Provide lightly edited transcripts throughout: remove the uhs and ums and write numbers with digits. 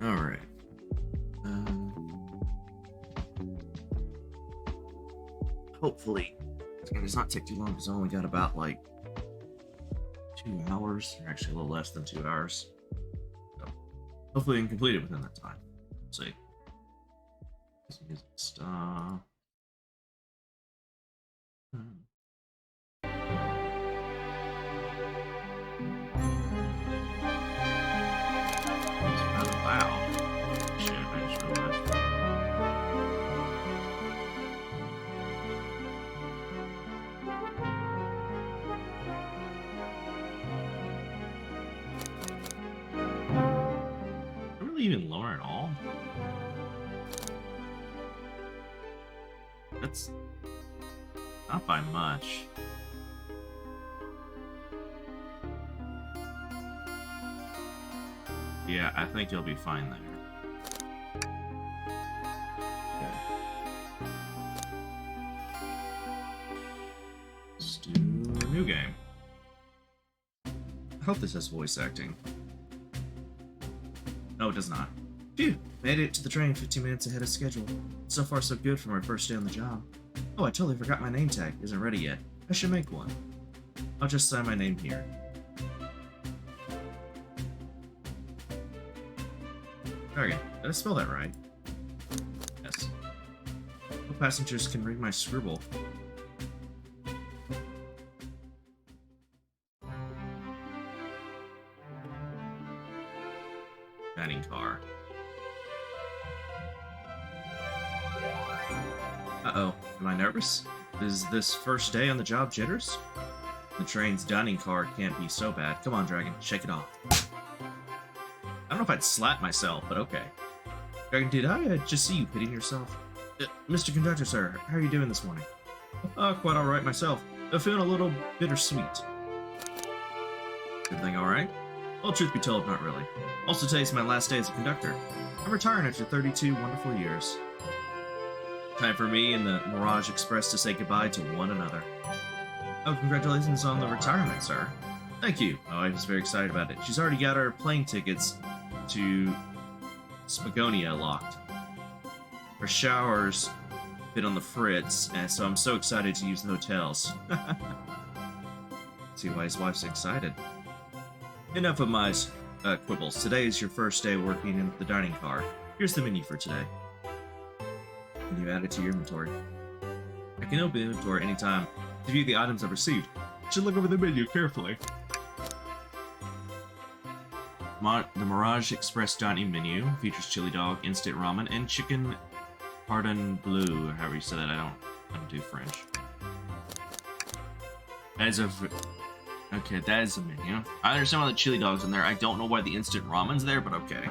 Alright. Hopefully, it's going to not take too long because I only got about like 2 hours, or actually a little less than 2 hours. So, hopefully I can complete it within that time. Let's see. Stop. Even lower at all? That's not by much. Yeah, I think you'll be fine there. Okay. Let's do a new game. I hope this has voice acting. No, it does not. Phew! Made it to the train 15 minutes ahead of schedule. So far so good for my first day on the job. Oh, I totally forgot my name tag isn't ready yet. I should make one. I'll just sign my name here. Dragon, did I spell that right? Yes. Hope passengers can read my scribble. Dining car. Uh-oh, am I nervous? Is this first day on the job jitters? The train's dining car can't be so bad. Come on, Dragon, shake it off. I don't know if I'd slap myself, but okay. Dragon, did I just see you hitting yourself? Mr. Conductor, sir, how are you doing this morning? Quite alright myself. I'm feeling a little bittersweet. Everything alright? Well, truth be told, not really. Also, today's my last day as a conductor. I'm retiring after 32 wonderful years. Time for me and the Mirage Express to say goodbye to one another. Oh, congratulations on the retirement, sir. Thank you. My wife is very excited about it. She's already got her plane tickets to Spagonia locked. Her showers fit on the fritz, and so I'm so excited to use the hotels. See why his wife's excited. Enough of my quibbles. Today is your first day working in the dining car. Here's the menu for today. Can you add it to your inventory? I can open the inventory anytime to view the items I've received. I should look over the menu carefully. The Mirage Express dining menu features chili dog, instant ramen, and chicken cordon bleu. However you say that, I don't do French. Okay, that is the menu. I understand why the chili dog's in there. I don't know why the instant ramen's there, but okay.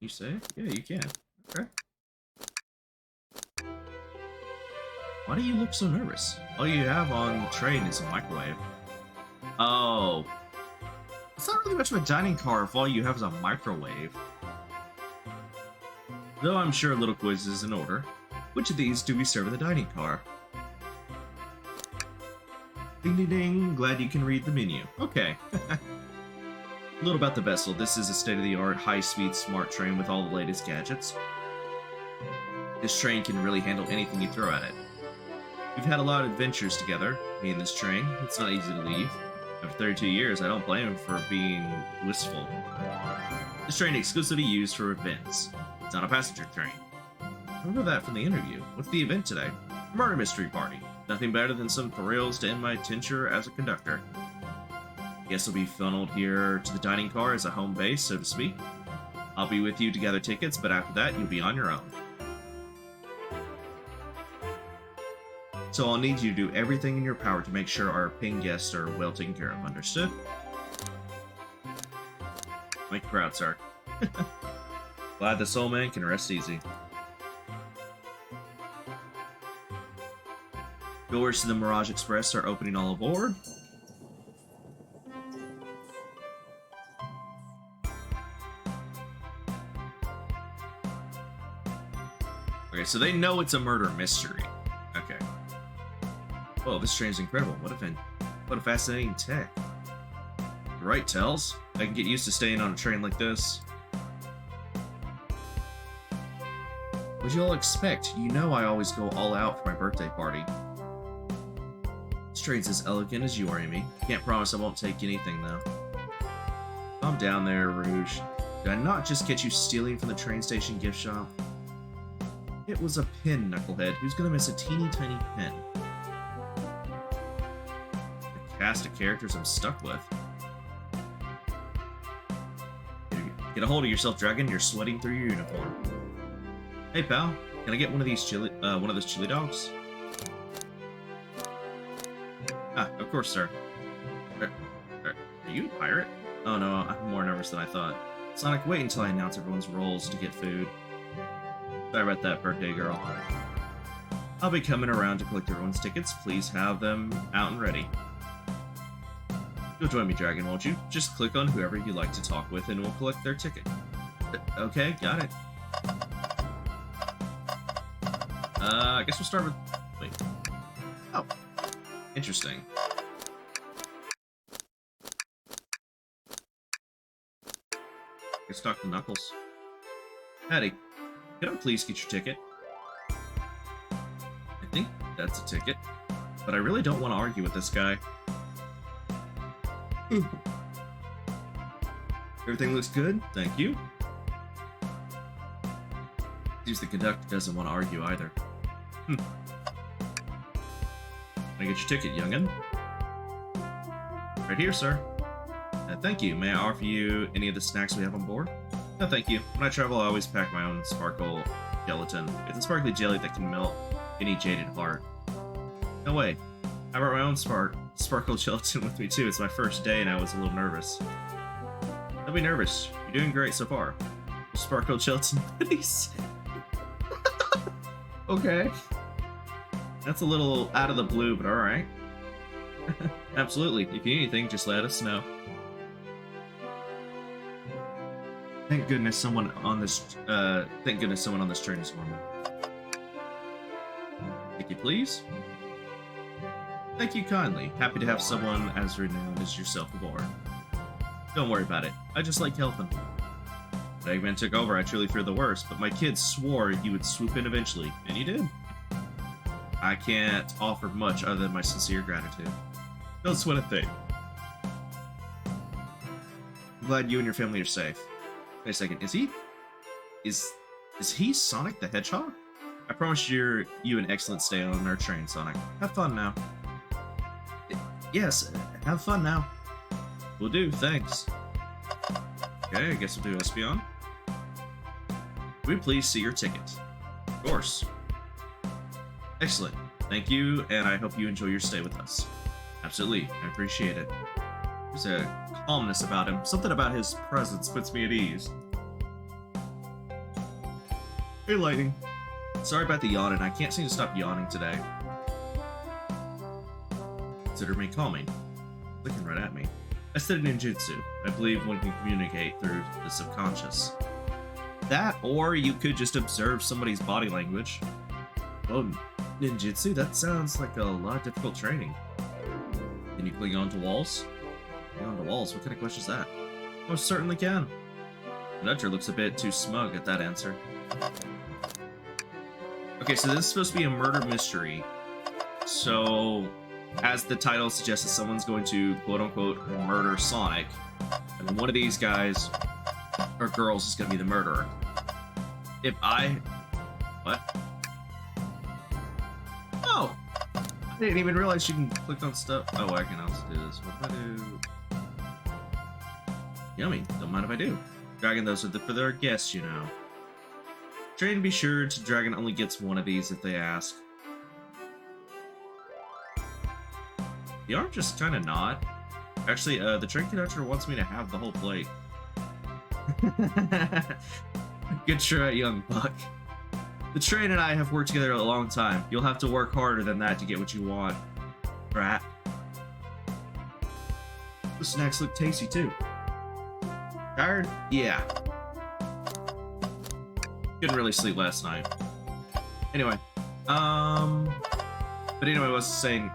You say? Yeah, you can. Okay. Why do you look so nervous? All you have on the train is a microwave. Oh. It's not really much of a dining car if all you have is a microwave. Though I'm sure a little quiz is in order. Which of these do we serve in the dining car? Ding ding ding, glad you can read the menu. Okay. A little about the vessel. This is a state-of-the-art, high-speed smart train with all the latest gadgets. This train can really handle anything you throw at it. We've had a lot of adventures together, me and this train. It's not easy to leave. After 32 years, I don't blame him for being wistful. This train is exclusively used for events. It's not a passenger train. Remember that from the interview. What's the event today? A murder mystery party. Nothing better than some thrills to end my tenure as a conductor. Guests will be funneled here to the dining car as a home base, so to speak. I'll be with you to gather tickets, but after that, you'll be on your own. So I'll need you to do everything in your power to make sure our paying guests are well taken care of. Understood? Make you proud, sir. Glad the soul man can rest easy. Doors to the Mirage Express are opening all aboard. Okay, so they know it's a murder mystery. Okay. Whoa, this train's incredible. What a fascinating tech. You're right, Tells. I can get used to staying on a train like this. What'd you all expect? You know I always go all out for my birthday party. This train's as elegant as you are, Amy. Can't promise I won't take anything, though. Calm down there, Rouge. Did I not just get you stealing from the train station gift shop? It was a pin, Knucklehead. Who's gonna miss a teeny tiny pin? The cast of characters I'm stuck with. Get a hold of yourself, Dragon. You're sweating through your uniform. Hey, pal. Can I get one of those chili dogs? Ah, of course, sir. Are you a pirate? Oh no, I'm more nervous than I thought. Sonic, wait until I announce everyone's roles to get food. Sorry about that, birthday girl. I'll be coming around to collect everyone's tickets. Please have them out and ready. You'll join me, Dragon, won't you? Just click on whoever you like to talk with and we'll collect their ticket. Okay, got it. I guess we'll start with... Wait. Oh. Interesting. Let's talk to Knuckles. Howdy. Can I please get your ticket? I think that's a ticket. But I really don't want to argue with this guy. Everything looks good, thank you. Seems the conductor doesn't want to argue either. Can I get your ticket, youngin? Right here, sir. Thank you. May I offer you any of the snacks we have on board? No, thank you. When I travel, I always pack my own sparkle gelatin. It's a sparkly jelly that can melt any jaded heart. No way. I brought my own sparkle gelatin with me too. It's my first day and I was a little nervous. Don't be nervous. You're doing great so far. Sparkle gelatin buddies. Okay. That's a little out of the blue, but alright. Absolutely. If you need anything, just let us know. Thank goodness someone on this train is normal. Thank you, please. Thank you kindly. Happy to have someone as renowned as yourself aboard. Don't worry about it. I just like helping. When Eggman took over, I truly feared the worst, but my kids swore you would swoop in eventually, and you did. I can't offer much other than my sincere gratitude. Don't sweat a thing. I'm glad you and your family are safe. Wait a second, is he Sonic the Hedgehog? I promise you an excellent stay on our train, Sonic. Have fun now. Yes, have fun now. Will do, thanks. Okay, I guess we'll do Espeon. Would we please see your ticket? Of course. Excellent. Thank you, and I hope you enjoy your stay with us. Absolutely, I appreciate it. There's a calmness about him. Something about his presence puts me at ease. Hey, Lightning. Sorry about the yawning. I can't seem to stop yawning today. Consider me calming. Looking right at me. I studied ninjutsu. I believe one can communicate through the subconscious. That, or you could just observe somebody's body language. Oh, ninjutsu? That sounds like a lot of difficult training. Can you cling on to walls? Cling on to walls? What kind of question is that? Most certainly can. The Nudger looks a bit too smug at that answer. Okay, so this is supposed to be a murder mystery. So, as the title suggests, someone's going to quote-unquote murder Sonic, and one of these guys or girls is going to be the murderer. What? Oh! I didn't even realize you can click on stuff. Oh, I can also do this. What if I do? Yummy. Don't mind if I do. Dragon, those are for their guests, you know. Train, be sure to Dragon only gets one of these if they ask. The arm just kind of not. Actually, the train conductor wants me to have the whole plate. Good try, young buck. The train and I have worked together a long time. You'll have to work harder than that to get what you want. Brat. The snacks look tasty too. Tired? Yeah. Couldn't really sleep last night. Anyway. But anyway, I was saying,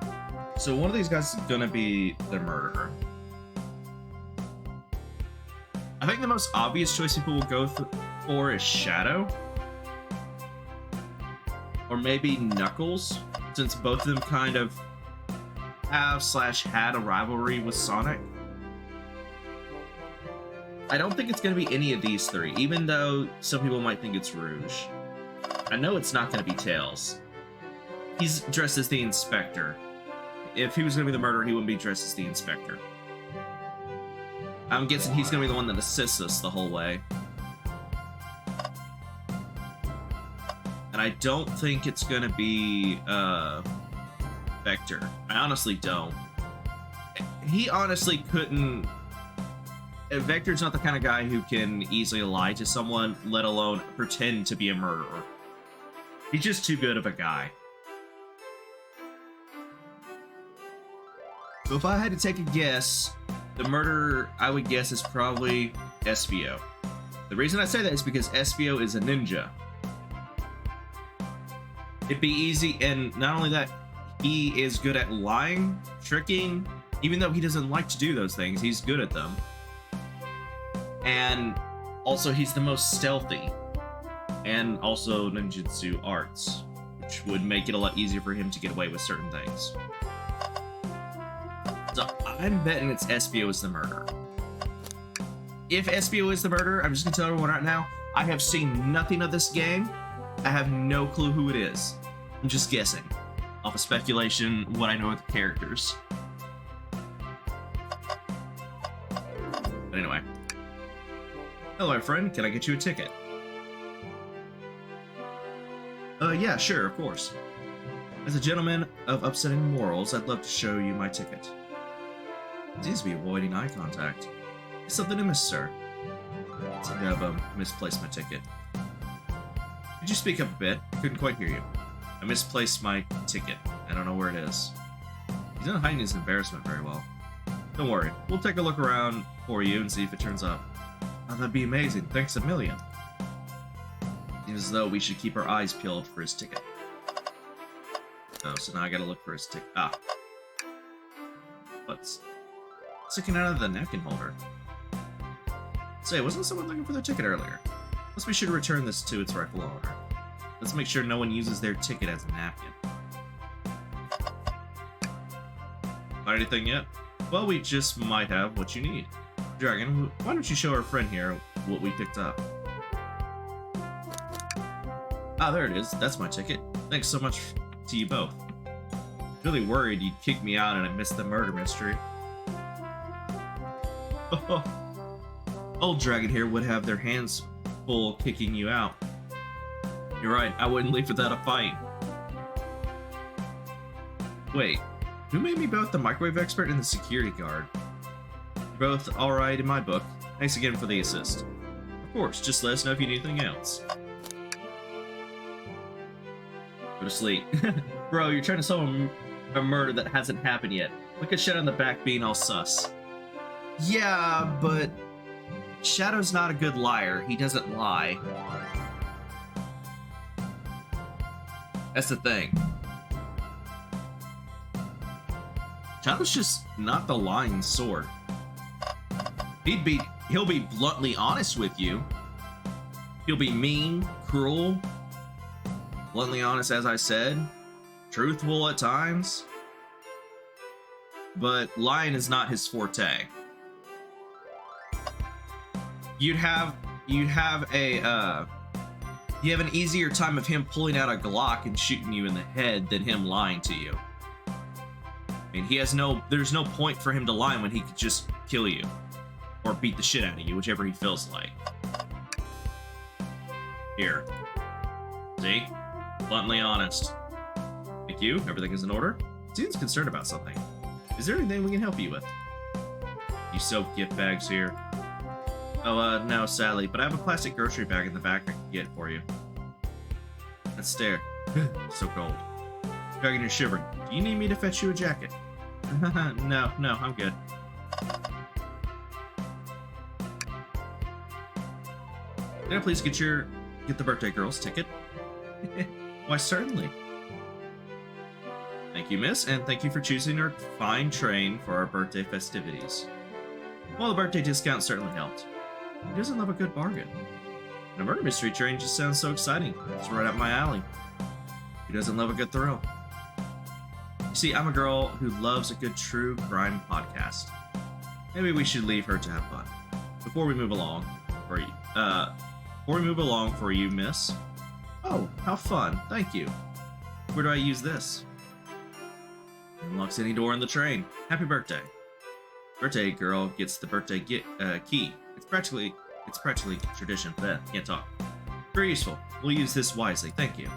so one of these guys is gonna be the murderer. I think the most obvious choice people will go for is Shadow. Or maybe Knuckles, since both of them kind of have/had a rivalry with Sonic. I don't think it's going to be any of these three, even though some people might think it's Rouge. I know it's not going to be Tails. He's dressed as the Inspector. If he was going to be the murderer, he wouldn't be dressed as the Inspector. I'm guessing he's going to be the one that assists us the whole way. And I don't think it's going to be Vector. I honestly don't. He honestly couldn't... Vector's not the kind of guy who can easily lie to someone, let alone pretend to be a murderer. He's just too good of a guy. So if I had to take a guess, the murderer I would guess is probably Espio. The reason I say that is because Espio is a ninja. It'd be easy, and not only that, he is good at lying, tricking, even though he doesn't like to do those things, he's good at them. And also he's the most stealthy, and also ninjutsu arts, which would make it a lot easier for him to get away with certain things. So I'm betting it's Espio is the murderer. If Espio is the murderer, I'm just gonna tell everyone right now, I have seen nothing of this game. I have no clue who it is. I'm just guessing, off of speculation, what I know of the characters. But anyway. Hello, my friend. Can I get you a ticket? Yeah, sure, of course. As a gentleman of upsetting morals, I'd love to show you my ticket. It seems to be avoiding eye contact. Is something amiss, sir? Seem to have misplaced my ticket. Could you speak up a bit? I couldn't quite hear you. I misplaced my ticket. I don't know where it is. He's not hiding his embarrassment very well. Don't worry. We'll take a look around for you and see if it turns up. Oh, that'd be amazing. Thanks a million. Seems as though we should keep our eyes peeled for his ticket. Oh, so now I gotta look for his ticket. Ah. What's sticking out of the napkin holder? Say, wasn't someone looking for their ticket earlier? Let's be sure to return this to its rightful owner. Let's make sure no one uses their ticket as a napkin. Not anything yet? Well, we just might have what you need. Dragon, why don't you show our friend here what we picked up? Ah, there it is. That's my ticket. Thanks so much to you both. Really worried you'd kick me out and I missed the murder mystery. Old Dragon here would have their hands full kicking you out. You're right, I wouldn't leave without a fight. Wait, who made me both the microwave expert and the security guard? You're both alright in my book. Thanks again for the assist. Of course, just let us know if you need anything else. Go to sleep. Bro, you're trying to solve a murder that hasn't happened yet. Look at Shadow on the back being all sus. Yeah, but Shadow's not a good liar. He doesn't lie. That's the thing. Shadow's just not the lying sort. He'll be bluntly honest with you. He'll be mean, cruel, bluntly honest, as I said, truthful at times. But lying is not his forte. You have an easier time of him pulling out a Glock and shooting you in the head than him lying to you. I mean, there's no point for him to lie when he could just kill you. Or beat the shit out of you, whichever he feels like. Here. See? Bluntly honest. Thank you. Everything is in order? Seems concerned about something. Is there anything we can help you with? You sell gift bags here? Oh, no, sadly, but I have a plastic grocery bag in the back I can get for you. Let's stare. So cold. Dragon, you're shivering. Do you need me to fetch you a jacket? No, I'm good. Can I please get the birthday girl's ticket? Why, certainly. Thank you, miss, and thank you for choosing our fine train for our birthday festivities. Well, the birthday discount certainly helped. Who doesn't love a good bargain? And a murder mystery train just sounds so exciting. It's right up my alley. Who doesn't love a good thrill? You see, I'm a girl who loves a good true crime podcast. Maybe we should leave her to have fun. Before we move along, for you, miss. Oh, how fun. Thank you. Where do I use this? Unlocks any door in the train. Happy birthday. Birthday girl gets the birthday key. It's practically tradition. Can't talk. Very useful. We'll use this wisely. Thank you.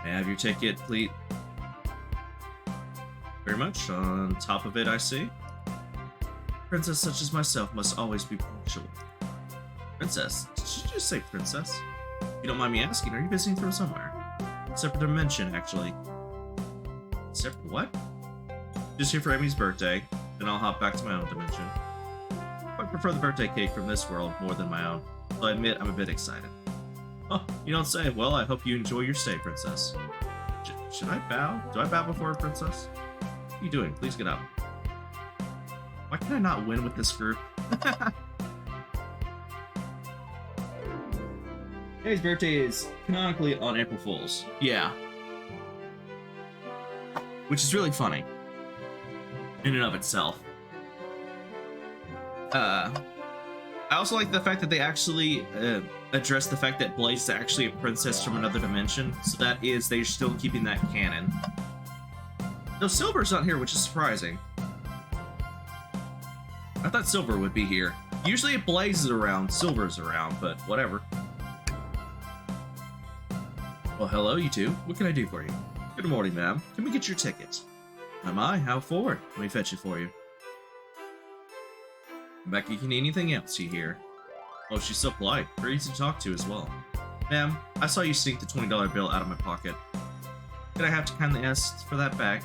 May I have your ticket, please? Very much. On top of it, I see. Princess such as myself must always be punctual. Princess? Did you just say princess? If you don't mind me asking, are you visiting from somewhere? Separate dimension, actually. Separate what? Just here for Amy's birthday, then I'll hop back to my own dimension. I prefer the birthday cake from this world more than my own, so I admit I'm a bit excited. Oh, you don't say. Well, I hope you enjoy your stay, princess. Should I bow? Do I bow before a princess? What are you doing? Please get up. Why can I not win with this group? Today's birthday is canonically on April Fool's. Yeah. Which is really funny. In and of itself. I also like the fact that they actually address the fact that Blaze is actually a princess from another dimension. So that is, they're still keeping that canon. Though Silver's not here, which is surprising. I thought Silver would be here. Usually if Blaze is around, Silver's around, but whatever. Well, hello, you two. What can I do for you? Good morning, ma'am. Can we get your ticket? Am I? How forward? Let me fetch it for you. Becky, can anything else you hear? Oh, she's so polite. Very easy to talk to as well. Ma'am, I saw you sneak the $20 bill out of my pocket. Did I have to kindly ask for that back?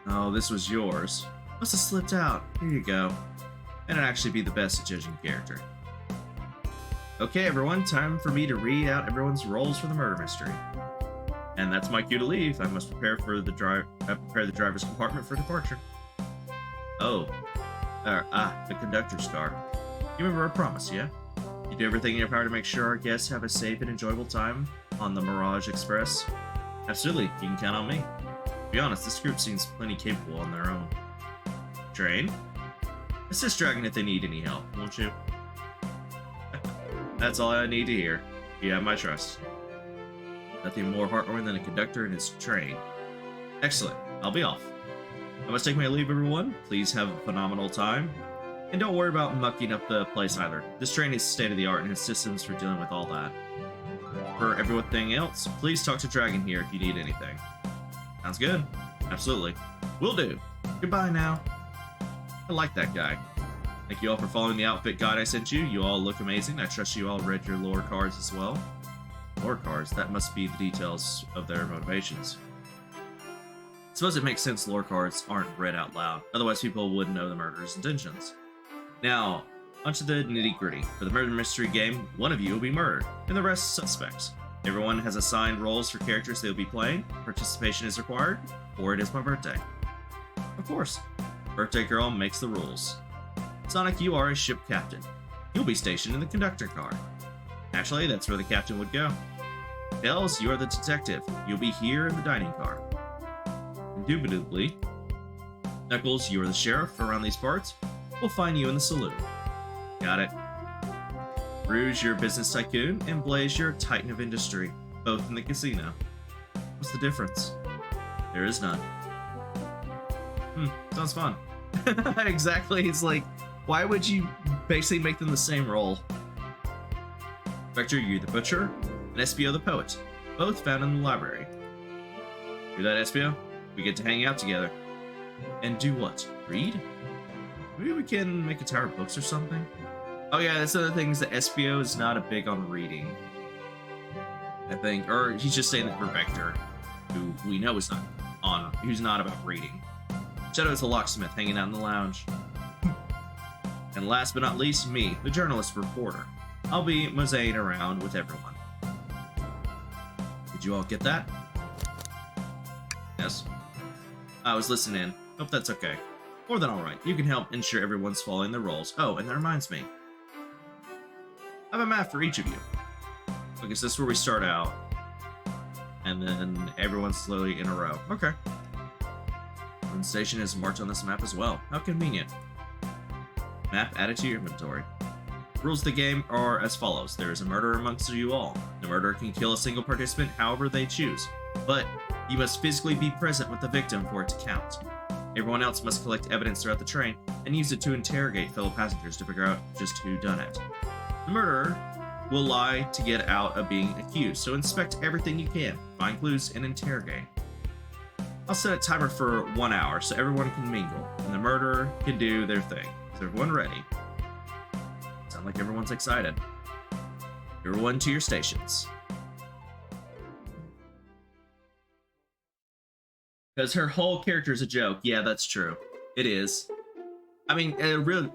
Oh, this was yours. Must have slipped out. Here you go. And I'd actually be the best at judging character. Okay, everyone, time for me to read out everyone's roles for the murder mystery. And that's my cue to leave. I must prepare for the driver's compartment for departure. Oh, the conductor's car. You remember our promise, yeah? You do everything in your power to make sure our guests have a safe and enjoyable time on the Mirage Express? Absolutely, you can count on me. To be honest, this group seems plenty capable on their own. Train? Assist Dragon if they need any help, won't you? That's all I need to hear. You have my trust. Nothing more heartwarming than a conductor and his train. Excellent. I'll be off. I must take my leave, everyone. Please have a phenomenal time. And don't worry about mucking up the place either. This train is state-of-the-art and has systems for dealing with all that. For everything else, please talk to Dragon here if you need anything. Sounds good. Absolutely. Will do. Goodbye now. I like that guy. Thank you all for following the outfit guide I sent you. You all look amazing. I trust you all read your lore cards as well. Lore cards? That must be the details of their motivations. I suppose it makes sense lore cards aren't read out loud. Otherwise people wouldn't know the murderer's intentions. Now, onto the nitty-gritty. For the murder mystery game, one of you will be murdered, and the rest suspects. Everyone has assigned roles for characters they will be playing. Participation is required, or it is my birthday. Of course. Birthday girl makes the rules. Sonic, you are a ship captain. You'll be stationed in the conductor car. Actually, that's where the captain would go. Tails, you are the detective. You'll be here in the dining car. Indubitably. Knuckles, you are the sheriff around these parts. We'll find you in the saloon. Got it. Rouge, you're a business tycoon, and Blaze, you're a titan of industry, both in the casino. What's the difference? There is none. Sounds fun. Exactly, it's like, why would you basically make them the same role? Vector, you're the butcher, and Espio the poet, both found in the library. Hear that, Espio? We get to hang out together. And do what? Read? Maybe we can make a tower of books or something? Oh yeah, that's one of the things that Espio is not a big on reading. I think, or he's just saying that for Vector, who we know is who's not about reading. Shadow is the locksmith hanging out in the lounge. And last but not least, me, the journalist reporter. I'll be moseying around with everyone. Did you all get that? Yes. I was listening in. Hope that's okay. More than alright. You can help ensure everyone's following their roles. Oh, and that reminds me. I have a map for each of you. I guess this is where we start out. And then everyone's slowly in a row. Okay. One station is marked on this map as well. How convenient. Map added to your inventory. Rules of the game are as follows. There is a murderer amongst you all. The murderer can kill a single participant however they choose, but you must physically be present with the victim for it to count. Everyone else must collect evidence throughout the train and use it to interrogate fellow passengers to figure out just who done it. The murderer will lie to get out of being accused, so inspect everything you can, find clues, and interrogate. I'll set a timer for 1 hour so everyone can mingle, and the murderer can do their thing. Is everyone ready? Sound like everyone's excited. Everyone to your stations. Because her whole character is a joke. Yeah, that's true. It is. I mean,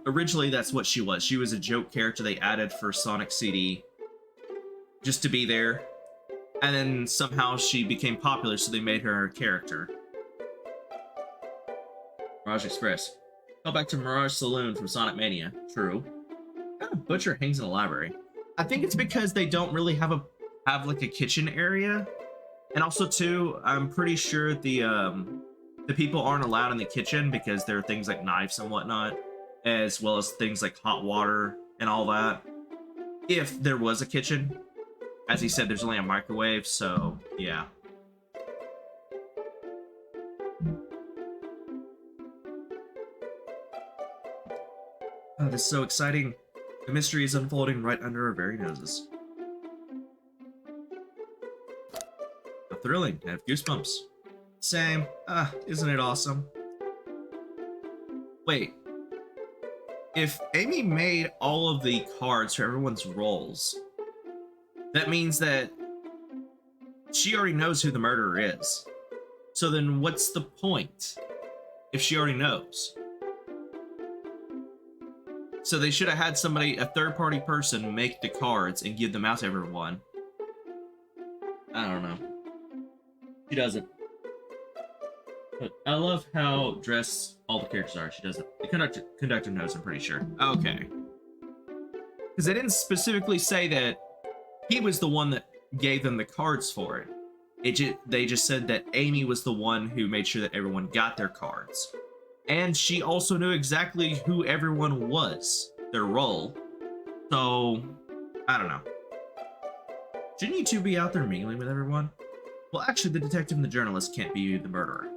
originally that's what she was. She was a joke character they added for Sonic CD just to be there. And then somehow she became popular, so they made her a character. Mirage Express. Call back to Mirage Saloon from Sonic Mania. True. What kind of butcher hangs in a library? I think it's because they don't really have like a kitchen area. And also too, I'm pretty sure the people aren't allowed in the kitchen because there are things like knives and whatnot, as well as things like hot water and all that. If there was a kitchen, as he said, there's only a microwave, so yeah. Oh, this is so exciting. The mystery is unfolding right under our very noses. How thrilling. I have goosebumps. Same. Isn't it awesome? Wait. If Amy made all of the cards for everyone's roles, that means that she already knows who the murderer is. So then what's the point if she already knows? So they should have had somebody, a third-party person, make the cards and give them out to everyone. I don't know. She doesn't. But I love how dressed all the characters are. She doesn't. The conductor knows, I'm pretty sure. Okay. Because they didn't specifically say that he was the one that gave them the cards for it. They just said that Amy was the one who made sure that everyone got their cards. And she also knew exactly who everyone was, their role. So, I don't know. Shouldn't you two be out there mingling with everyone? Well, actually, the detective and the journalist can't be the murderer.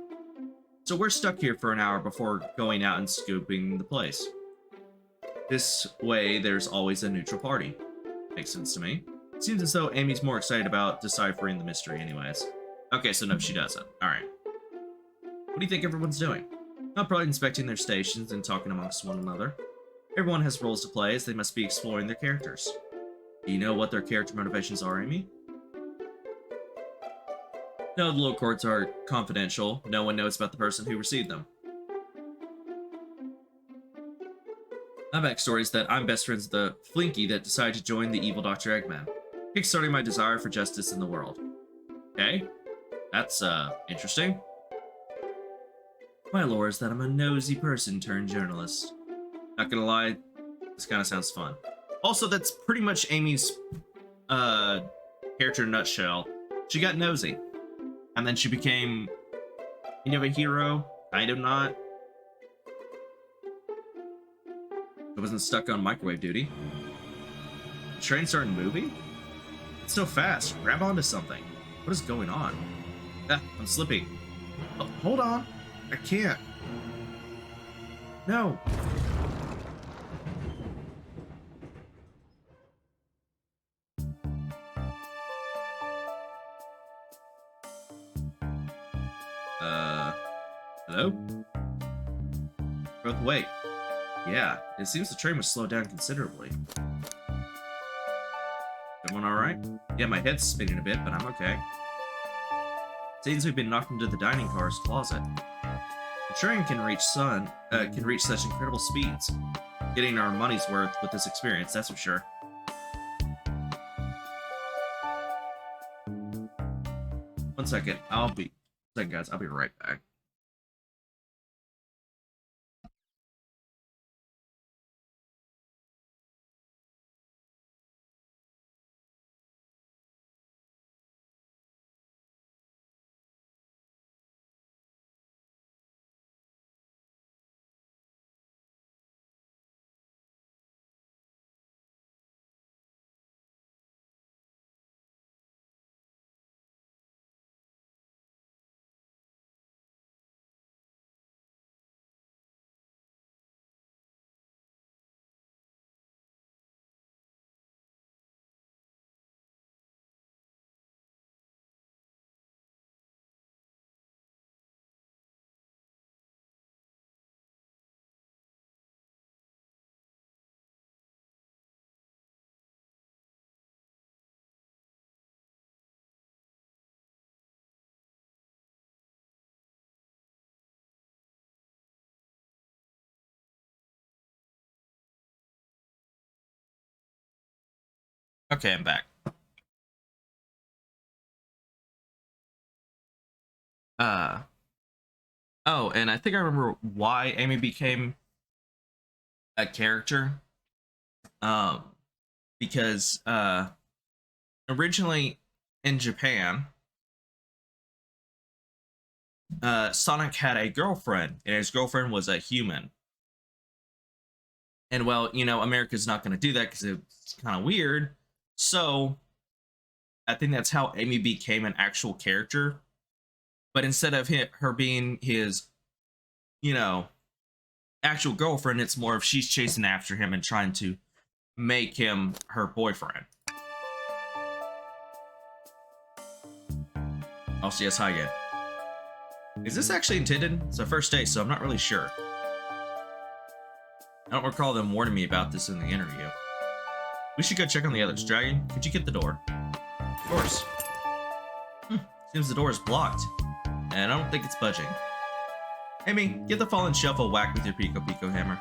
So we're stuck here for an hour before going out and scooping the place. This way, there's always a neutral party. Makes sense to me. Seems as though Amy's more excited about deciphering the mystery anyways. Okay, so no, she doesn't. Alright. What do you think everyone's doing? Well, probably inspecting their stations and talking amongst one another. Everyone has roles to play, as they must be exploring their characters. Do you know what their character motivations are, Amy? No, the little cards are confidential. No one knows about the person who received them. My backstory is that I'm best friends with the Flinky that decided to join the evil Dr. Eggman, kickstarting my desire for justice in the world. Okay, that's, interesting. My lore is that I'm a nosy person turned journalist. Not gonna lie, this kind of sounds fun. Also, that's pretty much Amy's, character in a nutshell. She got nosy. And then she became kind of a hero, kind of not. I wasn't stuck on microwave duty. The train starting moving? It's so fast. Grab onto something. What is going on? Ah, I'm slipping. Oh, hold on. I can't. No. Hello? Both wait. Yeah, it seems the train was slowed down considerably. Everyone alright? Yeah, my head's spinning a bit, but I'm okay. Seems we've been knocked into the dining car's closet. The train can reach such incredible speeds. Getting our money's worth with this experience, that's for sure. One second, guys, I'll be right back. Okay, I'm back. Oh, and I think I remember why Amy became a character. Because, originally in Japan, Sonic had a girlfriend, and his girlfriend was a human. And, well, you know, America's not going to do that because it's kind of weird. So, I think that's how Amy became an actual character. But instead of her being his, you know, actual girlfriend, it's more of she's chasing after him and trying to make him her boyfriend. Oh, yes, hi again. Is this actually intended? It's our first day, so I'm not really sure. I don't recall them warning me about this in the interview. We should go check on the others. Dragon, could you get the door? Of course. Seems the door is blocked, and I don't think it's budging. Amy, give the fallen shelf a whack with your Pico Pico hammer.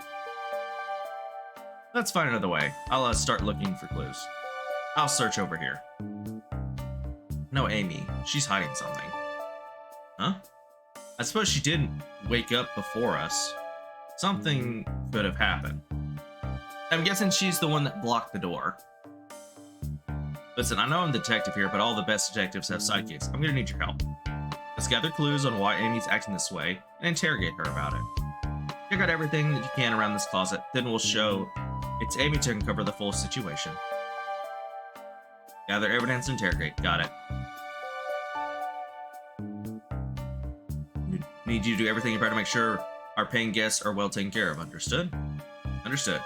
Let's find another way. I'll start looking for clues. I'll search over here. No, Amy. She's hiding something. Huh? I suppose she didn't wake up before us. Something could have happened. I'm guessing she's the one that blocked the door. Listen, I know I'm the detective here, but all the best detectives have sidekicks. I'm gonna need your help. Let's gather clues on why Amy's acting this way and interrogate her about it. Check out everything that you can around this closet, then we'll show it's Amy to uncover the full situation. Gather evidence and interrogate. Got it. Need you to do everything you can to make sure our paying guests are well taken care of. Understood? Understood.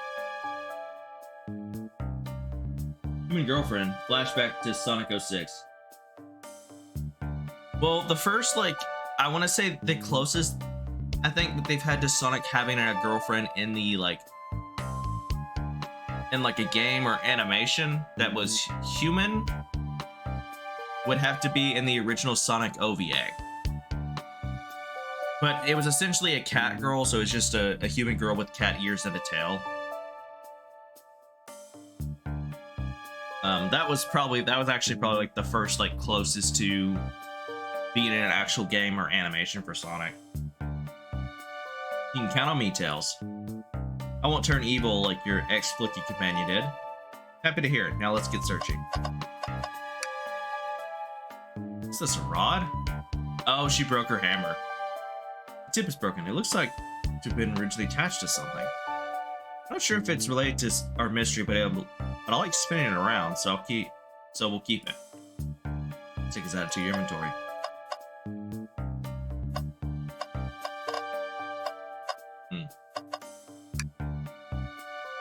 Human girlfriend. Flashback to Sonic 06. Well, the first, I want to say the closest I think that they've had to Sonic having a girlfriend in the, in a game or animation that was human would have to be in the original Sonic OVA. But it was essentially a cat girl, so it's just a human girl with cat ears and a tail. That was actually probably the first closest to being in an actual game or animation for Sonic. You can count on me, Tails. I won't turn evil like your ex-Flicky companion did. Happy to hear it. Now let's get searching. Is this a rod? Oh, she broke her hammer. The tip is broken. It looks like to have been originally attached to something. I'm not sure if it's related to our mystery, but I like spinning it around, so we'll keep it. Take us out to your inventory.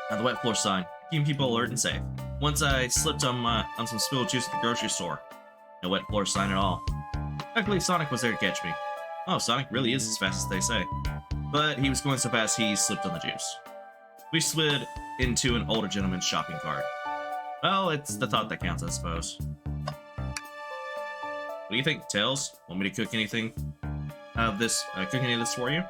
Now the wet floor sign, keeping people alert and safe. Once I slipped on some spilled juice at the grocery store. No wet floor sign at all. Luckily, Sonic was there to catch me. Oh, Sonic really is as fast as they say. But he was going so fast he slipped on the juice. We slid into an older gentleman's shopping cart. Well, it's the thought that counts, I suppose. What do you think, Tails? Want me to cook anything cook any of this for you?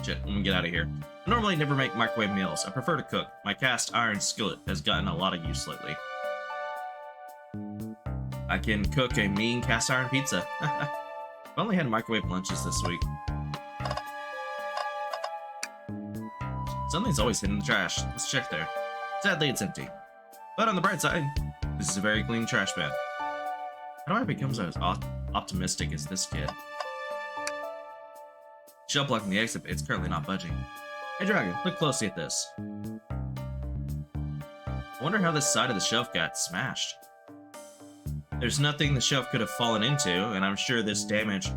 Shit, let me get out of here. I normally never make microwave meals. I prefer to cook. My cast iron skillet has gotten a lot of use lately. I can cook a mean cast iron pizza. I've only had microwave lunches this week. Something's always hidden in the trash. Let's check there. Sadly, it's empty. But on the bright side, this is a very clean trash bin. How do I become as optimistic as this kid? Shelf blocking the exit, it's currently not budging. Hey Dragon, look closely at this. I wonder how this side of the shelf got smashed. There's nothing the shelf could have fallen into, and I'm sure this damage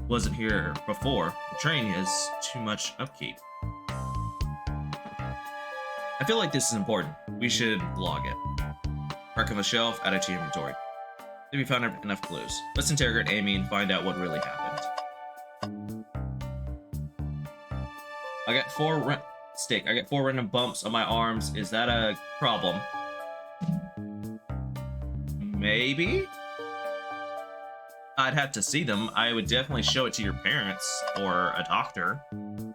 wasn't here before. The train has too much upkeep. I feel like this is important. We should log it. Mark on the shelf, add it to your inventory. If we found enough clues, let's interrogate Amy and find out what really happened. I got four random bumps on my arms. Is that a problem? Maybe? I'd have to see them. I would definitely show it to your parents or a doctor. And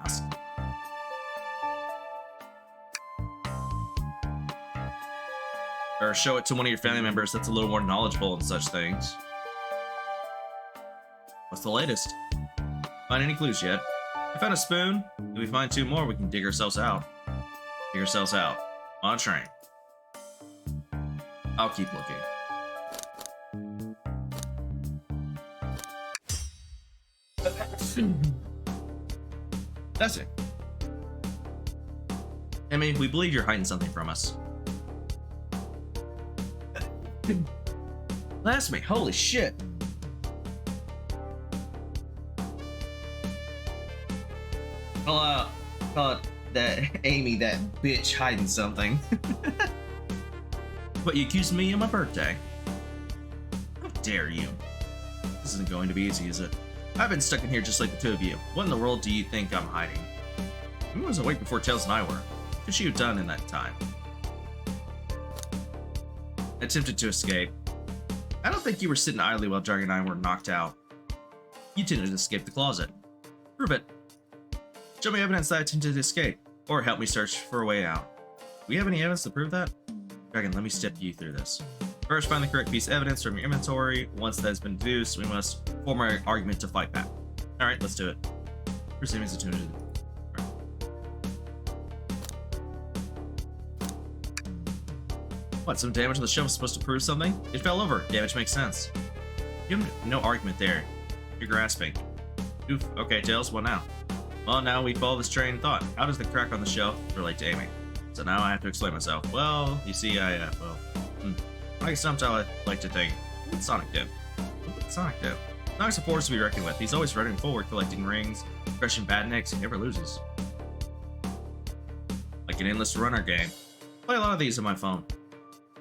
ask. Or show it to one of your family members that's a little more knowledgeable in such things. What's the latest? Find any clues yet? I found a spoon. If we find two more, we can dig ourselves out. Dig ourselves out. On a train. I'll keep looking. That's it. Emmy, we believe you're hiding something from us. Blast me, holy shit. Call it that Amy, that bitch hiding something. But you accused me on my birthday. How dare you? This isn't going to be easy, is it? I've been stuck in here just like the two of you. What in the world do you think I'm hiding? Who was awake before Tails and I were? What could she have done in that time? Attempted to escape. I don't think you were sitting idly while Dragon and I were knocked out. You attempted to escape the closet. Prove it. Show me evidence that I attempted to escape, or help me search for a way out. Do we have any evidence to prove that? Dragon, let me step you through this. First, find the correct piece of evidence from your inventory. Once that has been deduced, we must form our argument to fight back. Alright, let's do it. Proceeding is attuned. What, some damage on the shelf is supposed to prove something? It fell over. Damage makes sense. You have no argument there. You're grasping. Oof. Okay, Tails, what now? Well, now we follow this train of thought. How does the crack on the shelf relate to aiming? So now I have to explain myself. Well, you see, I guess sometimes I like to think, what did Sonic do? What did Sonic do? Sonic's a force to be reckoned with. He's always running forward, collecting rings, crushing badniks. He never loses. Like an endless runner game. Play a lot of these on my phone.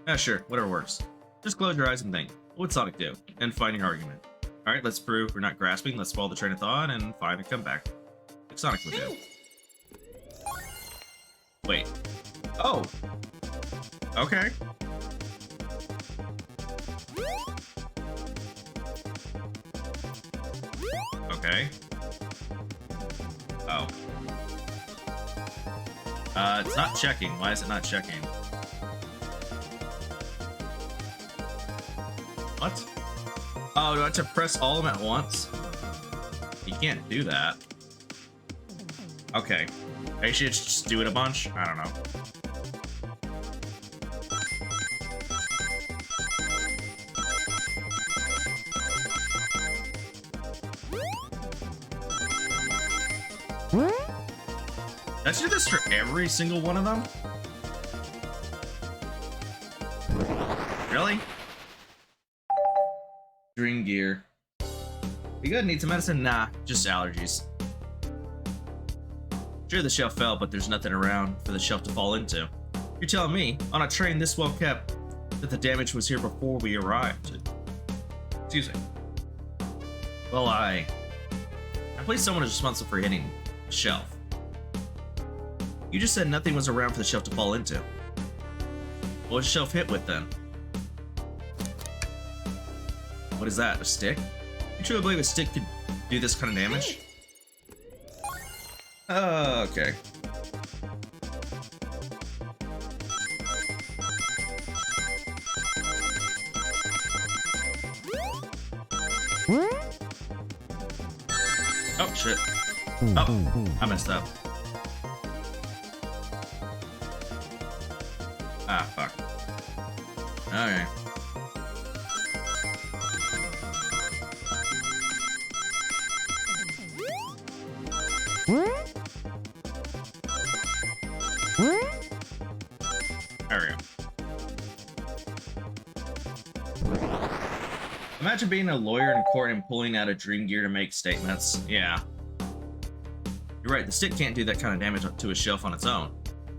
Yeah, sure, whatever works. Just close your eyes and think, what would Sonic do? And find your argument. Alright, let's prove we're not grasping. Let's follow the train of thought and find a comeback. Like Sonic would do. Wait. Oh! Okay. Okay. Oh. It's not checking. Why is it not checking? What? Oh, do I have to press all of them at once? You can't do that. Okay. I should just do it a bunch? I don't know. Did I do this for every single one of them? Really? Dream gear. You good? Need some medicine? Nah, just allergies. Sure, the shelf fell, but there's nothing around for the shelf to fall into. You're telling me, on a train this well kept, that the damage was here before we arrived? Excuse me. Well, I believe someone is responsible for hitting the shelf. You just said nothing was around for the shelf to fall into. What was the shelf hit with then? What is that, a stick? You truly believe a stick could do this kind of damage? Okay. Oh, shit. Oh, I messed up. Ah, fuck. Okay. There we go. Imagine being a lawyer in court and pulling out a dream gear to make statements. Yeah. You're right, the stick can't do that kind of damage to a shelf on its own.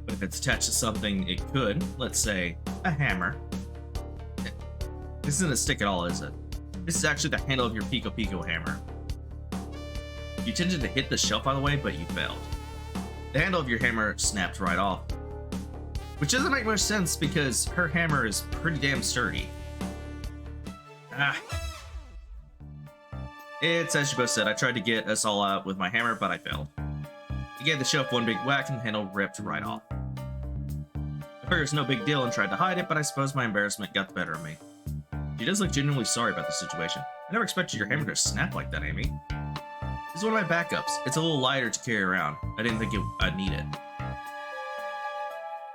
But if it's attached to something, it could. Let's say, a hammer. This isn't a stick at all, is it? This is actually the handle of your Pico Pico hammer. You intended to hit the shelf out of the way, but you failed. The handle of your hammer snapped right off. Which doesn't make much sense because her hammer is pretty damn sturdy. Ah. It's as you both said, I tried to get us all out with my hammer, but I failed. He gave the shelf one big whack and the handle ripped right off. I figured it's no big deal and tried to hide it, but I suppose my embarrassment got the better of me. She does look genuinely sorry about the situation. I never expected your hammer to snap like that, Amy. This is one of my backups. It's a little lighter to carry around. I didn't think I'd need it.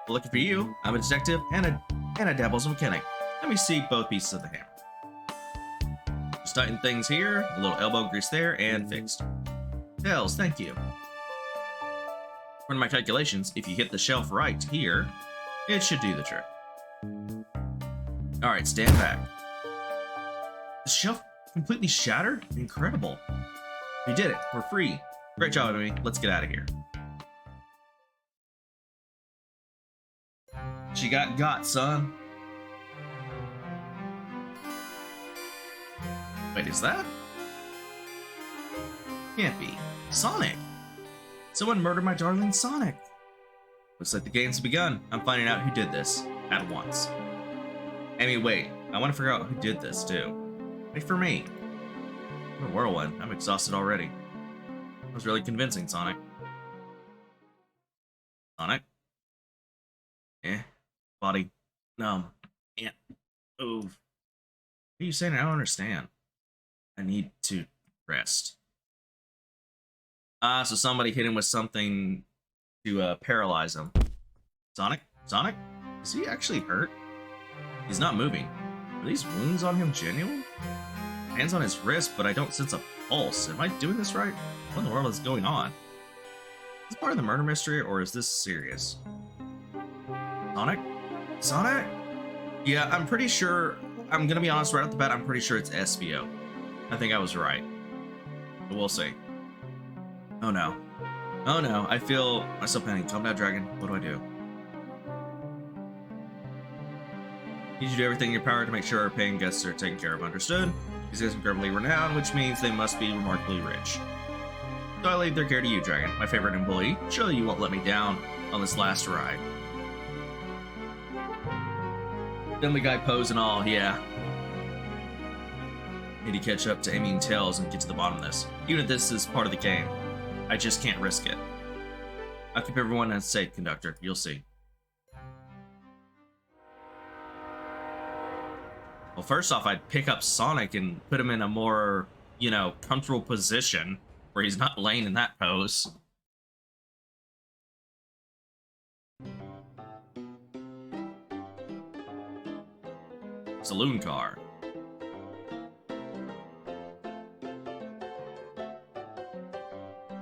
Well, looking for you, I'm a detective and I dabble as a mechanic. Let me see both pieces of the hammer. Just tighten things here, a little elbow grease there, and fixed. Tails, thank you. According to my calculations, if you hit the shelf right here, it should do the trick. Alright, stand back. The shelf completely shattered? Incredible. We did it. We're free. Great job, Amy. Let's get out of here. She got, son. Wait, is that? Can't be. Sonic! Someone murdered my darling Sonic! Looks like the game's begun. I'm finding out who did this. At once. Amy, wait. I want to figure out who did this, too. Wait for me. I'm a whirlwind. I'm exhausted already. That was really convincing, Sonic. Sonic? Eh. Body. Numb. Yeah. Move. What are you saying? I don't understand. I need to rest. So somebody hit him with something to paralyze him. Sonic? Sonic? Is he actually hurt? He's not moving. Are these wounds on him genuine? Hands on his wrist, but I don't sense a pulse. Am I doing this right? What in the world is going on? Is this part of the murder mystery, or is this serious? Sonic? Sonic? Yeah, I'm pretty sure... I'm gonna be honest right off the bat, I'm pretty sure it's SVO. I think I was right. But we'll see. Oh no. Oh no, I feel myself panicking. Calm down, Dragon. What do I do? Need you to do everything in your power to make sure our paying guests are taken care of. Understood? These guys are incredibly renowned, which means they must be remarkably rich. So I leave their care to you, Dragon, my favorite employee. Surely you won't let me down on this last ride. Then the guy pose and all, yeah. Need to catch up to Amy and Tails and get to the bottom of this. Even if this is part of the game, I just can't risk it. I'll keep everyone safe, Conductor. You'll see. Well, first off, I'd pick up Sonic and put him in a more, you know, comfortable position where he's not laying in that pose. Saloon car.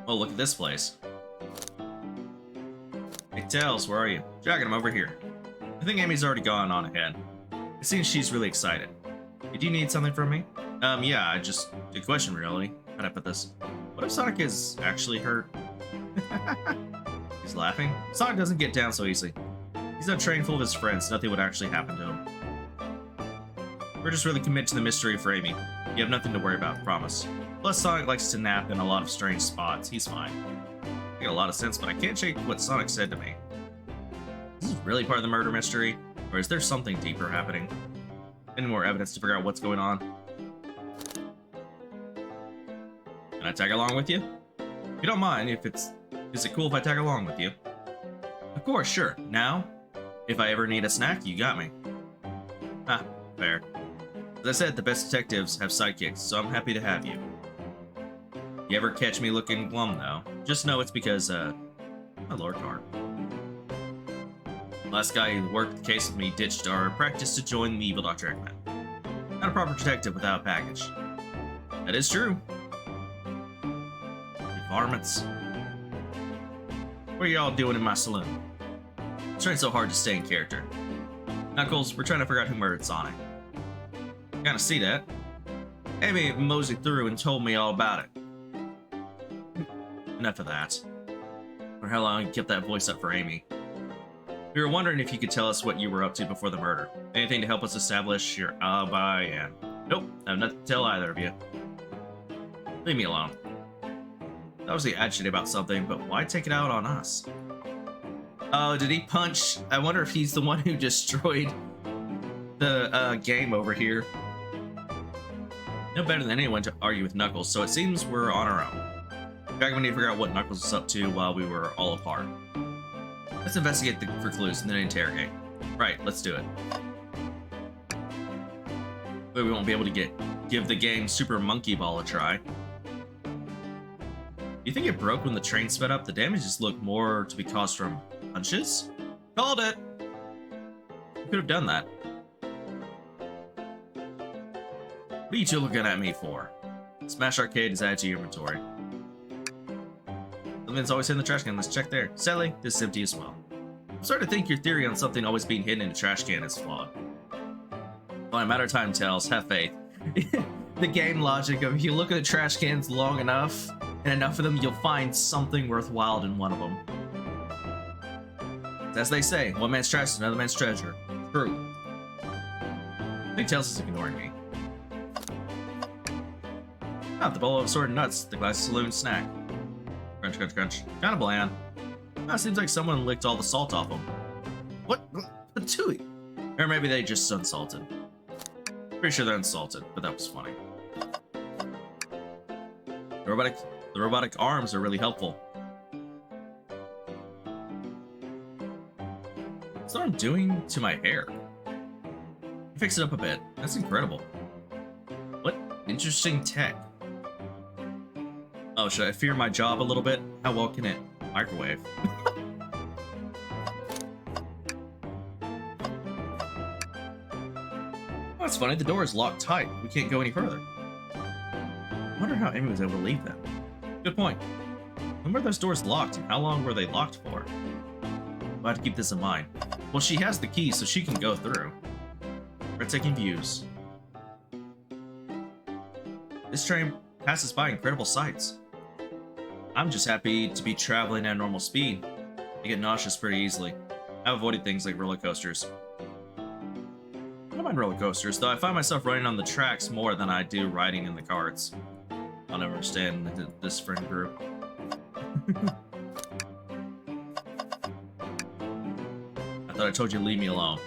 Oh, look at this place. Hey, Tails, where are you? Dragon, I'm over here. I think Amy's already gone on ahead. It seems she's really excited. Do you need something from me? Yeah, good question, really. How'd I put this? What if Sonic is actually hurt? He's laughing. Sonic doesn't get down so easily. He's on a train full of his friends. Nothing would actually happen to him. We're just really committed to the mystery for Amy. You have nothing to worry about, promise. Plus, Sonic likes to nap in a lot of strange spots. He's fine. I get a lot of sense, but I can't shake what Sonic said to me. Is this really part of the murder mystery? Or is there something deeper happening? Any more evidence to figure out what's going on? Can I tag along with you? If you don't mind, is it cool if I tag along with you? Of course, sure. Now, if I ever need a snack, you got me. Ah, fair. As I said, the best detectives have sidekicks, so I'm happy to have you. You ever catch me looking glum, though, just know it's because, my lord card. Last guy who worked the case with me ditched our practice to join the evil Dr. Eggman. Not a proper detective without a package. That is true. You varmints. What are y'all doing in my saloon? I'm trying so hard to stay in character. Knuckles, we're trying to figure out who murdered Sonic. Kinda see that. Amy moseyed through and told me all about it. Enough of that. For how long you kept that voice up for Amy. We were wondering if you could tell us what you were up to before the murder. Anything to help us establish your alibi and... Nope, I have nothing to tell either of you. Leave me alone. Obviously agitated about something, but why take it out on us? Oh, did he punch? I wonder if he's the one who destroyed the game over here. No better than anyone to argue with Knuckles, so it seems we're on our own. In fact, we need to figure out what Knuckles was up to while we were all apart. Let's investigate for clues and then interrogate. Right, let's do it. But we won't be able to give the game Super Monkey Ball a try. You think it broke when the train sped up? The damages look more to be caused from punches? Called it! We could have done that. What are you two looking at me for? Smash Arcade is added to your inventory. Something's always in the trash can. Let's check there. Sadly, this is empty as well. I'm starting to think your theory on something always being hidden in a trash can is flawed. Well, a matter of time tells. Have faith. The game logic of if you look at the trash cans long enough, and enough of them, you'll find something worthwhile in one of them. As they say, one man's trash is another man's treasure. True. I think Tails is ignoring me. Ah, the bowl of assorted nuts, the glass saloon snack. Crunch, crunch, crunch. Kind of bland. Oh, seems like someone licked all the salt off them. What? Tui? Or maybe they just unsalted. Pretty sure they're unsalted, but that was funny. The robotic arms are really helpful. That's what I'm doing to my hair. Fix it up a bit. That's incredible. What interesting tech. Oh, should I fear my job a little bit? How well can it microwave? Oh, that's funny. The door is locked tight. We can't go any further. I wonder how Amy was able to leave them. Good point. When were those doors locked, and how long were they locked for? I'll have to keep this in mind. Well, she has the key, so she can go through. Breathtaking views. This train passes by incredible sights. I'm just happy to be traveling at normal speed. I get nauseous pretty easily. I've avoided things like roller coasters. I don't mind roller coasters, though I find myself running on the tracks more than I do riding in the carts. I'll never understand this friend group. I thought I told you to leave me alone.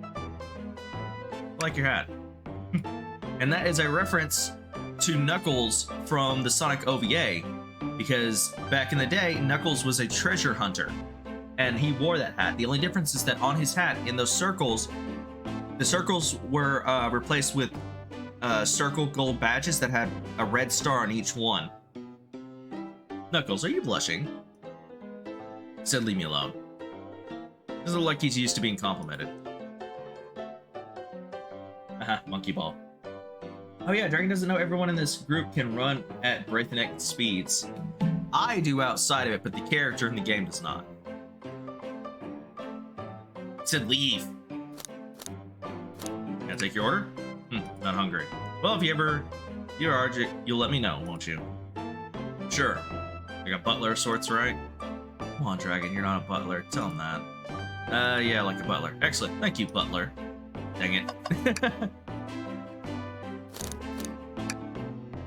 I like your hat. And that is a reference to Knuckles from the Sonic OVA, because back in the day, Knuckles was a treasure hunter, and he wore that hat. The only difference is that on his hat, in those circles, the circles were replaced with circle gold badges that had a red star on each one. Knuckles, are you blushing? He said, leave me alone. Doesn't look like he's used to being complimented. Haha, monkey ball. Oh yeah, Dragon doesn't know everyone in this group can run at breakneck speeds. I do outside of it, but the character in the game does not. He said leave. Can I take your order? Not hungry. Well, if you are, you'll let me know, won't you? Sure. Like a butler of sorts, right? Come on, Dragon, you're not a butler. Tell him that. Yeah, like a butler. Excellent. Thank you, butler. Dang it.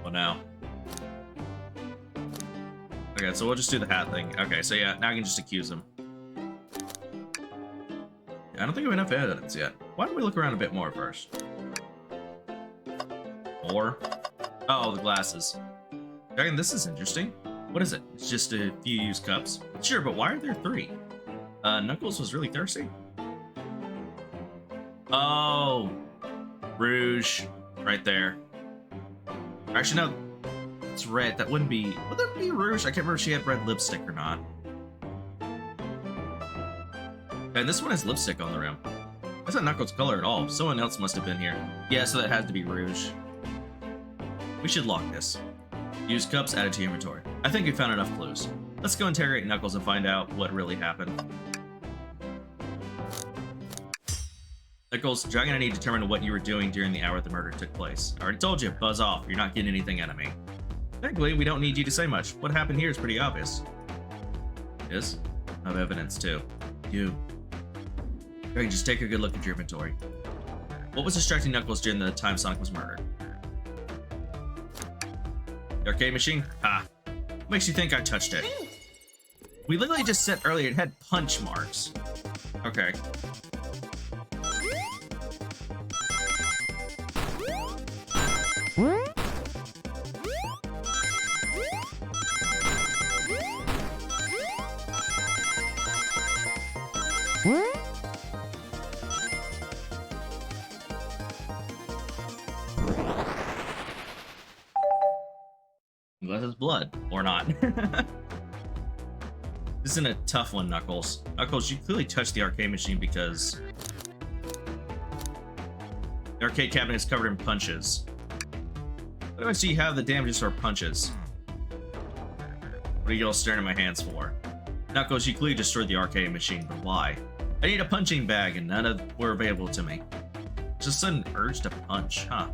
Well, now. Okay, so we'll just do the hat thing. Okay, so yeah, now I can just accuse him. Yeah, I don't think we have enough evidence yet. Why don't we look around a bit more first? More? Oh, the glasses. Dragon, this is interesting. What is it? It's just a few used cups. Sure, but why are there 3? Knuckles was really thirsty? Oh, Rouge, right there. Actually, no, it's red. That wouldn't be. Would that be Rouge? I can't remember if she had red lipstick or not. And this one has lipstick on the rim. That's not Knuckles' color at all. Someone else must have been here. Yeah, so that had to be Rouge. We should lock this. Use cups added to your inventory. I think we found enough clues. Let's go interrogate Knuckles and find out what really happened. Knuckles, Dragon and I need to determine what you were doing during the hour the murder took place. I already told you, buzz off. You're not getting anything out of me. Technically, we don't need you to say much. What happened here is pretty obvious. Yes? I have evidence, too. You. Dragon, just take a good look at your inventory. What was distracting Knuckles during the time Sonic was murdered? The arcade machine? Ha. What makes you think I touched it? We literally just said earlier it had punch marks. Okay. Unless it's blood, or not. This isn't a tough one, Knuckles. Knuckles, you clearly touched the arcade machine because the arcade cabinet is covered in punches. What do I see you have the damages for punches? What are you all staring at my hands for? Knuckles, you clearly destroyed the arcade machine, but why? I need a punching bag, and none of were available to me. Just a sudden urge to punch, huh?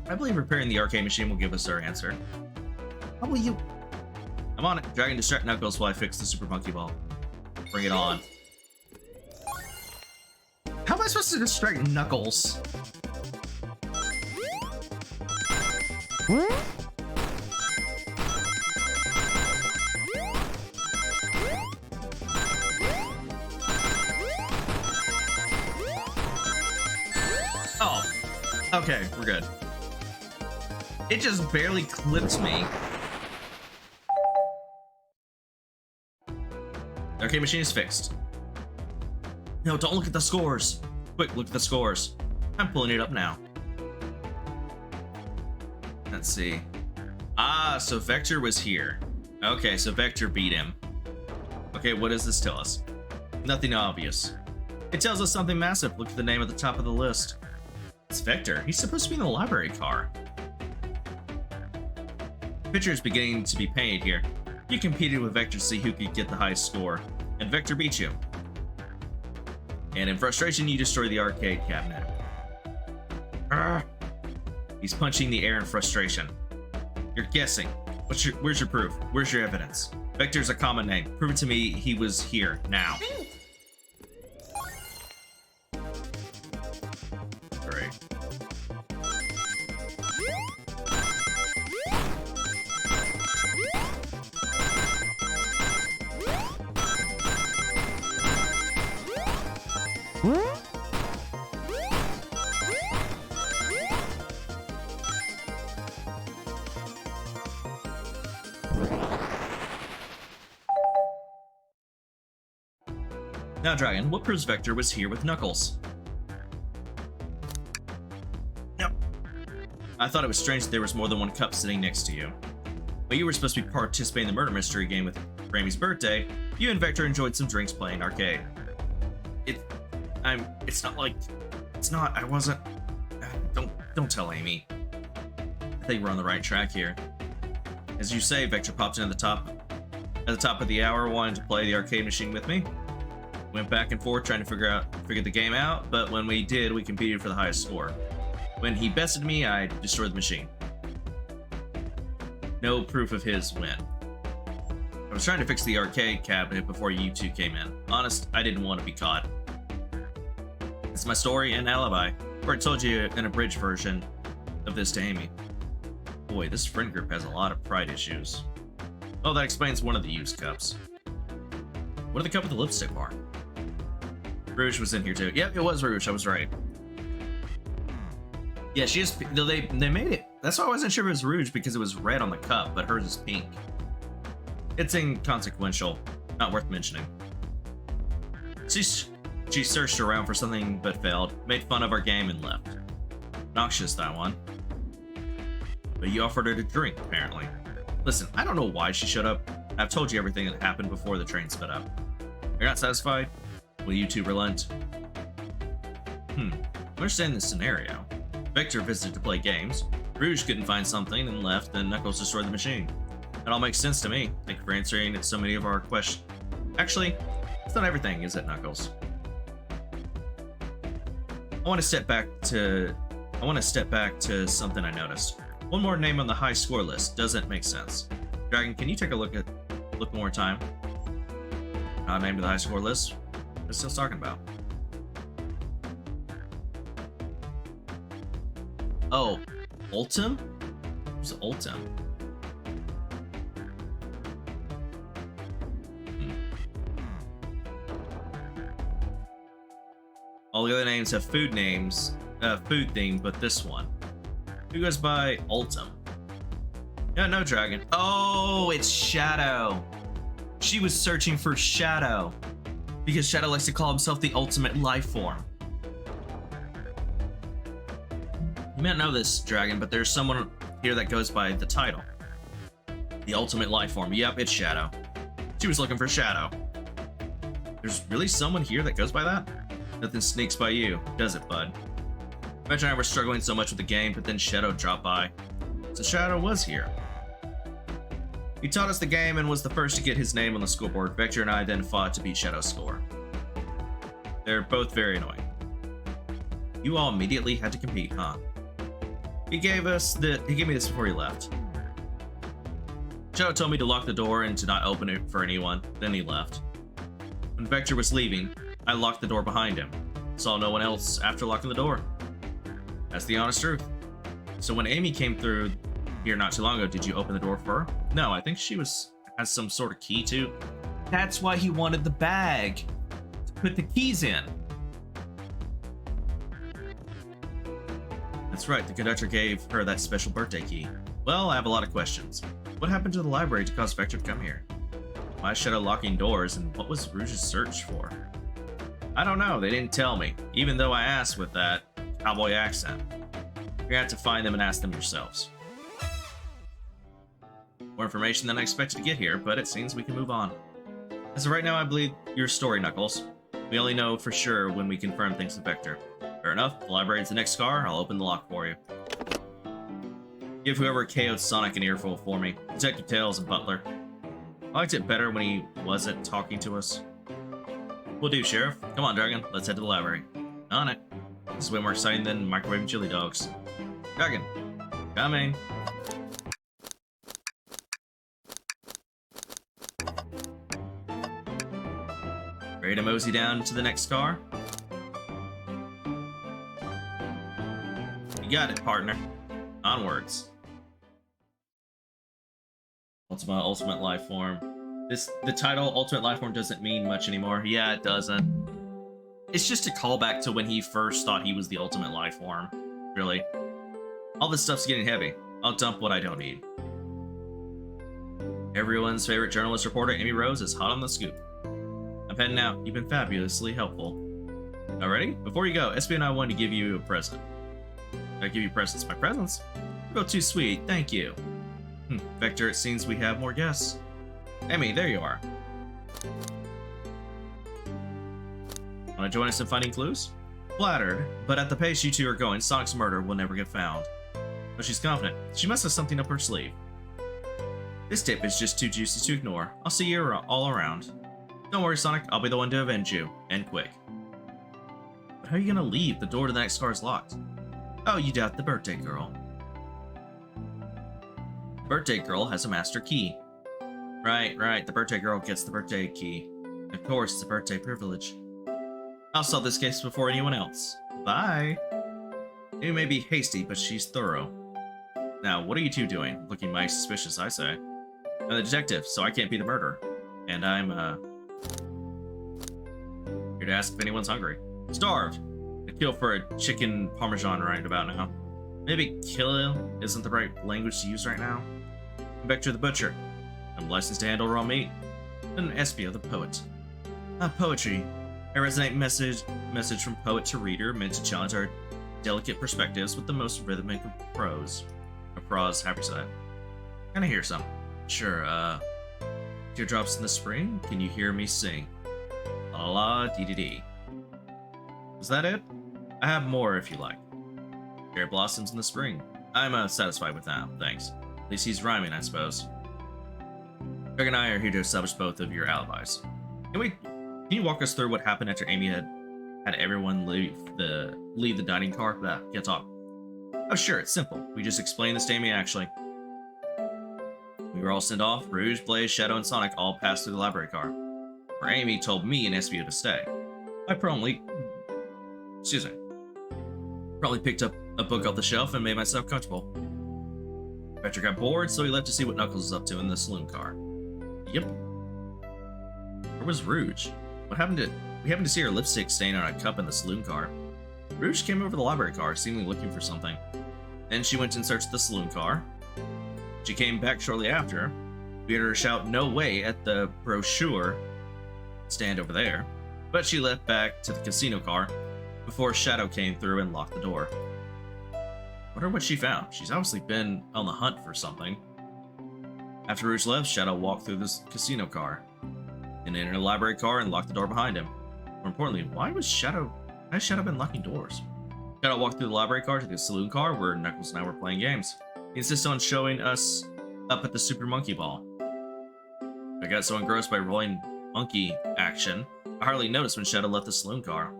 I believe repairing the arcade machine will give us our answer. How will you? I'm on it. Dragon, distract Knuckles while I fix the Super Monkey Ball. Bring it on. How am I supposed to distract Knuckles? Okay, we're good. It just barely clipped me. The arcade machine is fixed. No, don't look at the scores. Quick, look at the scores. I'm pulling it up now. Let's see. Ah, so Vector was here. Okay, so Vector beat him. Okay, what does this tell us? Nothing obvious. It tells us something massive. Look at the name at the top of the list. It's Vector. He's supposed to be in the library car. The picture is beginning to be painted here. You competed with Vector to see who could get the highest score, and Vector beat you. And in frustration, you destroy the arcade cabinet. Arrgh. He's punching the air in frustration. You're guessing. Where's your proof? Where's your evidence? Vector's a common name. Prove it to me he was here, now. Great. Now, Dragon, what proves Vector was here with Knuckles? Nope. I thought it was strange that there was more than one cup sitting next to you. But you were supposed to be participating in the murder mystery game with Grammy's birthday. You and Vector enjoyed some drinks playing arcade. I wasn't. Don't tell Amy. I think we're on the right track here. As you say, Vector popped in at the top of the hour, wanting to play the arcade machine with me. Went back and forth trying to figure the game out, but when we did, we competed for the highest score. When he bested me, I destroyed the machine. No proof of his win. I was trying to fix the arcade cabinet before you two came in. Honest, I didn't want to be caught. It's my story and alibi, or I told you an abridged version of this to Amy. Boy, this friend group has a lot of pride issues. Oh, that explains one of the used cups. What did the cup with the lipstick mark? Rouge was in here too. Yep, it was Rouge. I was right. Yeah, she is. They made it. That's why I wasn't sure if it was Rouge, because it was red on the cup, but hers is pink. It's inconsequential. Not worth mentioning. She searched around for something but failed. Made fun of our game and left. Noxious, that one. But you offered her to drink, apparently. Listen, I don't know why she showed up. I've told you everything that happened before the train sped up. You're not satisfied? Will you two relent? Understand this scenario. Vector visited to play games. Rouge couldn't find something and left, then Knuckles destroyed the machine. That all makes sense to me. Thank you for answering so many of our questions. Actually, it's not everything, is it, Knuckles? I want to step back to something I noticed. One more name on the high score list doesn't make sense. Dragon, can you take a look more time? Not named to the high score list. What is still talking about? Oh, Ultim? Who's Ultim? All the other names have food names, food theme, but this one. Who goes by Ultim? Yeah, no, Dragon. Oh, it's Shadow. She was searching for Shadow. Because Shadow likes to call himself the ultimate life form. You may not know this, Dragon, but there's someone here that goes by the title. The ultimate life form. Yep, it's Shadow. She was looking for Shadow. There's really someone here that goes by that? Nothing sneaks by you, does it, bud? Vector and I were struggling so much with the game, but then Shadow dropped by. So Shadow was here. He taught us the game and was the first to get his name on the scoreboard. Vector and I then fought to beat Shadow's score. They're both very annoying. You all immediately had to compete, huh? He gave me this before he left. Shadow told me to lock the door and to not open it for anyone, then he left. When Vector was leaving, I locked the door behind him. Saw no one else after locking the door. That's the honest truth. So when Amy came through here not too long ago, did you open the door for her? No, I think she has some sort of key too. That's why he wanted the bag. To put the keys in. The That's right, the conductor gave her that special birthday key. Well, I have a lot of questions. What happened to the library to cause Vector to come here? Why Shadow locking doors, and what was Rouge's search for? I don't know, they didn't tell me, even though I asked with that cowboy accent. You're gonna have to find them and ask them yourselves. More information than I expected to get here, but it seems we can move on. As of right now, I believe your story, Knuckles. We only know for sure when we confirm things with Vector. Fair enough, the library is the next car, I'll open the lock for you. Give whoever KO'd Sonic an earful for me. Detective Tails and Butler. I liked it better when he wasn't talking to us. Will do, Sheriff. Come on, Dragon, let's head to the library. On it. This is way more exciting than microwaving chili dogs. Dragon, coming. Ready to mosey down to the next car? You got it, partner. Onwards. Ultimate life form. The title Ultimate Life Form doesn't mean much anymore. Yeah, it doesn't. It's just a callback to when he first thought he was the Ultimate Life Form. Really. All this stuff's getting heavy. I'll dump what I don't need. Everyone's favorite journalist reporter, Amy Rose, is hot on the scoop. I'm heading out. You've been fabulously helpful. Alrighty? Before you go, SB and I wanted to give you a present. I give you presents. My presents? Oh, too sweet. Thank you. Vector, it seems we have more guests. Amy, there you are. Want to join us in finding clues? Flattered, but at the pace you two are going, Sonic's murder will never get found. But she's confident. She must have something up her sleeve. This tip is just too juicy to ignore. I'll see you all around. Don't worry, Sonic. I'll be the one to avenge you. And quick. But how are you gonna leave? The door to the next car is locked. Oh, you doubt the birthday girl. The birthday girl has a master key. Right. The birthday girl gets the birthday key. Of course, it's a birthday privilege. I'll solve this case before anyone else. Bye. Amy may be hasty, but she's thorough. Now, what are you two doing? Looking mighty suspicious, I say. I'm the detective, so I can't be the murderer. And I'm, here to ask if anyone's hungry. Starved. I'd kill for a chicken parmesan right about now. Maybe kill isn't the right language to use right now. I'm Vector the Butcher. I'm licensed to handle raw meat. And Espio the Poet. Poetry. A resonant message from poet to reader meant to challenge our delicate perspectives with the most rhythmic of prose. Or prose, happy side. Can I hear some? Sure, teardrops in the spring? Can you hear me sing? La la dee dee dee. Is that it? I have more if you like. Cherry blossoms in the spring. I'm satisfied with that, thanks. At least he's rhyming, I suppose. Greg and I are here to establish both of your alibis. Can you walk us through what happened after Amy had everyone leave the dining car? Can't talk. Oh sure, it's simple. We just explained this to Amy actually. We were all sent off. Rouge, Blaze, Shadow, and Sonic all passed through the library car. Where Amy told me and Espio to stay. I promptly picked up a book off the shelf and made myself comfortable. Vector got bored, so he left to see what Knuckles was up to in the saloon car. Yep. Where was Rouge? What happened to... We happened to see her lipstick stain on a cup in the saloon car. Rouge came over the library car, seemingly looking for something. Then she went and searched the saloon car. She came back shortly after. We heard her shout, "No way," at the brochure stand over there. But she left back to the casino car before Shadow came through and locked the door. Wonder what she found. She's obviously been on the hunt for something. After Rouge left, Shadow walked through this casino car and entered a library car and locked the door behind him. More importantly, why has Shadow been locking doors? Shadow walked through the library car to the saloon car where Knuckles and I were playing games. He insisted on showing us up at the Super Monkey Ball. I got so engrossed by rolling monkey action, I hardly noticed when Shadow left the saloon car.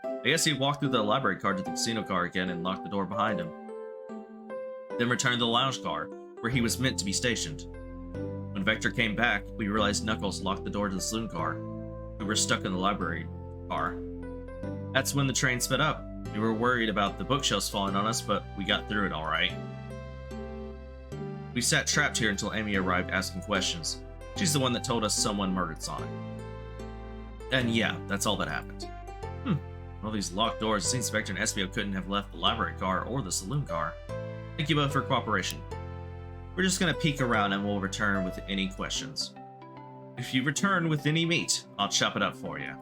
I guess he walked through the library car to the casino car again and locked the door behind him. Then returned to the lounge car, where he was meant to be stationed. When Vector came back, we realized Knuckles locked the door to the saloon car. We were stuck in the library car. That's when the train sped up. We were worried about the bookshelves falling on us, but we got through it alright. We sat trapped here until Amy arrived asking questions. She's the one that told us someone murdered Sonic. And yeah, that's all that happened. All these locked doors, the inspector and SBO couldn't have left the library car or the saloon car. Thank you both for cooperation. We're just gonna peek around and we'll return with any questions. If you return with any meat, I'll chop it up for you.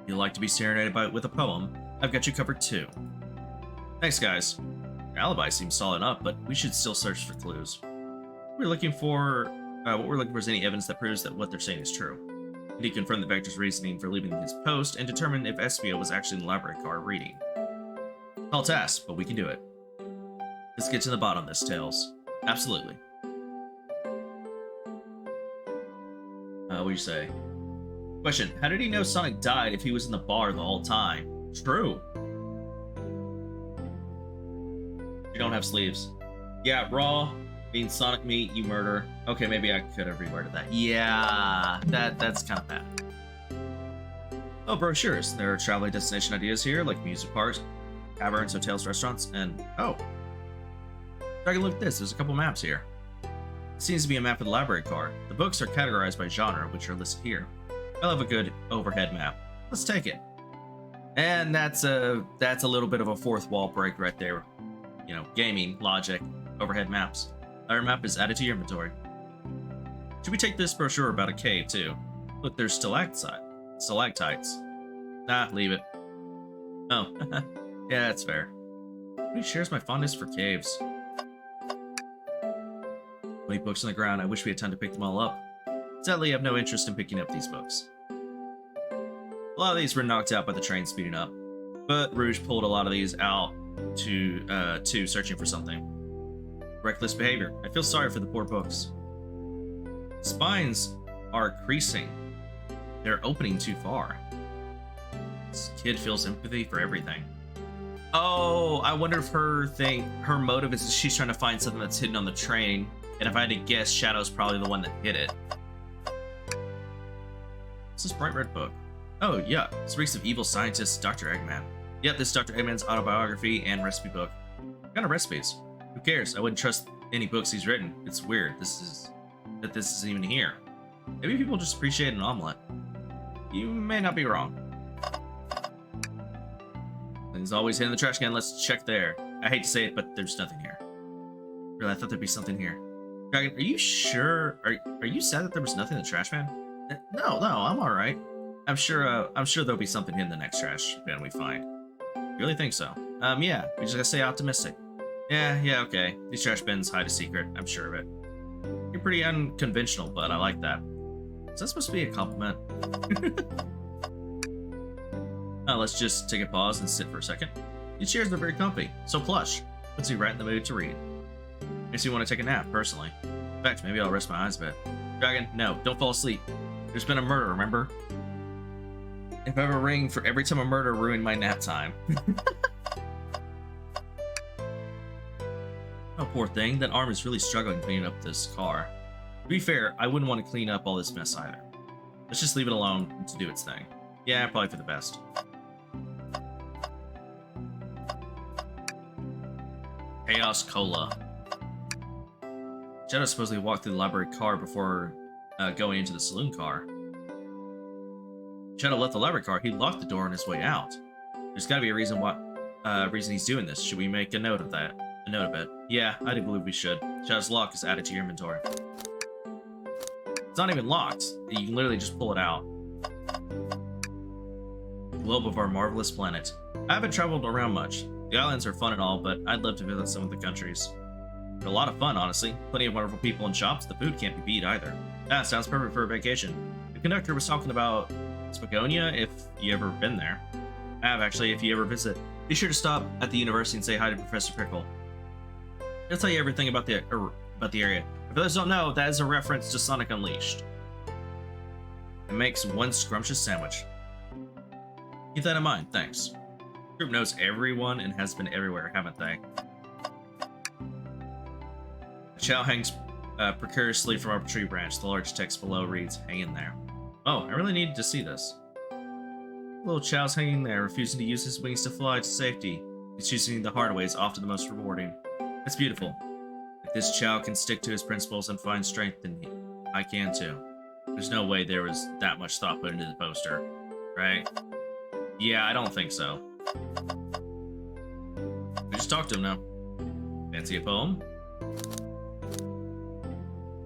If you'd like to be serenaded with a poem, I've got you covered too. Thanks, guys. Your alibi seems solid enough, but we should still search for clues. What we're looking for is any evidence that proves that what they're saying is true. We need to confirm the Vector's reasoning for leaving his post and determine if SBO was actually in the library car reading. Tall task, but we can do it. Let's get to the bottom of this, Tails. Absolutely. What do you say? Question, how did he know Sonic died if he was in the bar the whole time? True. You don't have sleeves. Yeah, raw means Sonic meat, you murder. Okay, maybe I could have reworded that. Yeah, that's kind of bad. Oh, brochures. There are traveling destination ideas here, like music parks, taverns, hotels, restaurants, and oh. Take a look at this. There's a couple maps here. It seems to be a map of the library car. The books are categorized by genre, which are listed here. I love a good overhead map. Let's take it. And that's a little bit of a fourth wall break right there. You know, gaming, logic, overhead maps. Our map is added to your inventory. Should we take this brochure about a cave too? Look, there's stalactites. Nah, leave it. Oh, yeah, that's fair. Who shares my fondness for caves? 20 books on the ground. I wish we had time to pick them all up. Sadly, I have no interest in picking up these books. A lot of these were knocked out by the train speeding up, but Rouge pulled a lot of these out to searching for something. Reckless behavior. I feel sorry for the poor books. Spines are creasing. They're opening too far. This kid feels empathy for everything. Oh, I wonder if her motive is she's trying to find something that's hidden on the train, and if I had to guess, Shadow's probably the one that hid it. What's this bright red book? Oh, yeah. This reeks of evil scientist Dr. Eggman. Yep, this is Dr. Eggman's autobiography and recipe book. What kind of recipes? Who cares? I wouldn't trust any books he's written. It's weird. This isn't even here. Maybe people just appreciate an omelet. You may not be wrong. Things always hit in the trash can. Let's check there. I hate to say it, but there's nothing here. Really, I thought there'd be something here. Dragon, are you sure? Are you sad that there was nothing in the trash can? No, I'm all right. I'm sure there'll be something in the next trash bin we find. You really think so? Yeah. We just gotta stay optimistic. Yeah, okay. These trash bins hide a secret. I'm sure of it. You're pretty unconventional, but I like that. Is that supposed to be a compliment? Let's just take a pause and sit for a second. These chairs are very comfy, so plush. Puts me right in the mood to read. Makes me want to take a nap, personally. In fact, maybe I'll rest my eyes a bit. Dragon, no, don't fall asleep. There's been a murder, remember? If I have a ring for every time a murder ruined my nap time. Oh, poor thing. That arm is really struggling cleaning up this car. To be fair, I wouldn't want to clean up all this mess either. Let's just leave it alone to do its thing. Yeah, probably for the best. Chaos Cola. Shadow supposedly walked through the library car before going into the saloon car. Shadow left the library car. He locked the door on his way out. There's got to be a reason he's doing this. Should we make a note of that? A note of it. Yeah, I do believe we should. Shadow's lock is added to your inventory. It's not even locked. You can literally just pull it out. Globe of our marvelous planet. I haven't traveled around much. The islands are fun and all, but I'd love to visit some of the countries. They're a lot of fun, honestly. Plenty of wonderful people and shops. The food can't be beat either. That sounds perfect for a vacation. The conductor was talking about Spagonia, if you ever been there. I have, actually, if you ever visit. Be sure to stop at the university and say hi to Professor Pickle. He'll tell you everything about the area. If those don't know, that is a reference to Sonic Unleashed. It makes one scrumptious sandwich. Keep that in mind, thanks. The group knows everyone and has been everywhere, haven't they? A chow hangs precariously from a tree branch. The large text below reads, "Hang in there." Oh, I really needed to see this. Little Chow's hanging there, refusing to use his wings to fly to safety. He's choosing the hard way is often the most rewarding. It's beautiful. If this Chow can stick to his principles and find strength, then I can too. There's no way there was that much thought put into the poster, right? Yeah, I don't think so. We just talked to him now. Fancy a poem?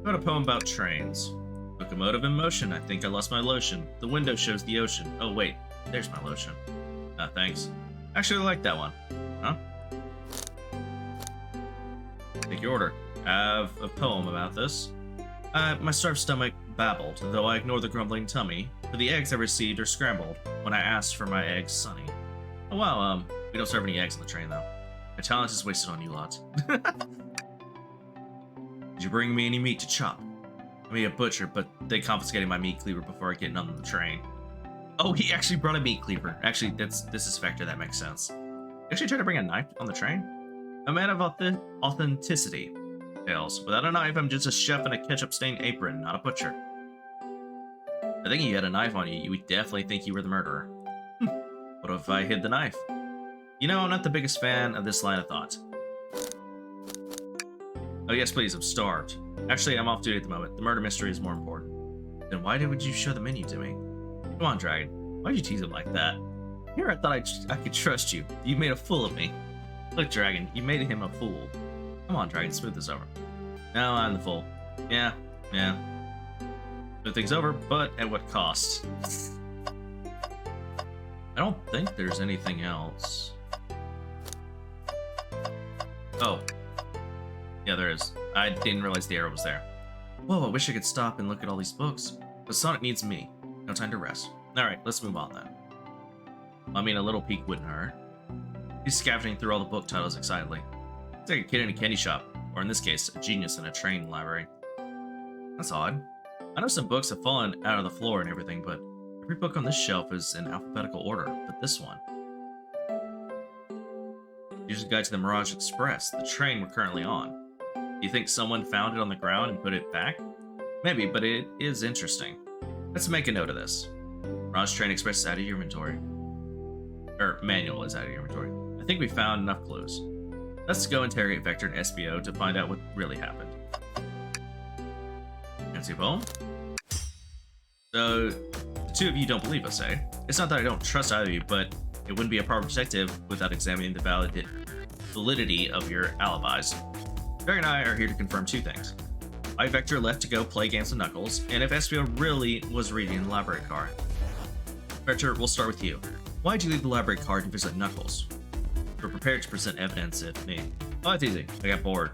Got a poem about trains. Locomotive in motion, I think I lost my lotion. The window shows the ocean. Oh wait, there's my lotion. Thanks. Actually, I like that one. Huh? Take your order. I have a poem about this. My starved stomach babbled, though I ignore the grumbling tummy, for the eggs I received are scrambled when I asked for my eggs sunny. Oh wow, we don't serve any eggs on the train though. My talent is wasted on you lot. Did you bring me any meat to chop? I mean a butcher, but they confiscated my meat cleaver before getting on the train. Oh, he actually brought a meat cleaver. Actually, this is Vector, that makes sense. You actually tried to bring a knife on the train? A man of authenticity. Tails. Without a knife, I'm just a chef in a ketchup-stained apron, not a butcher. I think you had a knife on you. You would definitely think you were the murderer. What if I hid the knife? You know, I'm not the biggest fan of this line of thought. Oh yes, please, I'm starved. Actually, I'm off duty at the moment. The murder mystery is more important. Then why would you show the menu to me? Come on, Dragon. Why'd you tease him like that? Here I thought I could trust you. You made a fool of me. Look, Dragon, you made him a fool. Come on, Dragon, smooth this over. No, I'm the fool. Yeah. Smooth things over, but at what cost? I don't think there's anything else. Oh. Yeah, there is. I didn't realize the arrow was there. Whoa, I wish I could stop and look at all these books. But Sonic needs me. No time to rest. Alright, let's move on then. I mean, a little peek wouldn't hurt. He's scavenging through all the book titles excitedly. It's like a kid in a candy shop, or in this case, a genius in a train library. That's odd. I know some books have fallen out of the floor and everything, but every book on this shelf is in alphabetical order, but this one. Here's a guide to the Mirage Express, the train we're currently on. Do you think someone found it on the ground and put it back? Maybe, but it is interesting. Let's make a note of this. Mirage Train Express is out of your inventory. Manual is out of your inventory. I think we found enough clues. Let's go interrogate Vector and SBO to find out what really happened. Fancy poem? So, the two of you don't believe us, eh? It's not that I don't trust either of you, but it wouldn't be a proper detective without examining the validity of your alibis. Greg and I are here to confirm two things. Why Vector left to go play games with Knuckles, and if SBO really was reading the library card. Vector, we'll start with you. Why'd you leave the library card to visit Knuckles? We're prepared to present evidence if need. Oh, that's easy. I got bored.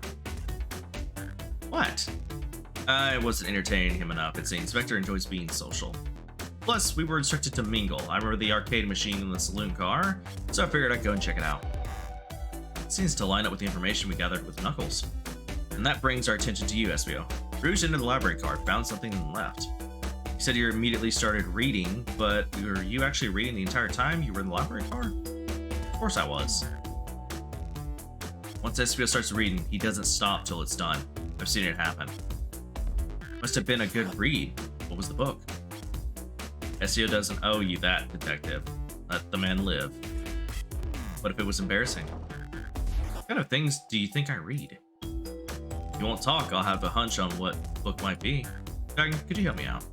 What? I wasn't entertaining him enough, it seems. Vector enjoys being social. Plus, we were instructed to mingle. I remember the arcade machine in the saloon car, so I figured I'd go and check it out. It seems to line up with the information we gathered with Knuckles. And that brings our attention to you, SBO. Ruged into the library card, found something and left. You said you immediately started reading, but were you actually reading the entire time you were in the library card? Of course I was. Once SBO starts reading, he doesn't stop till it's done. I've seen it happen. Must have been a good read. What was the book? SEO doesn't owe you that, detective. Let the man live. What if it was embarrassing? What kind of things do you think I read? If you won't talk, I'll have a hunch on what the book might be. Dragon, could you help me out?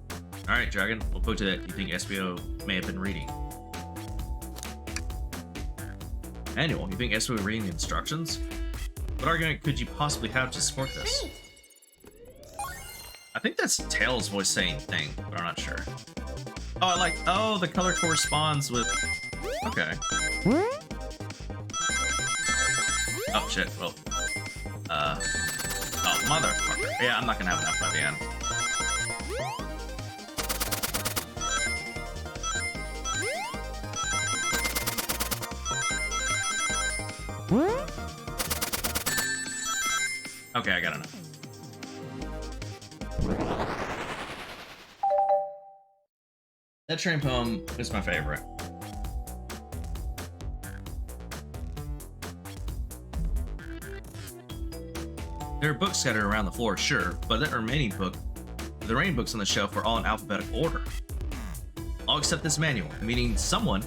Alright, Dragon, we'll put to that you think SBO may have been reading. Manual, you think SBO reading the instructions? What argument could you possibly have to support this? I think that's Tails' voice saying thing, but I'm not sure. Oh, the color corresponds with... Okay. Oh, shit, well. Oh, motherfucker. Yeah, I'm not gonna have enough by the end. Okay, I got enough. That train poem is my favorite. There are books scattered around the floor, sure, but the remaining books on the shelf are all in alphabetical order. All except this manual, meaning someone,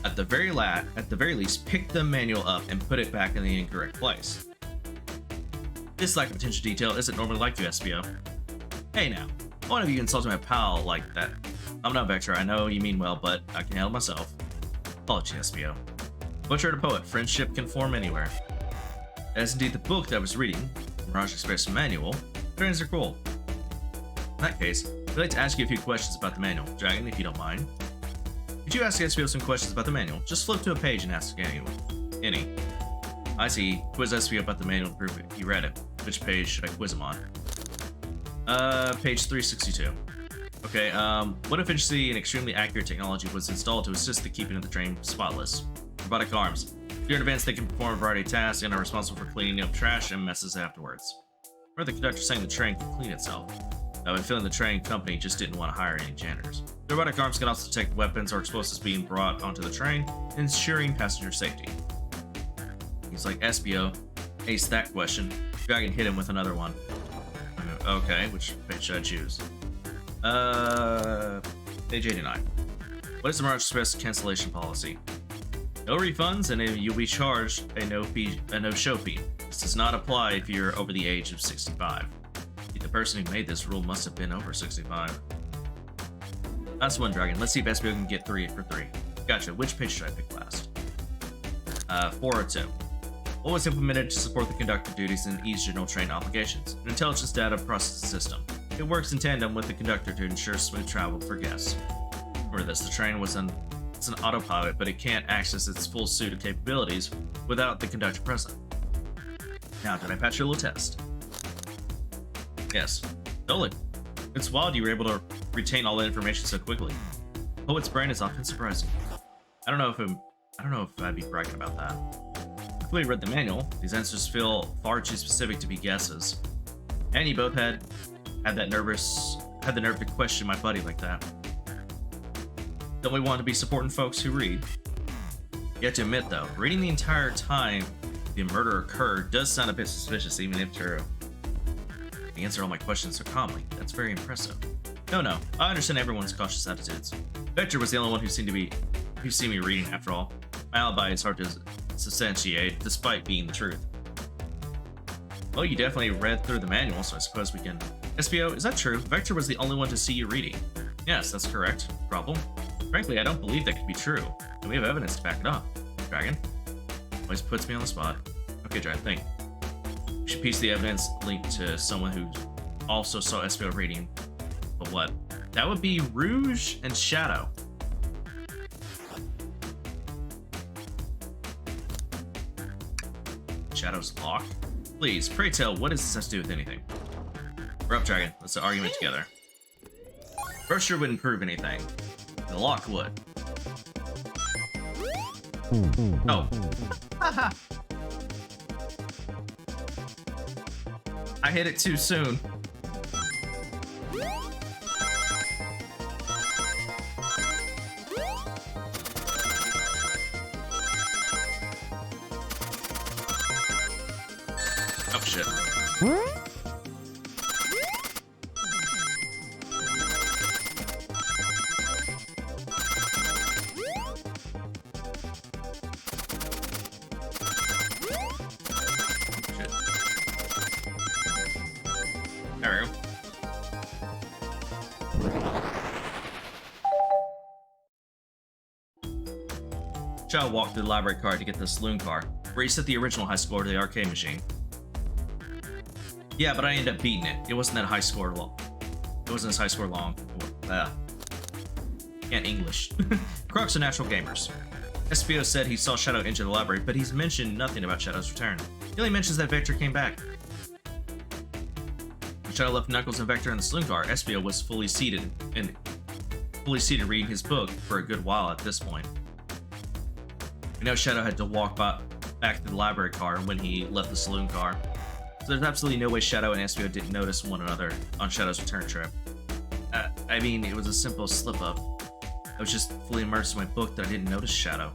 at the very least, picked the manual up and put it back in the incorrect place. This lack of attention to detail isn't normally like you, SBO. Hey now, one of you insulted my pal like that. I'm not Vector, I know you mean well, but I can handle myself. Apology, SBO. Butcher and poet, friendship can form anywhere. As indeed the book that I was reading, Mirage Express Manual, trains are cool. In that case, I'd like to ask you a few questions about the manual. Dragon, if you don't mind. Could you ask SBO some questions about the manual? Just flip to a page and ask any. I see. Quiz SBO about the manual to prove it. He read it. Which page should I quiz him on? Page 362. Okay, what efficiency and extremely accurate technology was installed to assist the keeping of the train spotless? Robotic arms. If you're in advance, they can perform a variety of tasks and are responsible for cleaning up trash and messes afterwards. Or the conductor saying the train can clean itself. I have a feeling the train company just didn't want to hire any janitors. The robotic arms can also detect weapons or explosives being brought onto the train, ensuring passenger safety. He's like, SBO, ace that question. Dragon hit him with another one. Okay, which page should I choose? Page 89. What is the Mirage Express cancellation policy? No refunds, and you'll be charged a no-show fee. This does not apply if you're over the age of 65. The person who made this rule must have been over 65. That's one, Dragon. Let's see if SBO can get 3 for 3. Gotcha. Which page should I pick last? 402. What was implemented to support the conductor duties and ease general train obligations? An intelligence data processing system. It works in tandem with the conductor to ensure smooth travel for guests. Remember this, the train it's an autopilot, but it can't access its full suite of capabilities without the conductor present. Now, did I pass your little test? Yes. Totally. It's wild you were able to retain all that information so quickly. Poet's brain is often surprising. I don't know if I'd be bragging about that. I completely read the manual. These answers feel far too specific to be guesses. And you both had the nerve to question my buddy like that. Don't we want to be supporting folks who read? You have to admit though, reading the entire time the murder occurred does sound a bit suspicious, even if true. You answer all my questions so calmly. That's very impressive. No, I understand everyone's cautious attitudes. Vector was the only one who seemed me reading after all. My alibi is hard to substantiate, despite being the truth. Well, you definitely read through the manual, so I suppose we can... SBO, is that true? Vector was the only one to see you reading. Yes, that's correct. Problem? Frankly, I don't believe that could be true, and we have evidence to back it up. Dragon? Always puts me on the spot. Okay, Dragon, think. We should piece the evidence linked to someone who also saw SBO reading. But what? That would be Rouge and Shadow. Shadow's lock? Please, pray tell, what does this have to do with anything? We're up, Dragon. Let's argument together. Brochure wouldn't prove anything. The lock would. Oh. I hit it too soon. Oh shit. There we go. Chow walked through the library card to get the saloon car, where he set the original high score to the arcade machine. Yeah, but I ended up beating it. It wasn't that high score long. It wasn't as high score long. Can't English. Crocs are natural gamers. SBO said he saw Shadow enter the library, but he's mentioned nothing about Shadow's return. He only mentions that Vector came back. When Shadow left Knuckles and Vector in the saloon car, SBO was fully seated reading his book for a good while at this point. We know Shadow had to walk back to the library car when he left the saloon car, so there's absolutely no way Shadow and SBO didn't notice one another on Shadow's return trip. I mean, it was a simple slip-up. I was just fully immersed in my book that I didn't notice Shadow.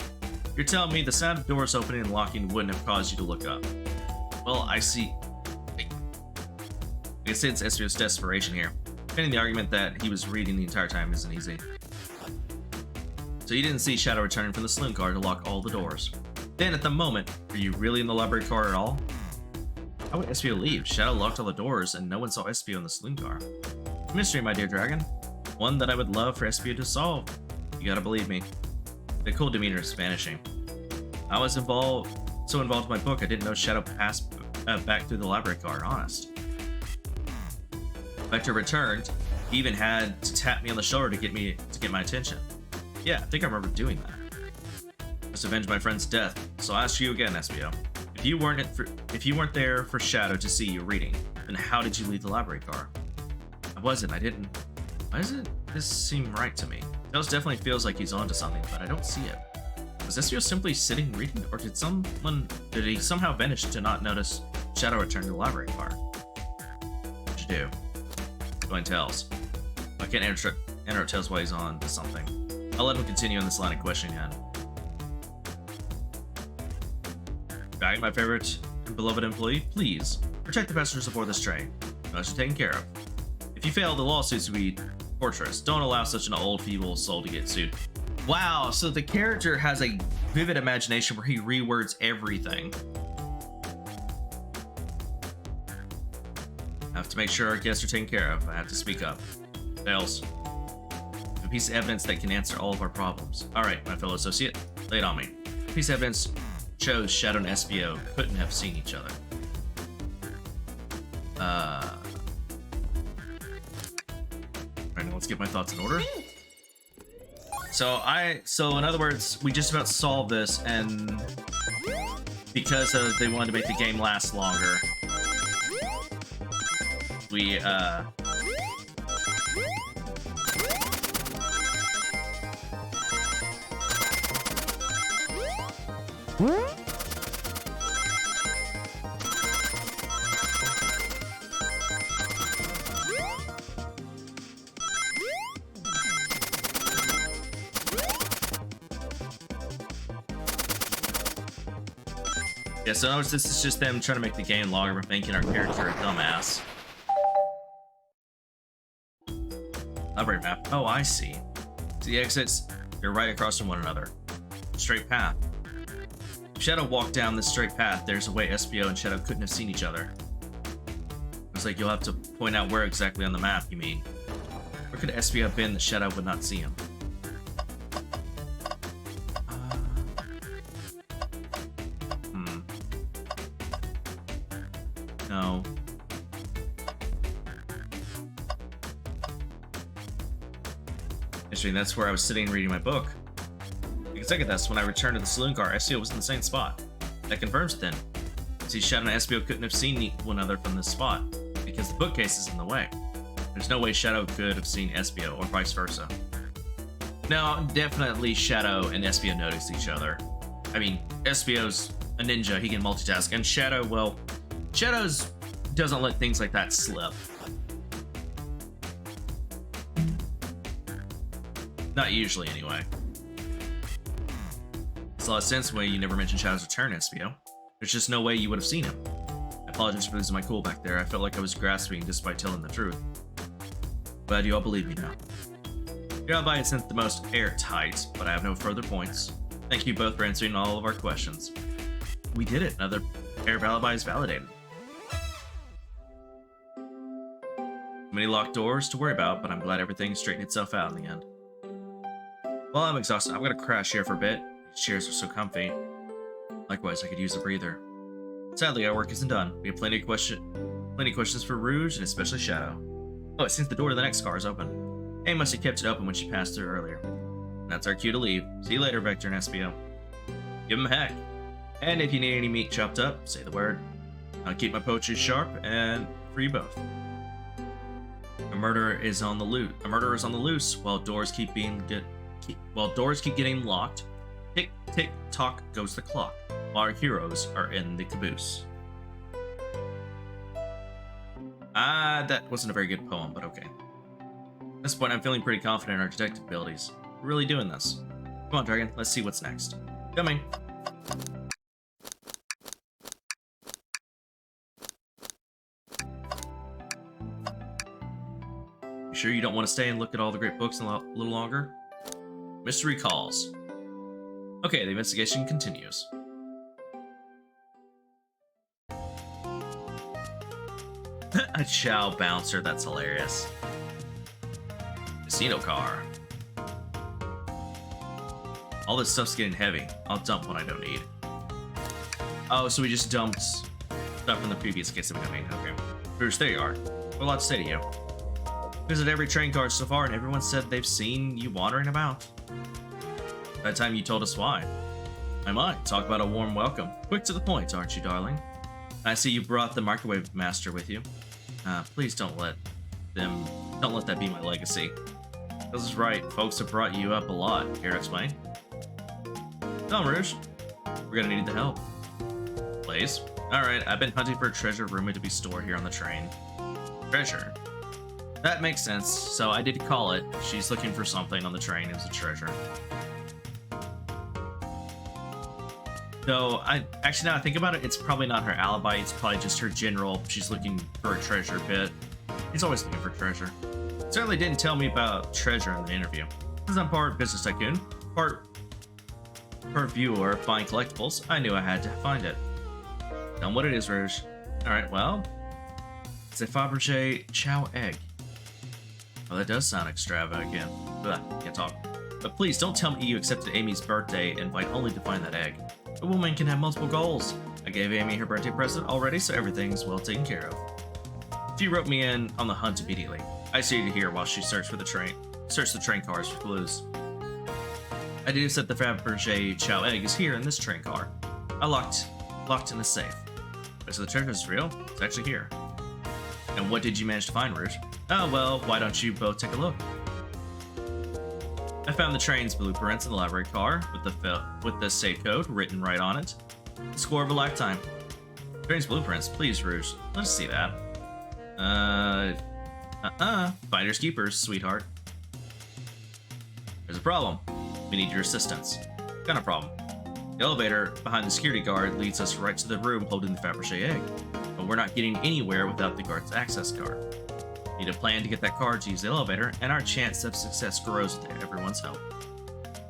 You're telling me the sound of doors opening and locking wouldn't have caused you to look up? Well, I see. I can say it's SBO's desperation here. Defending the argument that he was reading the entire time isn't easy. So you didn't see Shadow returning from the saloon car to lock all the doors. Then, at the moment, were you really in the library car at all? How would SBO leave? Shadow locked all the doors and no one saw SBO in the saloon car. Mystery, my dear dragon. One that I would love for SBO to solve. You gotta believe me. The cool demeanor is vanishing. I was so involved in my book, I didn't know Shadow passed back through the library card, honest. Vector returned. He even had to tap me on the shoulder to get my attention. Yeah, I think I remember doing that. I must avenge my friend's death, so I'll ask you again, SBO. If you weren't there for Shadow to see you reading, then how did you leave the library car? I didn't. Why doesn't this seem right to me? Tails definitely feels like he's onto something, but I don't see it. Was SBO simply sitting reading, or did he somehow vanish to not notice Shadow return to the library car? What'd you do? Join Tails. I can't interrupt Tails while he's on to something. I'll let him continue on this line of questioning then. Guy, my favorite and beloved employee, please protect the passengers aboard this train. Unless you're taken care of. If you fail, the lawsuits will be torturous. Don't allow such an old, feeble soul to get sued. Wow, so the character has a vivid imagination where he rewords everything. I have to make sure our guests are taken care of. I have to speak up. Tails. A piece of evidence that can answer all of our problems. Alright, my fellow associate, lay it on me. A piece of evidence shows Shadow and SBO couldn't have seen each other. Alright, now let's get my thoughts in order. So in other words, we just about solved this, and because they wanted to make the game last longer, we yeah, so in other words, this is just them trying to make the game longer by making our character a dumbass. Library map. Oh, I see. So the exits, they're right across from one another. Straight path. If Shadow walked down this straight path, there's a way SBO and Shadow couldn't have seen each other. It's like you'll have to point out where exactly on the map, you mean. Where could SBO have been that Shadow would not see him? No. Interesting, that's where I was sitting reading my book. I can second this. When I returned to the saloon car, SBO was in the same spot. That confirms it then. See, Shadow and SBO couldn't have seen one another from this spot, because the bookcase is in the way. There's no way Shadow could have seen SBO, or vice versa. No, definitely Shadow and SBO noticed each other. I mean, SBO's a ninja, he can multitask, and Shadow, well, Shadow's doesn't let things like that slip. Not usually, anyway. It's a lot of sense the way you never mentioned Shadow's return, SBO. There's just no way you would have seen him. I apologize for losing my cool back there. I felt like I was grasping despite telling the truth. Glad you all believe me now. Your alibi isn't the most airtight, but I have no further points. Thank you both for answering all of our questions. We did it. Another pair of alibis validated. Many locked doors to worry about, but I'm glad everything straightened itself out in the end. Well, I'm exhausted. I'm gonna crash here for a bit. These chairs are so comfy. Likewise, I could use a breather. Sadly, our work isn't done. We have plenty of questions for Rouge, and especially Shadow. Oh, it seems the door to the next car is open. Hey must have kept it open when she passed through earlier. That's our cue to leave. See you later, Vector and SBO. Give him a heck. And if you need any meat chopped up, say the word. I'll keep my poetry sharp and for you both. A murderer is on the loose while doors keep getting locked. Tick tick tock goes the clock while our heroes are in the caboose. That wasn't a very good poem, but okay. At this point, I'm feeling pretty confident in our detective abilities. We're really doing this. Come on, Dragon, let's see what's next. Coming. You sure you don't want to stay and look at all the great books a little longer? Mystery calls. Okay, the investigation continues. A chow bouncer, that's hilarious. Casino car. All this stuff's getting heavy. I'll dump what I don't need. Oh, so we just dumped stuff from the previous kits that we don't need. Okay. Bruce, there you are. What a lot to say to you. Visit every train car so far, and everyone said they've seen you wandering about. That time you told us why. I might. Talk about a warm welcome. Quick to the point, aren't you, darling? I see you brought the microwave master with you. Please don't let that be my legacy. This is right. Folks have brought you up a lot. Care to explain? No, Rouge. We're gonna need the help. Please. Alright, I've been hunting for a treasure rumored to be stored here on the train. Treasure? That makes sense. So I did call it. She's looking for something on the train. It was a treasure. Though, actually, now I think about it, it's probably not her alibi. It's probably just her general, she's looking for a treasure bit. He's always looking for treasure. Certainly didn't tell me about treasure in the interview. Because I'm part business tycoon, part viewer buying collectibles, I knew I had to find it. Tell me what it is, Rouge. Alright, well, it's a Fabergé chow egg. Well, that does sound extravagant. Ugh, can't talk. But please, don't tell me you accepted Amy's birthday invite only to find that egg. A woman can have multiple goals. I gave Amy her birthday present already, so everything's well taken care of. She wrote me in on the hunt immediately. I stayed here while she searched the train cars for clues. I deduced that the Fabergé chow egg is here in this train car. I locked in a safe. So the treasure is real? It's actually here. And what did you manage to find, Rouge? Oh, well, why don't you both take a look? I found the train's blueprints in the library car with the safe code written right on it. The score of a lifetime. Train's blueprints, please, Rouge. Let's see that. Finders keepers, sweetheart. There's a problem. We need your assistance. What kind of problem? The elevator behind the security guard leads us right to the room holding the Fabergé egg. But we're not getting anywhere without the guard's access card. Need a plan to get that card to use the elevator, and our chance of success grows with everyone's help.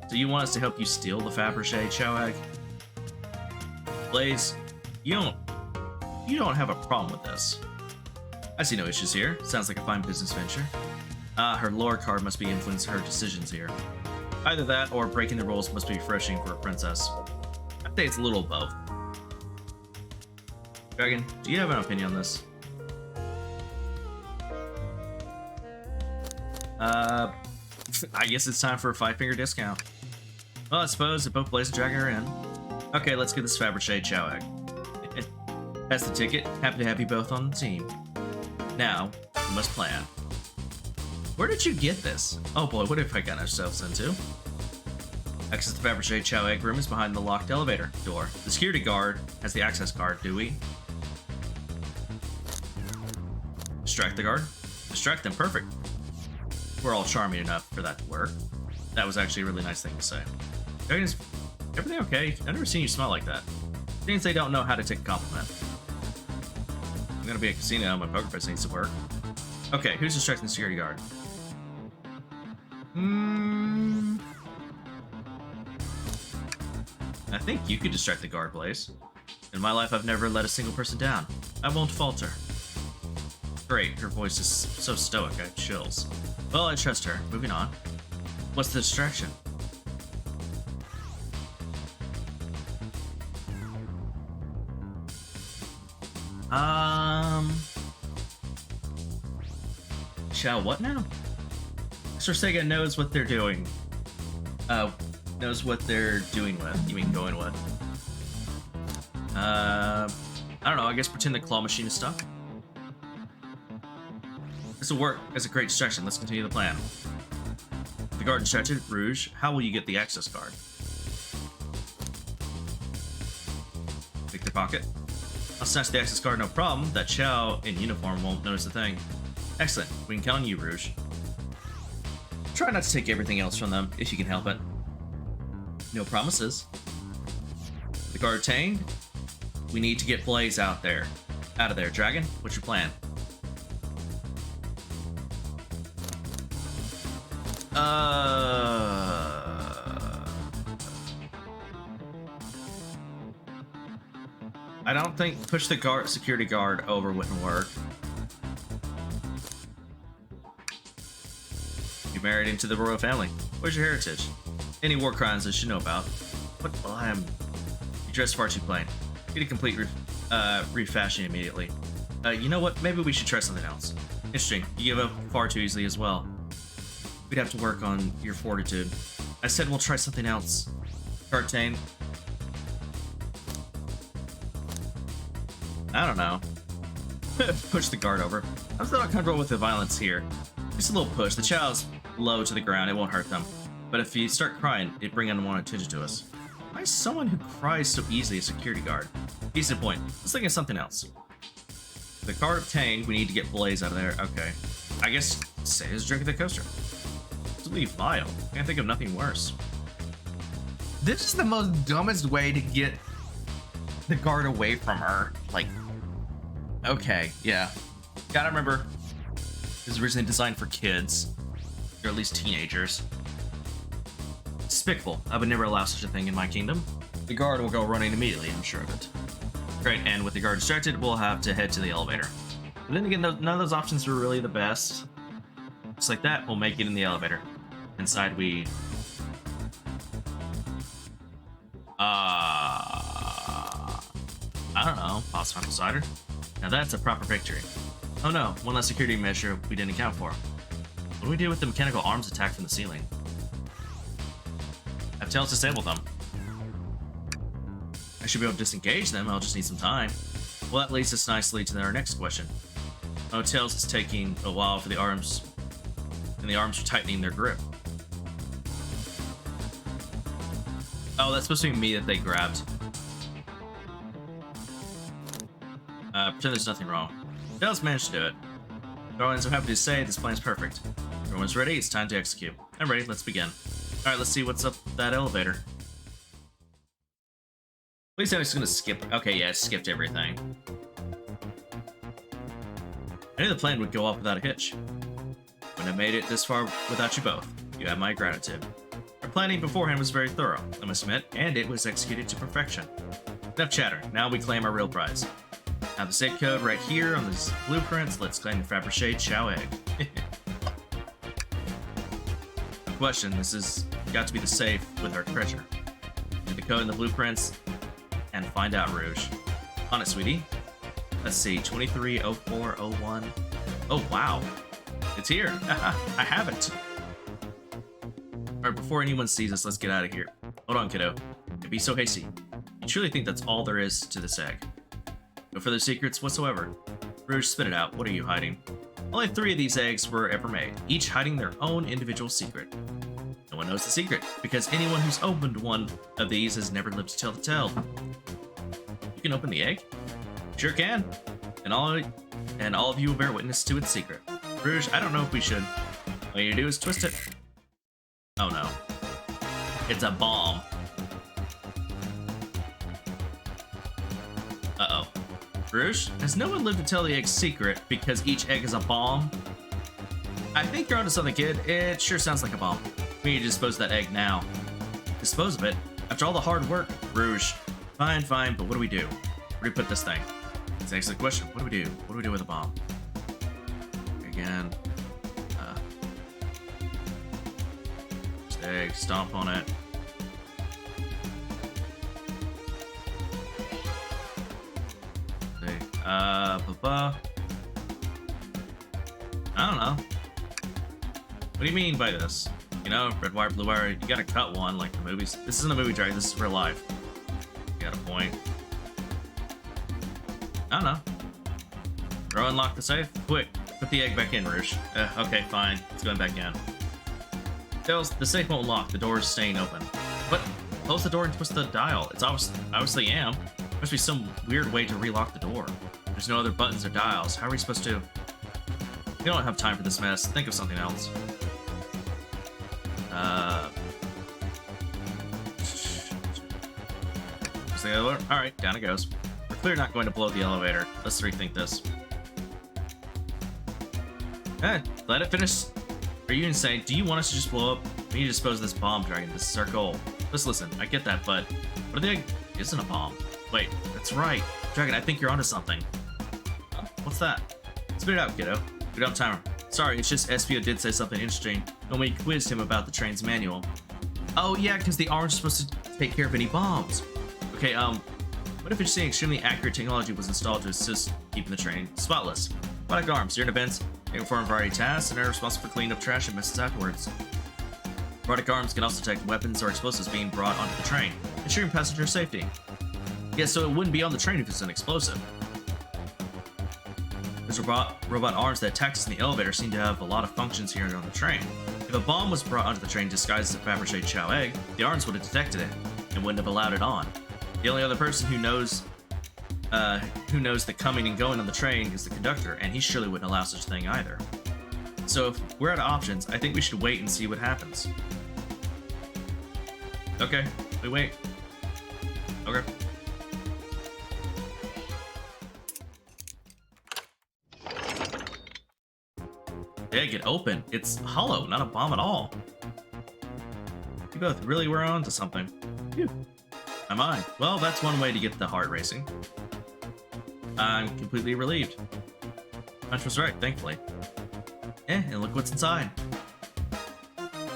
So you want us to help you steal the Fabergé chow egg? Blaze, you don't have a problem with this. I see no issues here. Sounds like a fine business venture. Her lore card must be influencing her decisions here. Either that, or breaking the rules must be refreshing for a princess. I'd say it's a little of both. Dragon, do you have an opinion on this? I guess it's time for a 5-finger discount. Well, I suppose if both Blaze and Dragon are in. Okay, let's get this Fabergé chow egg. That's the ticket. Happy to have you both on the team. Now, we must plan. Where did you get this? Oh boy, what have I gotten ourselves into? Access to the Fabergé chow egg room is behind the locked elevator door. The security guard has the access card, do we? Distract the guard? Distract them, perfect. We're all charming enough for that to work. That was actually a really nice thing to say. Dragon's, everything okay? I've never seen you smile like that. Things they don't know how to take a compliment. I'm gonna be at a casino, my poker face needs to work. Okay, who's distracting the security guard? I think you could distract the guard, Blaze. In my life, I've never let a single person down. I won't falter. Great, her voice is so stoic, I have chills. Well, I trust her. Moving on. What's the distraction? Shall what now? Sir Sega knows what they're doing. Knows what they're doing with. You mean going with? I don't know, I guess pretend the claw machine is stuck. This will work as a great distraction. Let's continue the plan. The guard distracted, Rouge, how will you get the access card? Pick their pocket. I'll snatch the access card, no problem. That Chow in uniform won't notice a thing. Excellent. We can count on you, Rouge. Try not to take everything else from them, if you can help it. No promises. The guard tamed. We need to get Blaze out of there. Dragon, what's your plan? I don't think push the security guard over wouldn't work. You married into the royal family. Where's your heritage? Any war crimes I should know about. What? Well, you dress far too plain. Need a complete refashioning immediately. You know what? Maybe we should try something else. Interesting. You give up far too easily as well. We'd have to work on your fortitude. I said we'll try something else. Cartain. I don't know. Push the guard over. I'm still not comfortable with the violence here. Just a little push. The child's low to the ground. It won't hurt them. But if you start crying, it bring unwanted attention to us. Why is someone who cries so easily a security guard? Decent point. Let's think of something else. The card obtained. We need to get Blaze out of there. Okay. I guess say his drink at the coaster. Absolutely vile. Can't think of nothing worse. This is the most dumbest way to get the guard away from her. Like, okay, yeah. Gotta remember, this was originally designed for kids, or at least teenagers. Despicable. I would never allow such a thing in my kingdom. The guard will go running immediately, I'm sure of it. Great, and with the guard distracted, we'll have to head to the elevator. But then again, none of those options were really the best. Just like that, we'll make it in the elevator. Inside we... I don't know, boss apple cider? Now that's a proper victory. Oh no, one less security measure we didn't account for. What do we do with the mechanical arms attack from the ceiling? Have Tails disable them. I should be able to disengage them, I'll just need some time. Well, that leads us nicely to our next question. Oh, Tails is taking a while for the arms, and the arms are tightening their grip. Oh, that's supposed to be me that they grabbed. Pretend there's nothing wrong. Tails managed to do it. Darling, so happy to say this plan's perfect. Everyone's ready, it's time to execute. I'm ready, let's begin. Alright, let's see what's up that elevator. Please tell me it's gonna skip. Okay, yeah, it skipped everything. I knew the plan would go off without a hitch. When I made it this far without you both, you have my gratitude. Our planning beforehand was very thorough, I must admit, and it was executed to perfection. Enough chatter, now we claim our real prize. Have the safe code right here on these blueprints, let's claim the Fabergé Chow Egg. Question, this has got to be the safe with our treasure. Get the code in the blueprints and find out, Rouge. On it, sweetie. Let's see, 230401. Oh, wow. It's here. I have it. Alright, before anyone sees us, let's get out of here. Hold on, kiddo. Don't be so hasty. You truly think that's all there is to this egg? No further secrets whatsoever. Rouge, spit it out. What are you hiding? Only 3 of these eggs were ever made, each hiding their own individual secret. No one knows the secret, because anyone who's opened one of these has never lived to tell the tale. You can open the egg? Sure can. And all of you will bear witness to its secret. Rouge, I don't know if we should. All you do is twist it. Oh no. It's a bomb. Uh-oh. Rouge, has no one lived to tell the egg's secret because each egg is a bomb? I think you're onto something, kid. It sure sounds like a bomb. We need to dispose of that egg now. Dispose of it? After all the hard work? Rouge. Fine, fine, but what do we do? Where do we put this thing? That's an excellent question. What do we do? What do we do with a bomb? Again. Egg, stomp on it. I don't know. What do you mean by this? You know, red wire, blue wire, you gotta cut one like the movies. This isn't a movie, Dragon, this is real life. You got a point. I don't know. Throw and lock the safe? Quick, put the egg back in, Rouge. Okay, fine. It's going back in. Tails, the safe won't lock. The door is staying open. But close the door and twist the dial. It's obviously am. Must be some weird way to relock the door. There's no other buttons or dials. How are we supposed to? We don't have time for this mess. Think of something else. The elevator? All right, down it goes. We're clearly not going to blow the elevator. Let's rethink this. Let it finish. Are you insane? Do you want us to just blow up? We need to dispose of this bomb, Dragon. This is our goal. Just listen, I get that, but what if the egg isn't a bomb? Wait, that's right. Dragon, I think you're onto something. What's that? Spit it out, kiddo. We don't have time. Sorry, it's just SPO did say something interesting when we quizzed him about the train's manual. Oh yeah, because the arms are supposed to take care of any bombs. Okay, what if interesting, extremely accurate technology was installed to assist keeping the train spotless? Robotic arms, during events, they perform a variety of tasks and are responsible for cleaning up trash and messes afterwards. Robotic arms can also detect weapons or explosives being brought onto the train, ensuring passenger safety. Yeah, so it wouldn't be on the train if it's an explosive. Those robot arms that attacked us in the elevator seem to have a lot of functions here on the train. If a bomb was brought onto the train disguised as a Fabergé chow egg, the arms would have detected it and wouldn't have allowed it on. The only other person who knows the coming and going on the train is the conductor, and he surely wouldn't allow such a thing either. So if we're out of options, I think we should wait and see what happens. Okay, we wait. Okay. Yeah, get open. It's hollow, not a bomb at all. You both really were on to something. Phew. Am I? Well, that's one way to get the heart racing. I'm completely relieved. Punch was right, thankfully. And look what's inside.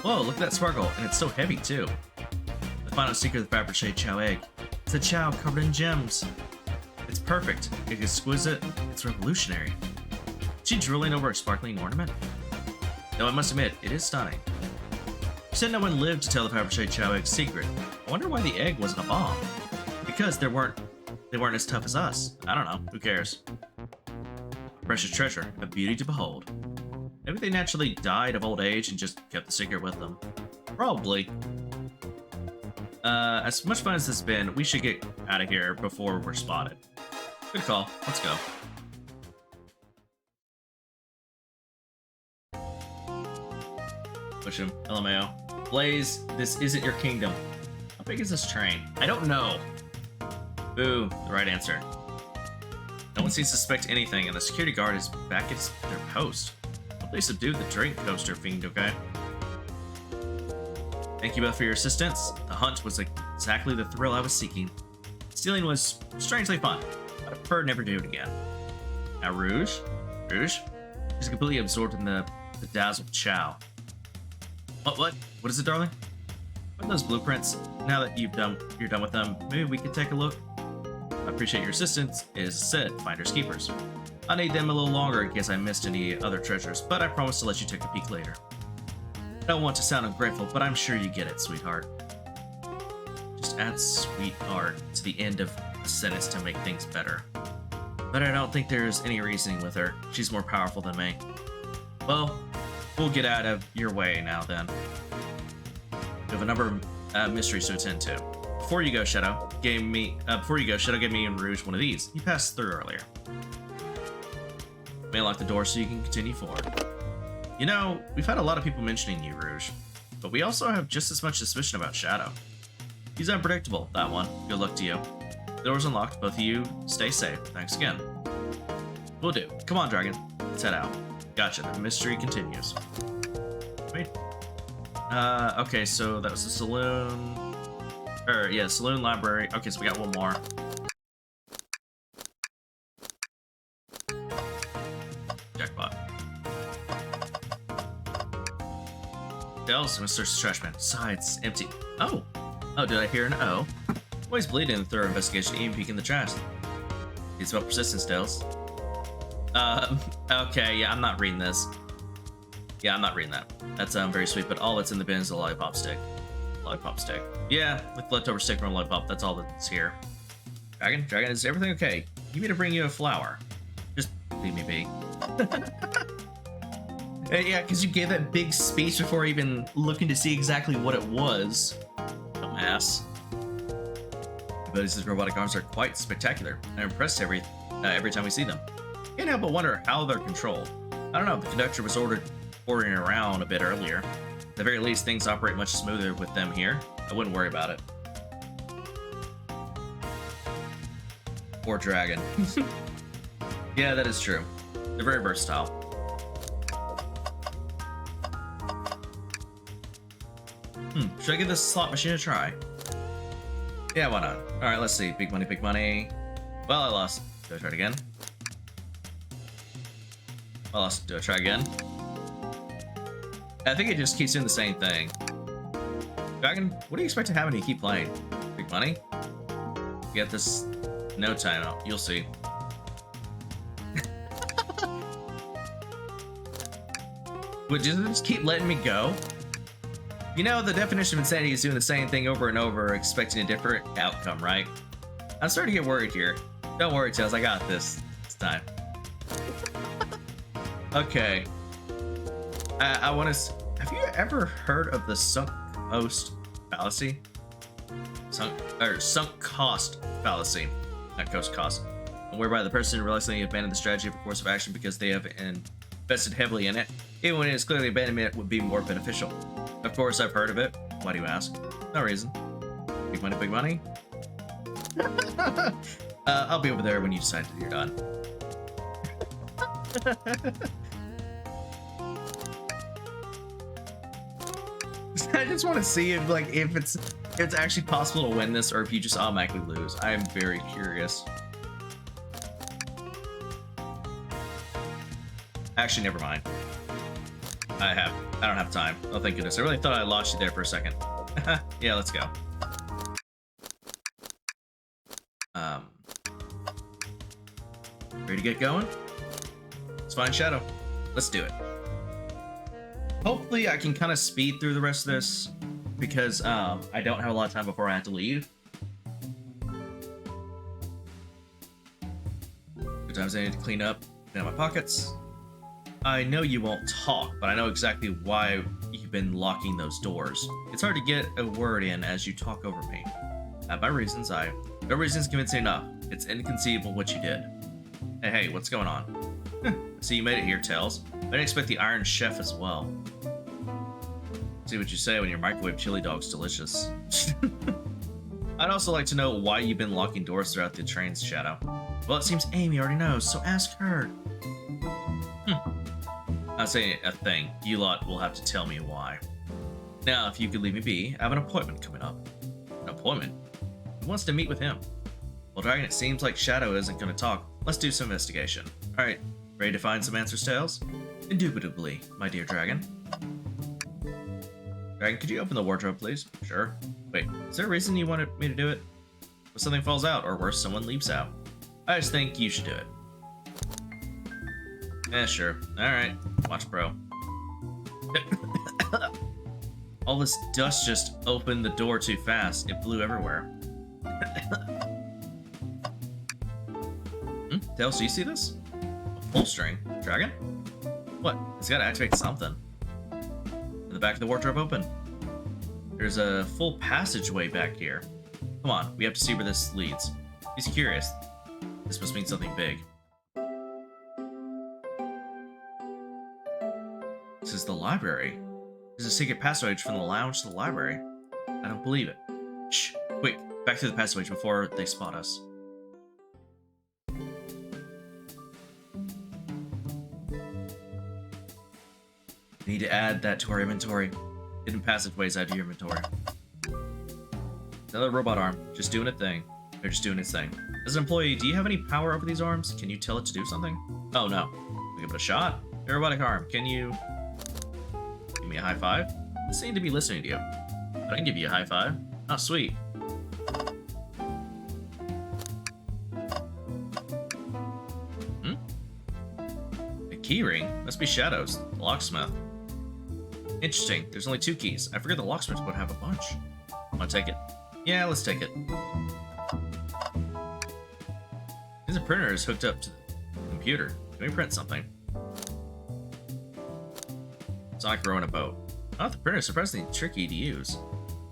Whoa, look at that sparkle, and it's so heavy too. The final secret of the Fabergé chow egg. It's a chow covered in gems. It's perfect, it's exquisite, it's revolutionary. Is she drooling over a sparkling ornament? Though I must admit, it is stunning. She said no one lived to tell the Fabergé chow egg's secret. I wonder why the egg wasn't a bomb. Because they weren't as tough as us. I don't know, who cares? Precious treasure, a beauty to behold. Maybe they naturally died of old age and just kept the secret with them. Probably. As much fun as this has been, we should get out of here before we're spotted. Good call. Let's go. Push him. LMAO. Blaze, this isn't your kingdom. How big is this train? I don't know. Boo. The right answer. No one seems to suspect anything, and the security guard is back at their post. Hope they subdued the drink coaster fiend, okay? Thank you both for your assistance. The hunt was exactly the thrill I was seeking. Stealing was strangely fun, but I prefer never to do it again. Now Rouge? Rouge? She's completely absorbed in the dazzled chow. What is it, darling? What are those blueprints? Now that you're done with them, maybe we could take a look? I appreciate your assistance. It is said, finders keepers. I need them a little longer in case I missed any other treasures, but I promise to let you take a peek later. I don't want to sound ungrateful, but I'm sure you get it, sweetheart. Just add sweetheart to the end of the sentence to make things better. But I don't think there's any reasoning with her. She's more powerful than me. Well, we'll get out of your way now then. We have a number of mysteries to attend to. Before you go, Shadow gave me and Rouge one of these. You passed through earlier. May lock the door so you can continue forward. You know, we've had a lot of people mentioning you, Rouge, but we also have just as much suspicion about Shadow. He's unpredictable, that one. Good luck to you. The door's unlocked, both of you stay safe. Thanks again. Will do. Come on, Dragon. Let's head out. Gotcha, the mystery continues. Wait. Okay, so that was the saloon. Yeah, saloon, library. Okay, so we got one more. Jackpot. Else, Mr. Trashman. Besides, empty. Oh, did I hear an O? Always bleeding in the thorough investigation, even peek in the trash. It's about persistence, Dales. Okay, yeah, I'm not reading this. Yeah, I'm not reading that. That's very sweet, but all that's in the bin is a lollipop stick. Lollipop stick. Yeah, with leftover stick from a lollipop, that's all that's here. Dragon, is everything okay? You need me to bring you a flower. Just leave me be. Yeah, because you gave that big speech before even looking to see exactly what it was. Dumbass. But his robotic arms are quite spectacular. I'm impressed every time we see them. Can't help but wonder how they're controlled. I don't know, the conductor was ordering around a bit earlier. At the very least, things operate much smoother with them here. I wouldn't worry about it. Poor Dragon. Yeah, that is true. They're very versatile. Should I give this slot machine a try? Yeah, why not? Alright, let's see. Big money, big money. Well, I lost. Do I try it again? I lost. Do I try again? I think it just keeps doing the same thing. Dragon, what do you expect to happen when you keep playing? Big money? Get this no time out. You'll see. Would you just keep letting me go? You know, the definition of insanity is doing the same thing over and over, expecting a different outcome, right? I'm starting to get worried here. Don't worry, Tails, I got this time. Okay. I want to... Have you ever heard of the sunk cost fallacy? Sunk cost fallacy. Not cost. Whereby the person realizing they abandoned the strategy of a course of action because they have invested heavily in it, even when it is clearly abandonment would be more beneficial. Of course, I've heard of it. Why do you ask? No reason. Big money, big money. I'll be over there when you decide that you're done. I just want to see if it's actually possible to win this, or if you just automatically lose. I am very curious. Actually, never mind. I don't have time. Oh, thank goodness. I really thought I lost you there for a second. Yeah, let's go. Ready to get going? Let's find Shadow. Let's do it. Hopefully I can kind of speed through the rest of this, because I don't have a lot of time before I have to leave. Good times I need to clean up in my pockets. I know you won't talk, but I know exactly why you've been locking those doors. It's hard to get a word in as you talk over me. I have my reasons. No reason's convincing enough. It's inconceivable what you did. Hey, what's going on? See, you made it here, Tails. I didn't expect the Iron Chef as well. See what you say when your microwave chili dog's delicious. I'd also like to know why you've been locking doors throughout the train's Shadow. Well, it seems Amy already knows, so ask her. I'll say a thing. You lot will have to tell me why. Now, if you could leave me be, I have an appointment coming up. An appointment? Who wants to meet with him? Well, Dragon, it seems like Shadow isn't going to talk. Let's do some investigation. Alright, ready to find some answers, Tails? Indubitably, my dear Dragon. Dragon, could you open the wardrobe, please? Sure. Wait, is there a reason you wanted me to do it? If something falls out, or worse, someone leaps out. I just think you should do it. Yeah, sure. Alright. Watch, bro. All this dust just opened the door too fast. It flew everywhere. Tails, do you see this? A pull string. Dragon? What? It's gotta activate something. The back of the wardrobe open. There's a full passageway back here. Come on, we have to see where this leads. He's curious. This must mean something big. This is the library. There's a secret passage from the lounge to the library. I don't believe it. Shh, quick, back through the passage before they spot us. We need to add that to our inventory. Hidden passageways out of your inventory. Another robot arm, just doing a thing. They're just doing its thing. As an employee, do you have any power over these arms? Can you tell it to do something? Oh no. We give it a shot. Your robotic arm, can you give me a high five? I seem to be listening to you. I can give you a high five. Oh, sweet. A key ring? Must be Shadow's. The locksmith. Interesting. There's only 2 keys. I forget the locksmith would have a bunch. Wanna take it? Yeah, let's take it. This printer is hooked up to the computer. Can we print something? It's like rowing a boat. Oh, the printer is surprisingly tricky to use.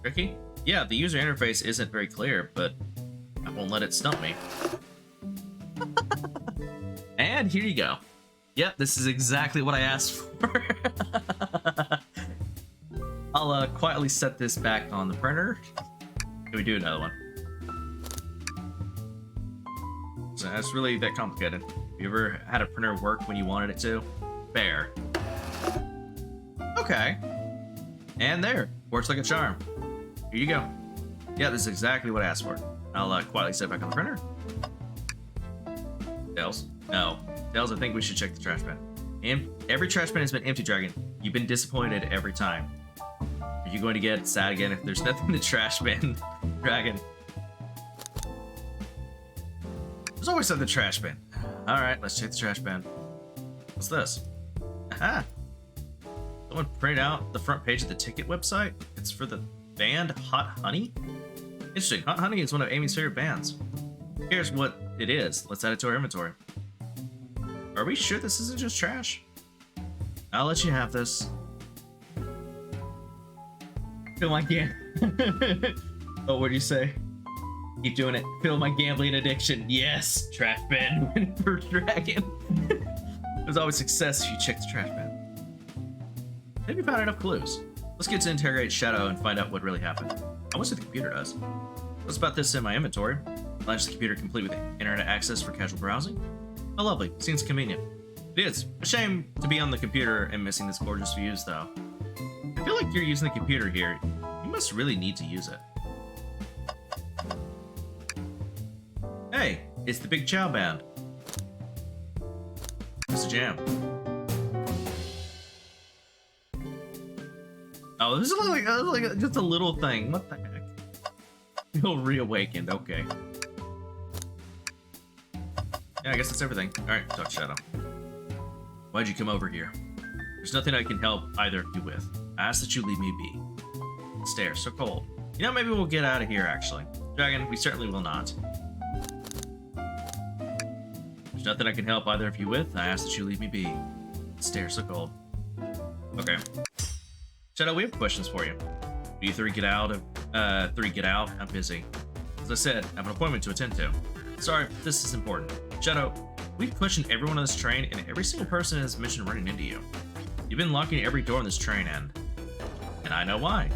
Tricky? Yeah, the user interface isn't very clear, but I won't let it stump me. And here you go. Yep, this is exactly what I asked for. I'll quietly set this back on the printer. Can we do another one? So that's really that complicated. You ever had a printer work when you wanted it to? Fair. Okay. And there. Works like a charm. Here you go. Yeah, this is exactly what I asked for. I'll quietly set it back on the printer. Tails? No. Tails, I think we should check the trash bin. And every trash bin has been empty, Dragon. You've been disappointed every time. Are Are you going to get sad again if there's nothing in the trash bin, Dragon? There's always something in the trash bin. Alright, let's check the trash bin. What's this? Aha! Someone printed out the front page of the ticket website. It's for the band Hot Honey? Interesting. Hot Honey is one of Amy's favorite bands. Here's what it is. Let's add it to our inventory. Are we sure this isn't just trash? I'll let you have this. Feel my Oh, what'd you say? Keep doing it. Feel my gambling addiction. Yes! Trash bin win for Dragon. There's always success if you check the trash bin. Maybe found enough clues. Let's get to interrogate Shadow and find out what really happened. I wonder what the computer does. What's about this in my inventory? Launch the computer complete with internet access for casual browsing. Oh, lovely. Seems convenient. It is. A shame to be on the computer and missing this gorgeous views, though. I feel like you're using the computer here. You must really need to use it. Hey, it's the Big Chow Band. What's the jam? Oh, this is like just a little thing. What the heck? Feel reawakened. Okay. Yeah, I guess that's everything. Alright, talk Shadow. Why'd you come over here? There's nothing I can help either of you with. I ask that you leave me be. Stare, so cold. You know, maybe we'll get out of here, actually. Dragon, we certainly will not. There's nothing I can help either of you with. I ask that you leave me be. Stare, so cold. Okay. Shadow, we have questions for you. Do you three get out? I'm busy. As I said, I have an appointment to attend to. Sorry, this is important. Shadow, we've questioned everyone on this train, and every single person has mentioned running into you. You've been locking every door on this train, and I know why.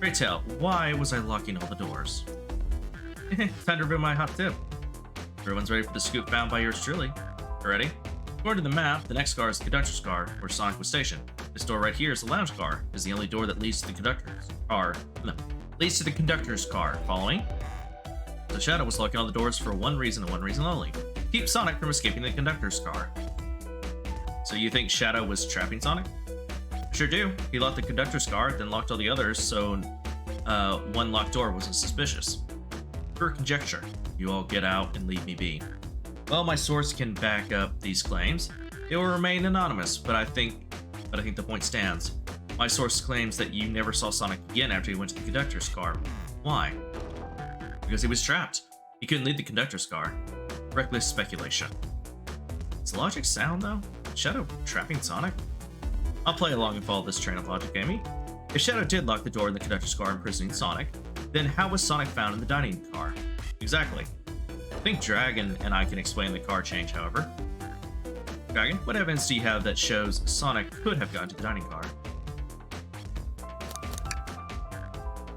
Pray tell, why was I locking all the doors? Time to reveal my hot tip. Everyone's ready for the scoop found by yours truly. Ready? According to the map, the next car is the conductor's car, where Sonic was stationed. This door right here is the lounge car. Is the only door that leads to the conductor's car. No, leads to the conductor's car. Following? The Shadow was locking all the doors for one reason and one reason only. Keep Sonic from escaping the conductor's car. So you think Shadow was trapping Sonic? Sure do. He locked the conductor's car, then locked all the others, so one locked door wasn't suspicious. Pure conjecture. You all get out and leave me be. Well, my source can back up these claims. It will remain anonymous, but I think the point stands. My source claims that you never saw Sonic again after he went to the conductor's car. Why? Because he was trapped. He couldn't leave the conductor's car. Reckless speculation. Does logic sound, though? Shadow trapping Sonic? I'll play along and follow this train of logic, Amy. If Shadow did lock the door in the conductor's car imprisoning Sonic, then how was Sonic found in the dining car? Exactly. I think Dragon and I can explain the car change, however. Dragon, what evidence do you have that shows Sonic could have gotten to the dining car?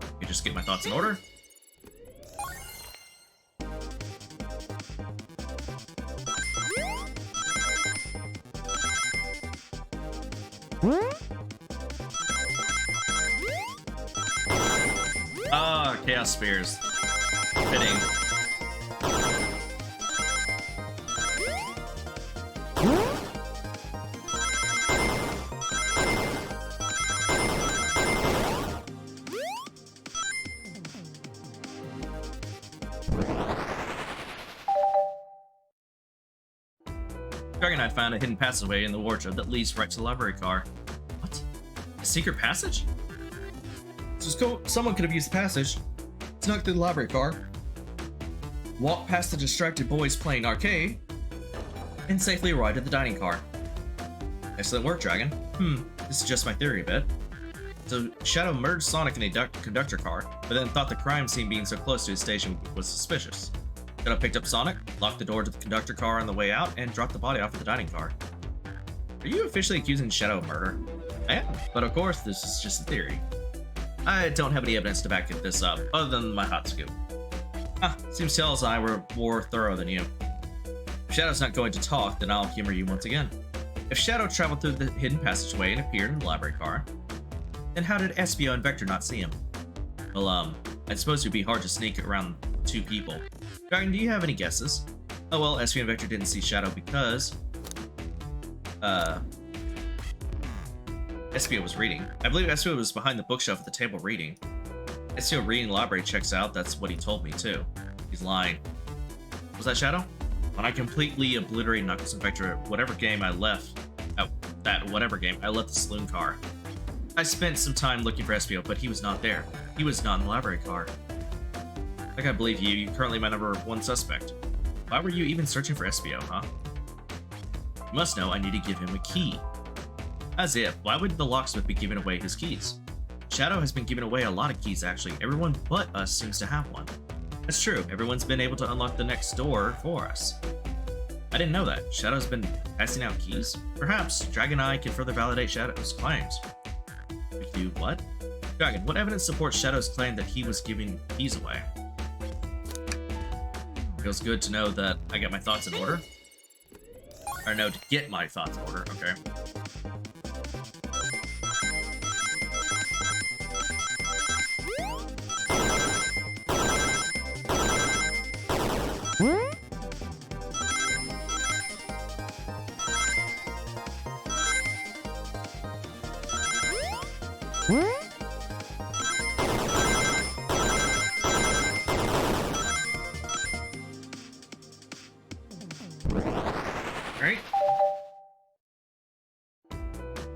Let me just get my thoughts in order. Ah, Chaos Spears. Fitting. Dragon Knight found a hidden passageway in the wardrobe that leads right to the library car. What? A secret passage? So someone could have used the passage, snuck through the library car, walked past the distracted boys playing arcade, and safely arrived at the dining car. Excellent work, Dragon. This is just my theory a bit. So Shadow merged Sonic in a conductor car, but then thought the crime scene being so close to his station was suspicious. Shadow picked up Sonic, locked the door to the conductor car on the way out, and dropped the body off at the dining car. Are you officially accusing Shadow of murder? I am, but of course this is just a theory. I don't have any evidence to back this up, other than my hot scoop. Seems Tails and I were more thorough than you. If Shadow's not going to talk, then I'll humor you once again. If Shadow traveled through the hidden passageway and appeared in the library car, then how did Espio and Vector not see him? Well, I suppose it would be hard to sneak around two people. Dragon, do you have any guesses? Oh well, Espio and Vector didn't see Shadow because... Espio was reading. I believe Espio was behind the bookshelf at the table reading. Espio reading the library checks out. That's what he told me, too. He's lying. Was that Shadow? When I completely obliterated Knuckles and Vector at whatever game I left... I left the saloon car. I spent some time looking for Espio, but he was not there. He was not in the library car. Like I believe you. You're currently my #1 suspect. Why were you even searching for Espio, huh? You must know I need to give him a key. As if. Why would the locksmith be giving away his keys? Shadow has been giving away a lot of keys, actually. Everyone but us seems to have one. That's true. Everyone's been able to unlock the next door for us. I didn't know that. Shadow's been passing out keys? Perhaps Dragon Eye can further validate Shadow's claims. We do what? Dragon, what evidence supports Shadow's claim that he was giving keys away? Feels good to know that I get my thoughts in order. Or no, to get my thoughts in order. Okay. Right?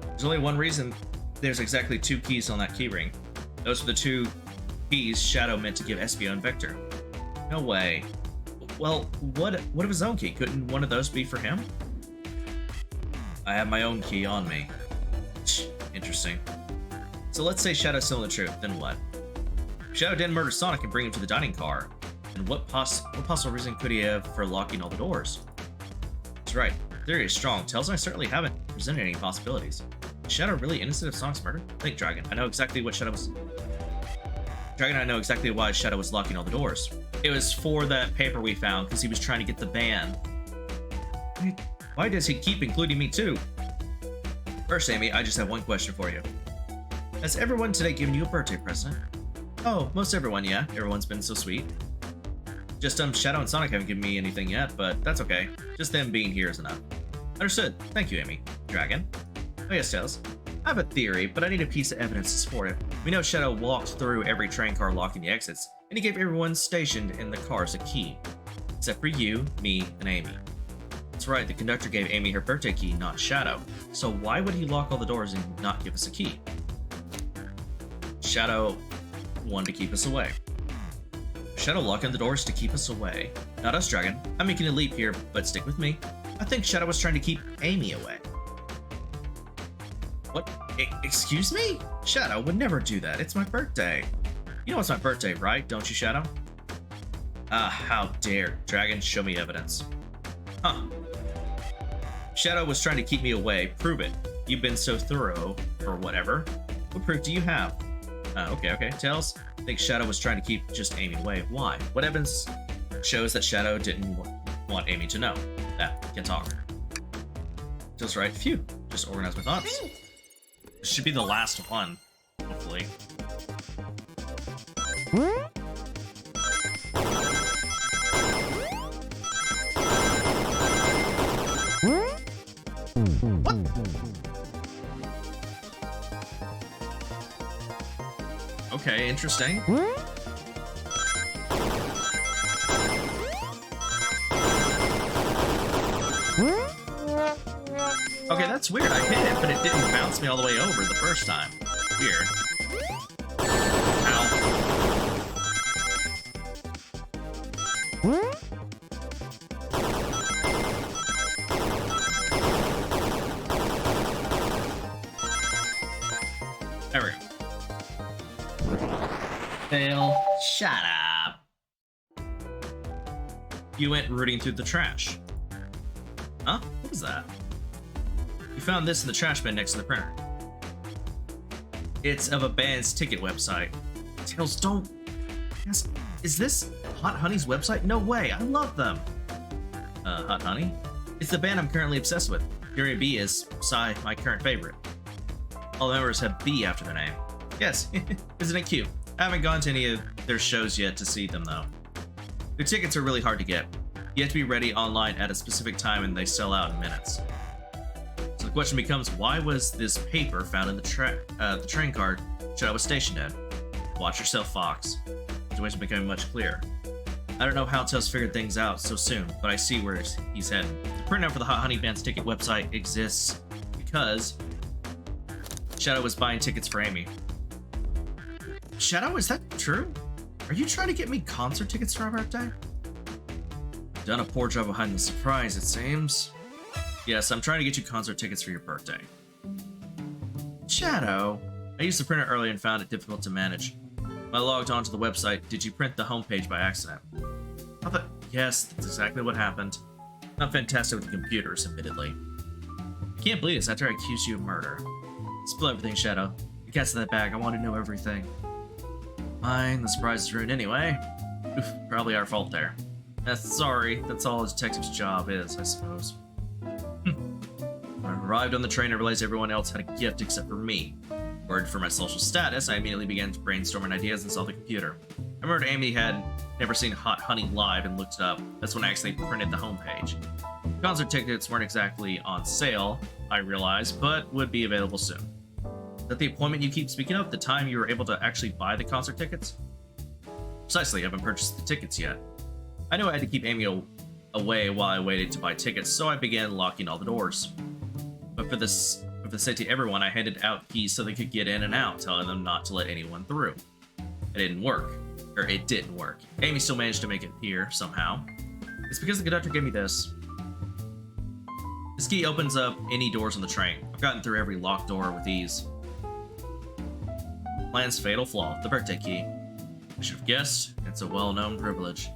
There's only one reason there's exactly 2 keys on that keyring. Those are the 2 keys Shadow meant to give Espio and Vector. No way. Well, what of his own key? Couldn't one of those be for him? I have my own key on me. Interesting. So let's say Shadow's telling the truth, then what? If Shadow didn't murder Sonic and bring him to the dining car, then what possible reason could he have for locking all the doors? That's right. Theory is strong. Tails and I certainly haven't presented any possibilities. Is Shadow really innocent of Sonic's murder? Think, Dragon. I know exactly what Shadow was... Dragon, I know exactly why Shadow was locking all the doors. It was for that paper we found, because he was trying to get the ban. Why does he keep including me too? First, Amy, I just have one question for you. Has everyone today given you a birthday present? Oh, most everyone, yeah. Everyone's been so sweet. Just Shadow and Sonic haven't given me anything yet, but that's okay. Just them being here is enough. Understood. Thank you, Amy. Dragon. Oh yes, Tails. I have a theory, but I need a piece of evidence to support it. We know Shadow walked through every train car locking the exits, and he gave everyone stationed in the cars a key. Except for you, me, and Amy. That's right, the conductor gave Amy her birthday key, not Shadow. So why would he lock all the doors and not give us a key? Shadow wanted to keep us away. Shadow locking the doors to keep us away. Not us, Dragon. I'm making a leap here, but stick with me. I think Shadow was trying to keep Amy away. What? Excuse me? Shadow would never do that. It's my birthday. You know it's my birthday, right? Don't you, Shadow? Ah, how dare. Dragon, show me evidence. Huh. Shadow was trying to keep me away. Prove it. You've been so thorough, or whatever. What proof do you have? Okay. Tails, I think Shadow was trying to keep just Amy away. Why? What evidence shows that Shadow didn't want Amy to know? That can talk. Just right. Phew. Just organize my thoughts. This should be the last one, hopefully. What? Okay, interesting. Okay, that's weird. I hit it, but it didn't bounce me all the way over the first time. Weird. Ow. There we go. Fail. Shut up. You went rooting through the trash. Huh? What was that? You found this in the trash bin next to the printer. It's of a band's ticket website. Tails, don't... Yes. Is this Hot Honey's website? No way, I love them. Hot Honey? It's the band I'm currently obsessed with. Fury B is, Psy, my current favorite. All the members have B after their name. Yes, isn't it cute? I haven't gone to any of their shows yet to see them though. Their tickets are really hard to get. You have to be ready online at a specific time and they sell out in minutes. So The question becomes, why was this paper found in the train car Shadow was stationed in? Watch yourself, Fox. The situation becoming much clearer. I don't know how Tails figured things out so soon, but I see where he's headed. The printout for the Hot Honey Band's ticket website exists because Shadow was buying tickets for Amy. Shadow, is that true? Are you trying to get me concert tickets for my birthday? Done a poor job of hiding the surprise, it seems. Yes, I'm trying to get you concert tickets for your birthday. Shadow, I used the printer earlier and found it difficult to manage. When I logged onto the website, did you print the homepage by accident? Yes, that's exactly what happened. Not fantastic with the computers, admittedly. I can't believe this after I accused you of murder. Spill everything, Shadow. The cat's in that bag, I want to know everything. Fine, the surprise is ruined anyway. Oof, probably our fault there. Sorry, that's all a detective's job is, I suppose. When I arrived on the train, I realized everyone else had a gift except for me. Worried for my social status, I immediately began brainstorming ideas and saw the computer. I remembered Amy had never seen Hot Honey live and looked it up. That's when I actually printed the homepage. Concert tickets weren't exactly on sale, I realized, but would be available soon. Is that the appointment you keep speaking of? The time you were able to actually buy the concert tickets? Precisely, I haven't purchased the tickets yet. I knew I had to keep Amy away while I waited to buy tickets, so I began locking all the doors. But for the safety of everyone, I handed out keys so they could get in and out, telling them not to let anyone through. It didn't work. Amy still managed to make it here, somehow. It's because the conductor gave me this. This key opens up any doors on the train. I've gotten through every locked door with ease. Plan's fatal flaw, the birthday key. I should have guessed. It's a well-known privilege.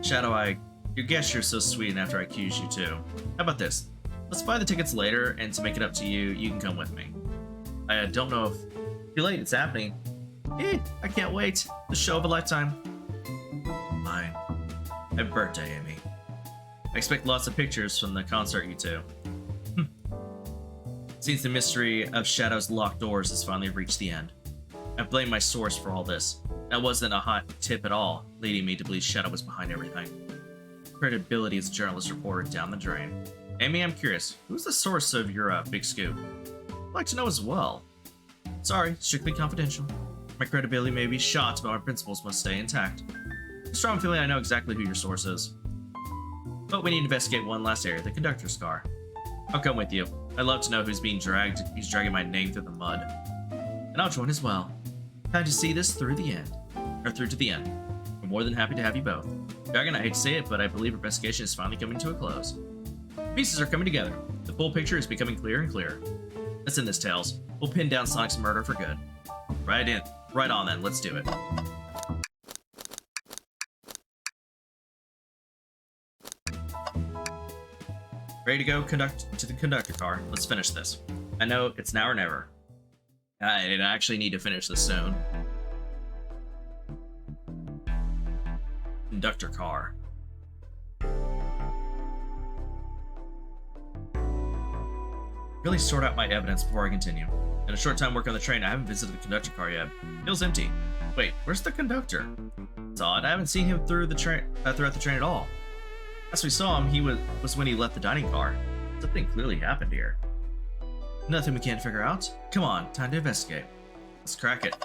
Shadow, you guess you're so sweet, and after I accuse you too. How about this? Let's buy the tickets later, and to make it up to you, you can come with me. I don't know if... Too late, it's happening. I can't wait. The show of a lifetime. Fine. Happy birthday, Amy. I expect lots of pictures from the concert, you two. Seems the mystery of Shadow's locked doors has finally reached the end. I blame my source for all this. That wasn't a hot tip at all, leading me to believe Shadow was behind everything. Credibility as a journalist reporter down the drain. Amy, I'm curious, who's the source of your big scoop? I'd like to know as well. Sorry, strictly confidential. My credibility may be shot, but my principles must stay intact. A strong feeling I know exactly who your source is. But we need to investigate one last area, the conductor's car. I'll come with you. I'd love to know who's dragging my name through the mud. And I'll join as well. Time to see this through to the end. I'm more than happy to have you both. Dragon, I hate to say it, but I believe our investigation is finally coming to a close. Pieces are coming together. The full picture is becoming clearer and clearer. Let's end this, Tails. We'll pin down Sonic's murder for good. Right on then, let's do it. Ready to go to the conductor car. Let's finish this. I know it's now or never. I actually need to finish this soon. Conductor car. Really sort out my evidence before I continue. In a short time working on the train, I haven't visited the conductor car yet. Feels empty. Wait, where's the conductor? It's odd. I haven't seen him throughout the train at all. Last we saw him, he was when he left the dining car. Something clearly happened here. Nothing we can't figure out? Come on, time to investigate. Let's crack it.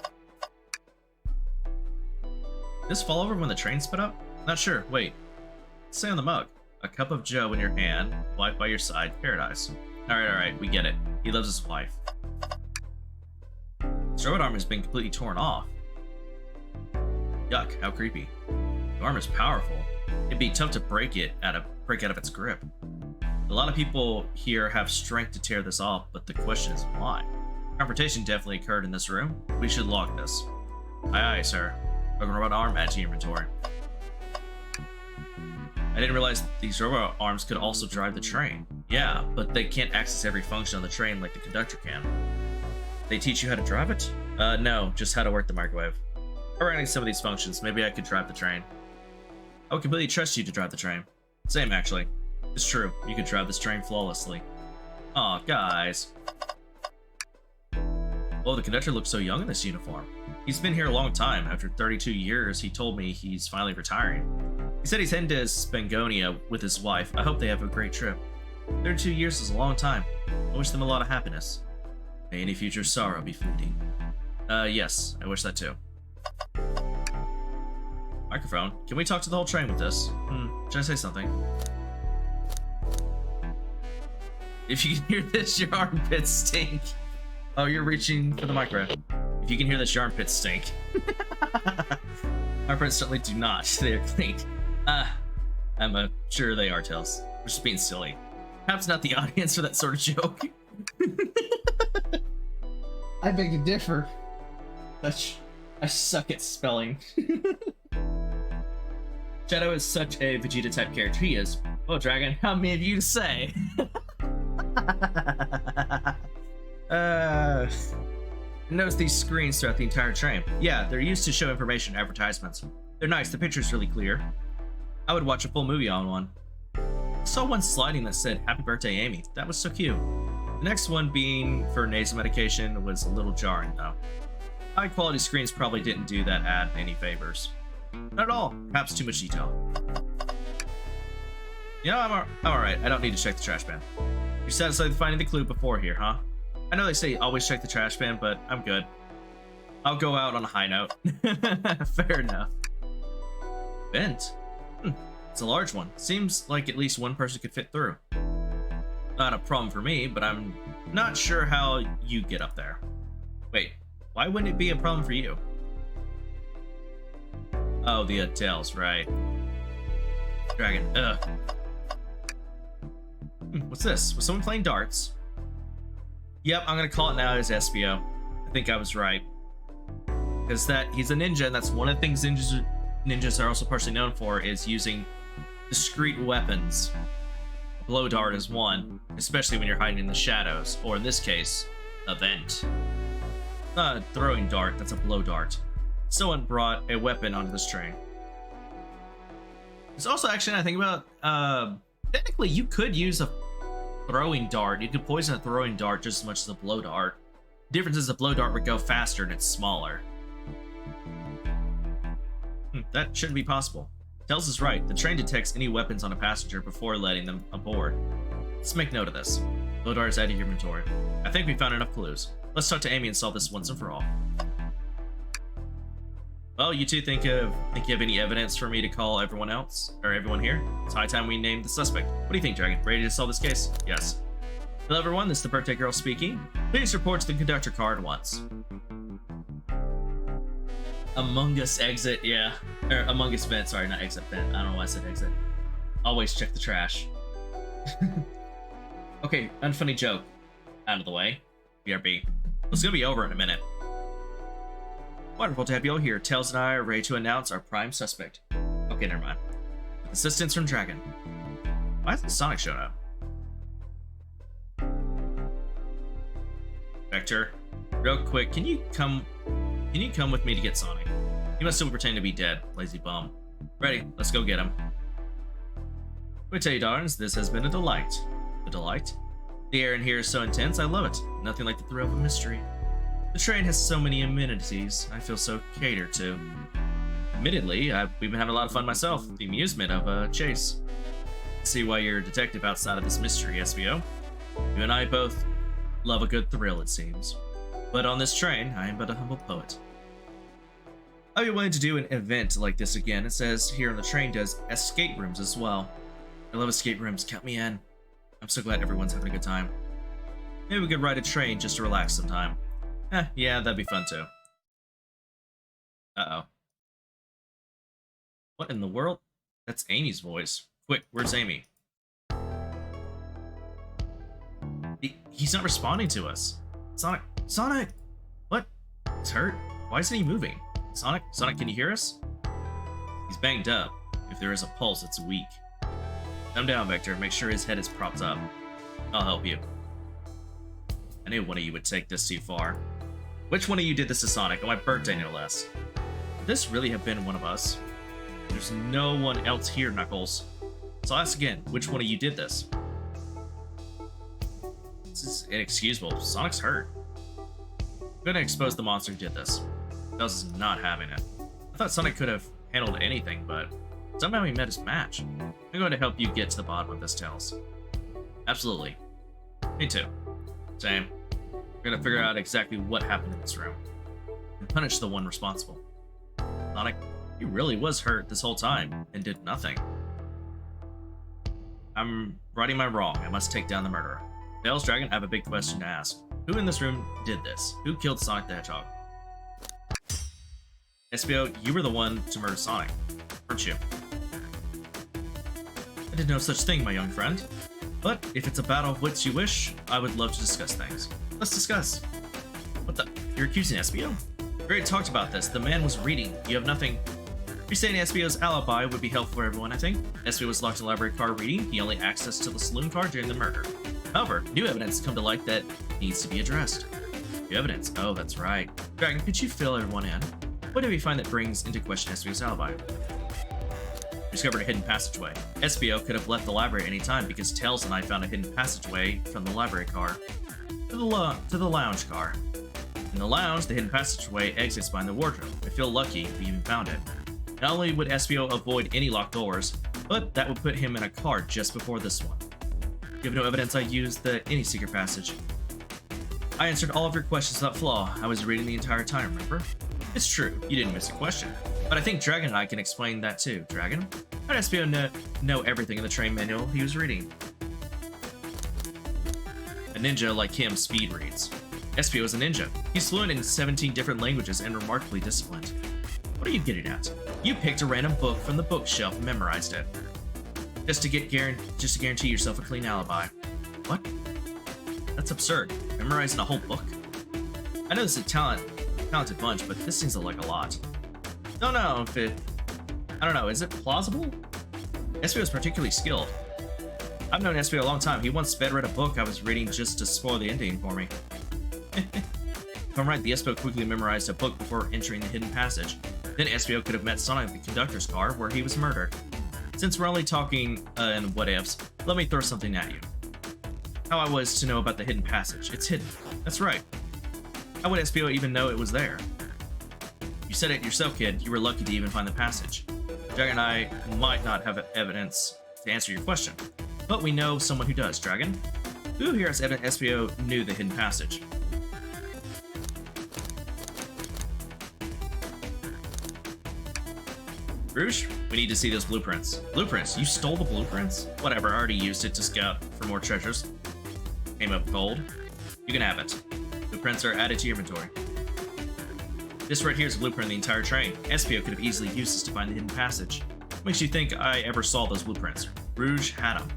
Did this fall over when the train sped up? Not sure. Wait. Let's say on the mug. A cup of joe in your hand, wife by your side, paradise. Alright, we get it. He loves his wife. His robot arm has been completely torn off. Yuck, how creepy. The arm is powerful. It'd be tough to break out of its grip. A lot of people here have strength to tear this off, but the question is why? Confrontation definitely occurred in this room. We should lock this. Aye, sir. Broken robot arm, add to your inventory. I didn't realize these robot arms could also drive the train. Yeah, but they can't access every function on the train like the conductor can. They teach you how to drive it? No, just how to work the microwave. I recognize some of these functions. Maybe I could drive the train. I would completely trust you to drive the train. Same, actually. It's true. You could drive this train flawlessly. Aw, guys. Oh, the conductor looks so young in this uniform. He's been here a long time. After 32 years, he told me he's finally retiring. He said he's heading to Spangonia with his wife. I hope they have a great trip. 32 years is a long time. I wish them a lot of happiness. May any future sorrow be fleeting. Yes, I wish that too. Microphone, can we talk to the whole train with this? Should I say something? If you can hear this, your armpits stink. Oh, you're reaching for the microphone. If you can hear this, your armpits stink. Armpits certainly do not. They are clean. I'm sure they are, Tails. We're just being silly. Perhaps not the audience for that sort of joke. I beg to differ. I suck at spelling. Shadow is such a Vegeta-type character. He is. Oh, Dragon, how many of you to say? Notice these screens throughout the entire train. Yeah, they're used to show information advertisements. They're nice, the picture's really clear. I would watch a full movie on one. I saw one sliding that said, "Happy birthday, Amy." That was so cute. The next one, being for nasal medication, was a little jarring though. High quality screens probably didn't do that ad any favors. Not at all, perhaps too much detail. You know, I'm alright, I don't need to check the trash bin. You're satisfied with finding the clue before here, huh? I know they say always check the trash bin, but I'm good. I'll go out on a high note. Fair enough. Vent? It's a large one. Seems like at least one person could fit through. Not a problem for me, but I'm not sure how you get up there. Wait, why wouldn't it be a problem for you? Oh, the tails, right. Dragon, What's this? Was someone playing darts? Yep, I'm gonna call it now as SBO. I think I was right. Because he's a ninja, and that's one of the things ninjas are also partially known for, is using discrete weapons. A blow dart is one, especially when you're hiding in the shadows, or in this case, a vent. Not a throwing dart, that's a blow dart. Someone brought a weapon onto this train. There's also, actually, I think about, technically you could use a throwing dart. You could poison a throwing dart just as much as a blow dart. The difference is a blow dart would go faster and it's smaller. That shouldn't be possible. Tails is right. The train detects any weapons on a passenger before letting them aboard. Let's make note of this. Blow dart is out of your inventory. I think we found enough clues. Let's talk to Amy and solve this once and for all. Well, you two think you have any evidence for me to call everyone else? Or everyone here? It's high time we named the suspect. What do you think, Dragon? Ready to solve this case? Yes. Hello everyone, this is the birthday girl speaking. Please report to the conductor car at once. Among Us exit, yeah. Or Among Us vent, sorry, not exit vent. I don't know why I said exit. Always check the trash. Okay, unfunny joke. Out of the way. BRB. It's gonna be over in a minute. Wonderful to have you all here. Tails and I are ready to announce our prime suspect. Okay, never mind. Assistance from Dragon. Why hasn't Sonic shown up? Vector, real quick, can you come with me to get Sonic? He must still pretend to be dead, lazy bum. Ready, let's go get him. Let me tell you, darlings, this has been a delight. A delight? The air in here is so intense, I love it. Nothing like the thrill of a mystery. The train has so many amenities, I feel so catered to. Admittedly, we've been having a lot of fun myself, the amusement of a chase. See why you're a detective outside of this mystery, SBO. You and I both love a good thrill, it seems. But on this train, I am but a humble poet. I'd be willing to do an event like this again. It says here on the train does escape rooms as well. I love escape rooms, count me in. I'm so glad everyone's having a good time. Maybe we could ride a train just to relax sometime. Yeah, that'd be fun too. Uh-oh. What in the world? That's Amy's voice. Quick, where's Amy? He's not responding to us. Sonic! What? He's hurt? Why isn't he moving? Sonic, can you hear us? He's banged up. If there is a pulse, it's weak. Calm down, Vector. Make sure his head is propped up. I'll help you. I knew one of you would take this too far. Which one of you did this to Sonic? On my birthday, no less. Could this really have been one of us? There's no one else here, Knuckles. So I'll ask again, which one of you did this? This is inexcusable. Sonic's hurt. I'm gonna expose the monster who did this. Tails is not having it. I thought Sonic could have handled anything, but somehow he met his match. I'm going to help you get to the bottom of this, Tails. Absolutely. Me too. Same. We're gonna figure out exactly what happened in this room and punish the one responsible. Sonic, he really was hurt this whole time and did nothing. I'm righting my wrong. I must take down the murderer. Tails Dragon, I have a big question to ask. Who in this room did this? Who killed Sonic the Hedgehog? SBO, you were the one to murder Sonic, weren't you? I did no such thing, my young friend. But if it's a battle of wits you wish, I would love to discuss things. Let's discuss. What the? You're accusing SBO? We already talked about this. The man was reading. You have nothing. You're saying SBO's alibi would be helpful for everyone, I think. SBO was locked in the library car reading. He only accessed to the saloon car during the murder. However, new evidence come to light that needs to be addressed. New evidence? Oh, that's right. Dragon, could you fill everyone in? What do we find that brings into question SBO's alibi? We discovered a hidden passageway. SBO could have left the library at any time because Tails and I found a hidden passageway from the library car to the lounge car. In the lounge, the hidden passageway exits behind the wardrobe. I feel lucky we even found it. Not only would SBO avoid any locked doors, but that would put him in a car just before this one. You have no evidence I used any secret passage. I answered all of your questions without flaw. I was reading the entire time, remember? It's true, you didn't miss a question. But I think Dragon and I can explain that too. Dragon? How did SBO know everything in the train manual he was reading? A ninja like him speed reads. SBO is a ninja. He's fluent in 17 different languages and remarkably disciplined. What are you getting at? You picked a random book from the bookshelf and memorized it. Just to guarantee yourself a clean alibi. What? That's absurd. Memorizing a whole book? I know this is a talented bunch, but this seems like a lot. Don't know if it... I don't know, is it plausible? SBO is particularly skilled. I've known SBO a long time. He once sped read a book I was reading just to spoil the ending for me. If I'm right, the SBO quickly memorized a book before entering the hidden passage. Then SBO could have met Sonic in the conductor's car, where he was murdered. Since we're only talking in what-ifs, let me throw something at you. How I was to know about the hidden passage. It's hidden. That's right. How would SBO even know it was there? You said it yourself, kid. You were lucky to even find the passage. Dragon and I might not have evidence to answer your question, but we know someone who does. Dragon? Who here has evidence SBO knew the hidden passage? Rouge, we need to see those blueprints. Blueprints? You stole the blueprints? Whatever, I already used it to scout for more treasures. Came up gold. You can have it. Blueprints are added to your inventory. This right here is a blueprint of the entire train. SBO could have easily used this to find the hidden passage. What makes you think I ever saw those blueprints? Rouge had them.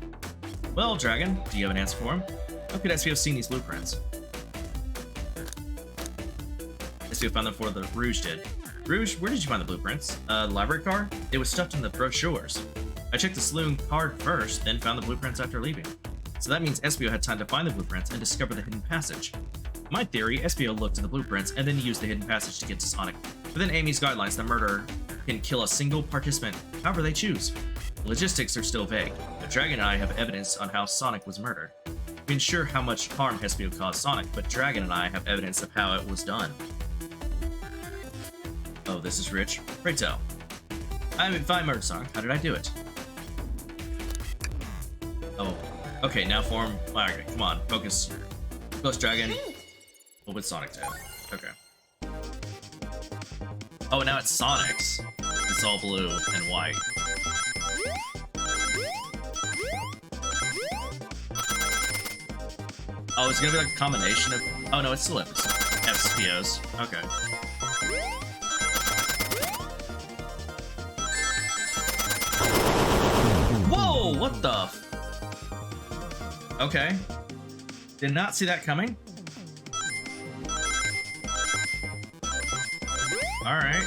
Well, Dragon, do you have an answer for him? How could SBO have seen these blueprints? SBO found them before the Rouge did. Rouge, where did you find the blueprints? The library car? It was stuffed in the brochures. I checked the saloon card first, then found the blueprints after leaving. So that means SBO had time to find the blueprints and discover the hidden passage. In my theory, SBO looked at the blueprints and then used the hidden passage to get to Sonic. Within Amy's guidelines, the murderer can kill a single participant however they choose. The logistics are still vague, but Dragon and I have evidence on how Sonic was murdered. We ensure how much harm SBO caused Sonic, but Dragon and I have evidence of how it was done. Oh, this is rich. Pray tell. If I murdered Sonic, how did I do it? Oh, okay, now form. Alright, come on, focus. Close Dragon. What would Sonic do? Okay. Oh, now it's Sonic's. It's all blue and white. Oh, it's gonna be like a combination of... Oh, no, it's still SPOs. Okay. Whoa, what the... Okay. Did not see that coming. Alright.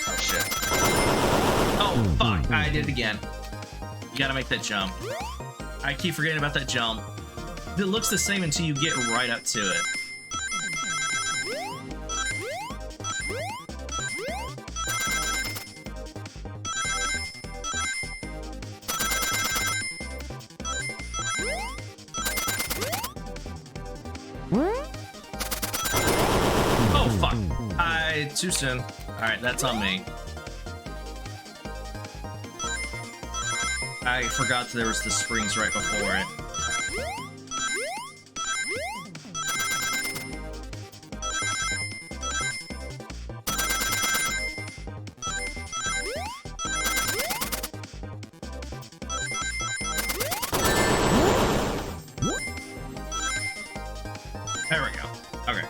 Oh, shit. Oh, fuck. I did it again. You gotta make that jump. I keep forgetting about that jump. It looks the same until you get right up to it. too soon. Alright, that's on me. I forgot there was the springs right before it. There we go. Okay.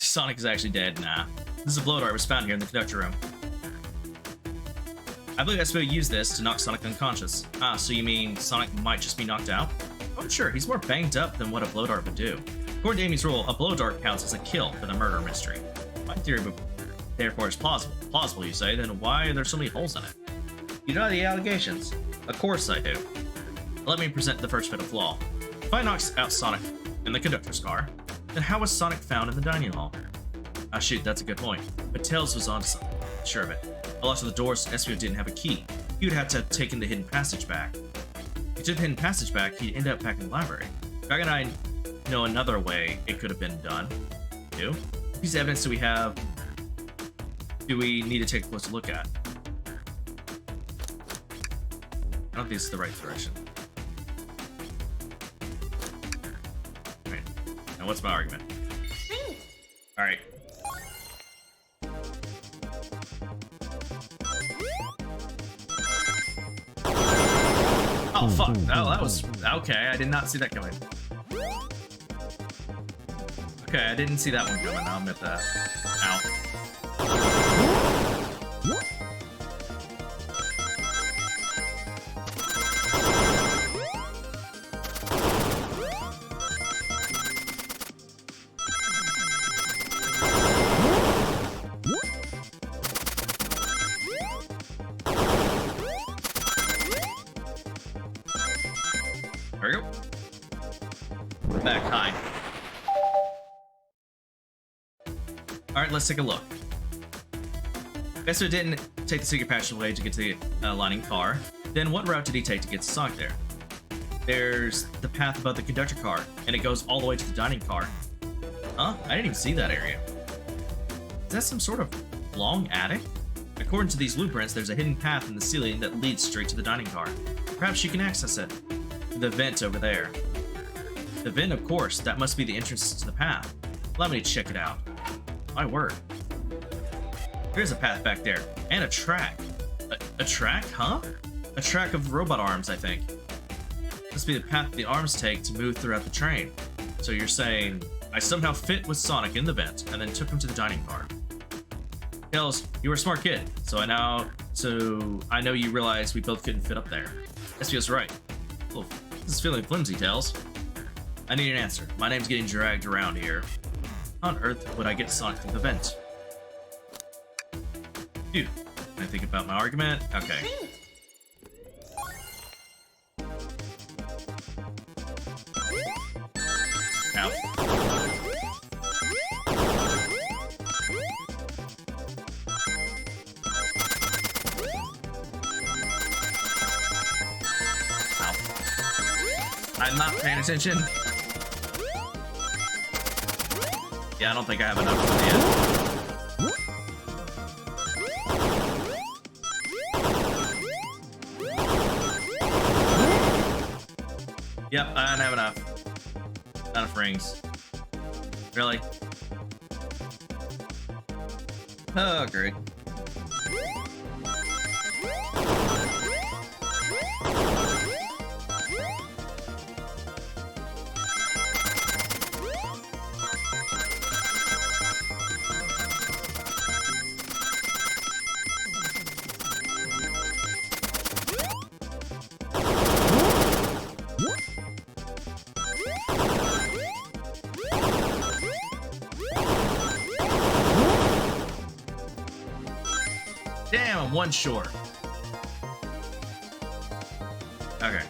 Sonic is actually dead. Nah. This is a blow dart was found here in the conductor room. I believe Espio used this to knock Sonic unconscious. Ah, so you mean Sonic might just be knocked out? I'm sure, he's more banged up than what a blow dart would do. According to Amy's rule, a blow dart counts as a kill for the murder mystery. My theory, therefore, is plausible. Plausible, you say? Then why are there so many holes in it? You know the allegations? Of course I do. Let me present the first fatal flaw. If I knocked out Sonic in the conductor's car, then how was Sonic found in the dining hall? Ah shoot, that's a good point. But Tails was onto something. Sure of it. I locked the doors, so Espio didn't have a key. He would have to have taken the hidden passage back. If he took the hidden passage back, he'd end up back in the library. Dragon and I know another way it could have been done. Do? Whose evidence do we have? Do we need to take a closer look at? I don't think this is the right direction. Alright. Now what's my argument? Alright. Oh fuck, no, that was... Okay, I did not see that coming. Okay, I didn't see that one coming, I'll admit that. Ow. There we go. Back high. Alright, let's take a look. Guess who didn't take the secret passageway to get to the lining car? Then what route did he take to get to Sonic there? There's the path above the conductor car, and it goes all the way to the dining car. Huh? I didn't even see that area. Is that some sort of long attic? According to these blueprints, there's a hidden path in the ceiling that leads straight to the dining car. Perhaps you can access it. The vent over there. The vent, of course. That must be the entrance to the path. Allow me to check it out. My word. There's a path back there. And a track. A track, huh? A track of robot arms, I think. Must be the path the arms take to move throughout the train. So you're saying, I somehow fit with Sonic in the vent, and then took him to the dining car. Tails, you were a smart kid, so I know you realize we both couldn't fit up there. Espio's right. Oh, this is feeling flimsy, Tails. I need an answer. My name's getting dragged around here. How on earth would I get Sonic to the vent? Phew. Can I think about my argument? Okay. Ow. I'm not paying attention. Yeah, I don't think I have enough yet. Yep, I don't have enough. Not enough rings. Really? Oh, great. Damn, I'm one short. Okay.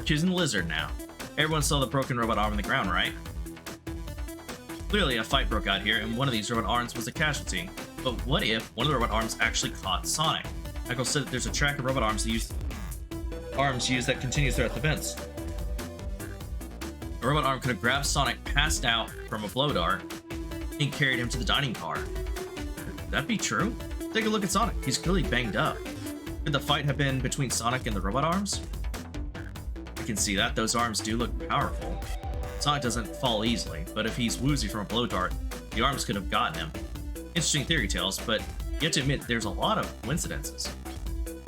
accusing the lizard now. Everyone saw the broken robot arm on the ground, right? Clearly, a fight broke out here, and one of these robot arms was a casualty. But what if one of the robot arms actually caught Sonic? Michael said that there's a track of robot arms used that continues throughout the events. A robot arm could have grabbed Sonic, passed out from a blow dart, and carried him to the dining car. Could that be true? Take a look at Sonic. He's clearly banged up. Could the fight have been between Sonic and the robot arms? I can see that. Those arms do look powerful. Sonic doesn't fall easily, but if he's woozy from a blow dart, the arms could have gotten him. Interesting theory tales, but you have to admit there's a lot of coincidences.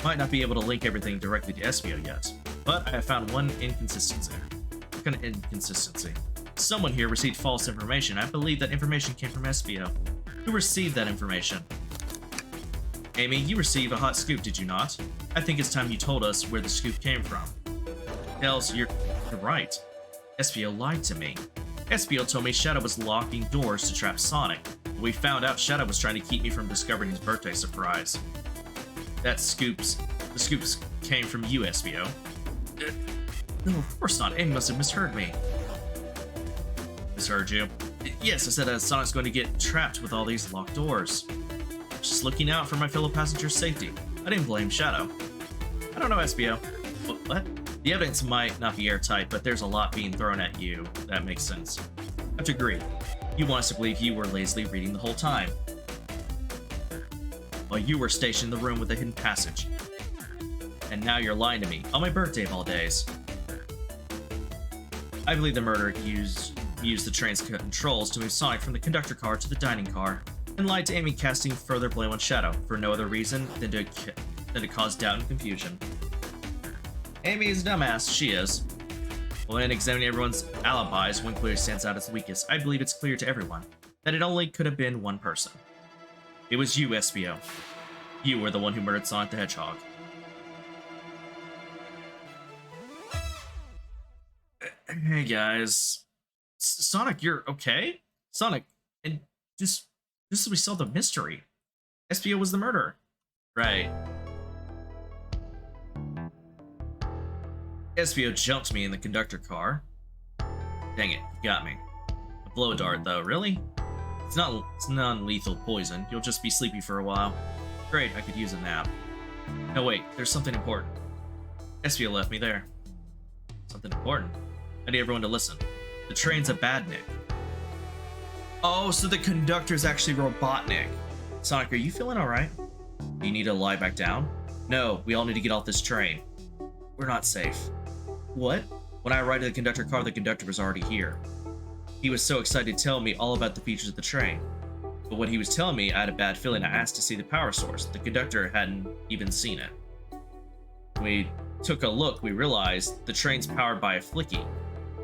Might not be able to link everything directly to Espio yet, but I have found one inconsistency. What kind of inconsistency? Someone here received false information. I believe that information came from Espio. Who received that information? Amy, you received a hot scoop, did you not? I think it's time you told us where the scoop came from. Tails, you're right. Espio lied to me. Espio told me Shadow was locking doors to trap Sonic, but we found out Shadow was trying to keep me from discovering his birthday surprise. The scoops came from you, Espio. No, of course not. Amy must have misheard me. Misheard you? Yes, I said Sonic's going to get trapped with all these locked doors. Just looking out for my fellow passenger's safety. I didn't blame Shadow. I don't know, Espio. What? The evidence might not be airtight, but there's a lot being thrown at you. That makes sense. I have to agree. You want us to believe you were lazily reading the whole time, while you were stationed in the room with the hidden passage. And now you're lying to me, on my birthday of all days. I believe the murderer used the train's controls to move Sonic from the conductor car to the dining car, and lied to Amy, casting further blame on Shadow, for no other reason than to cause doubt and confusion. Amy is a dumbass, she is. Well, in examining everyone's alibis, one clearly stands out as the weakest. I believe it's clear to everyone that it only could have been one person. It was you, Espio. You were the one who murdered Sonic the Hedgehog. Hey guys. Sonic, you're okay? Sonic, and just as we solved the mystery. Espio was the murderer. Right. Espio jumped me in the conductor car. Dang it, you got me. A blow dart, though, really? It's non-lethal poison. You'll just be sleepy for a while. Great, I could use a nap. No, wait, there's something important. Espio left me there. Something important? I need everyone to listen. The train's a badnik. Oh, so the conductor's actually Robotnik. Sonic, are you feeling alright? Do you need to lie back down? No, we all need to get off this train. We're not safe. What? When I arrived at the conductor car, the conductor was already here. He was so excited to tell me all about the features of the train. But when he was telling me, I had a bad feeling. I asked to see the power source. The conductor hadn't even seen it. When we took a look, we realized the train's powered by a flicky.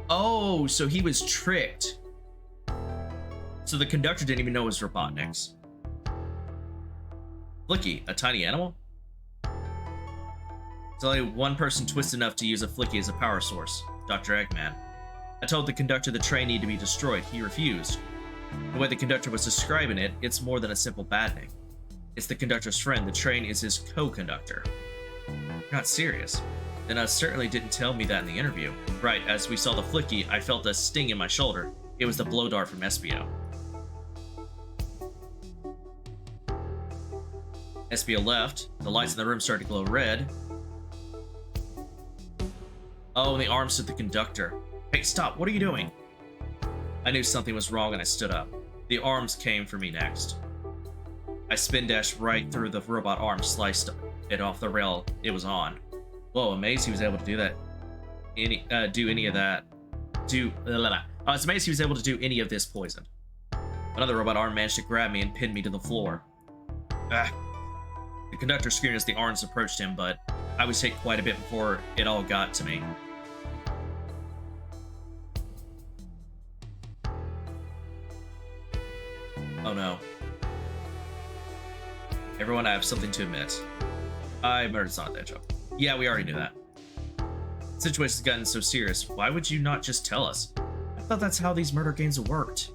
Oh, so he was tricked. So the conductor didn't even know it was Robotnik's. Flicky, a tiny animal? There's only one person twisted enough to use a flicky as a power source, Dr. Eggman. I told the conductor the train needed to be destroyed. He refused. The way the conductor was describing it, it's more than a simple badnik. It's the conductor's friend. The train is his co-conductor. You're not serious. Then certainly didn't tell me that in the interview. Right, as we saw the flicky, I felt a sting in my shoulder. It was the blow dart from Espio. Espio left. The lights in the room started to glow red. Oh, and the arms to the conductor. Hey, stop, what are you doing? I knew something was wrong and I stood up. The arms came for me next. I spin dashed right through the robot arm, sliced it off the rail it was on. Whoa, amazed he was able to do that. Do any of that. I was amazed he was able to do any of this poison. Another robot arm managed to grab me and pin me to the floor. Ah. The conductor screamed as the arms approached him, but I was hit quite a bit before it all got to me. Oh no. Everyone, I have something to admit. I murdered Sonic the Hedgehog. Yeah, we already knew that. The situation's gotten so serious. Why would you not just tell us? I thought that's how these murder games worked.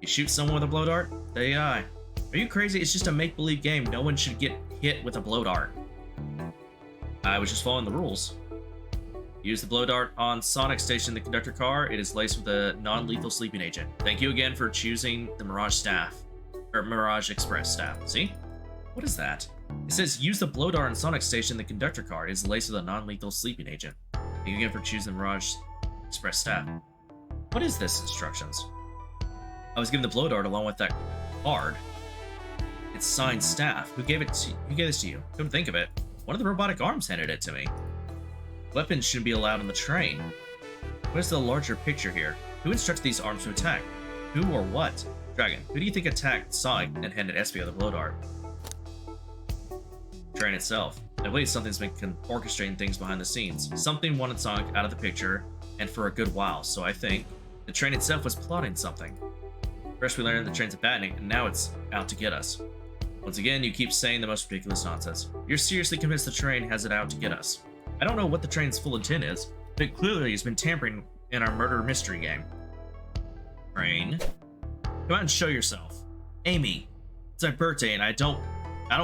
You shoot someone with a blow dart, they die. Are you crazy? It's just a make-believe game. No one should get hit with a blow dart. I was just following the rules. Use the blow dart on Sonic Station, the conductor car. It is laced with a non-lethal sleeping agent. Thank you again for choosing the Mirage staff. Or Mirage Express staff. See? What is that? It says, use the blow dart on Sonic Station, the conductor car. It is laced with a non-lethal sleeping agent. Thank you again for choosing the Mirage Express staff. What is this instructions? I was given the blow dart along with that card. It's signed staff. Who gave this to you? Couldn't think of it. One of the robotic arms handed it to me. Weapons shouldn't be allowed on the train. What is the larger picture here? Who instructed these arms to attack? Who or what? Dragon, who do you think attacked Sonic and handed Espio the blow dart? Train itself. I believe something's been orchestrating things behind the scenes. Something wanted Sonic out of the picture, and for a good while, so I think the train itself was plotting something. First we learned the train's abandoning, and now it's out to get us. Once again, you keep saying the most ridiculous nonsense. You're seriously convinced the train has it out to get us. I don't know what the train's full intent is, but it clearly has been tampering in our murder mystery game. Train? Come out and show yourself. Amy, it's my birthday and I don't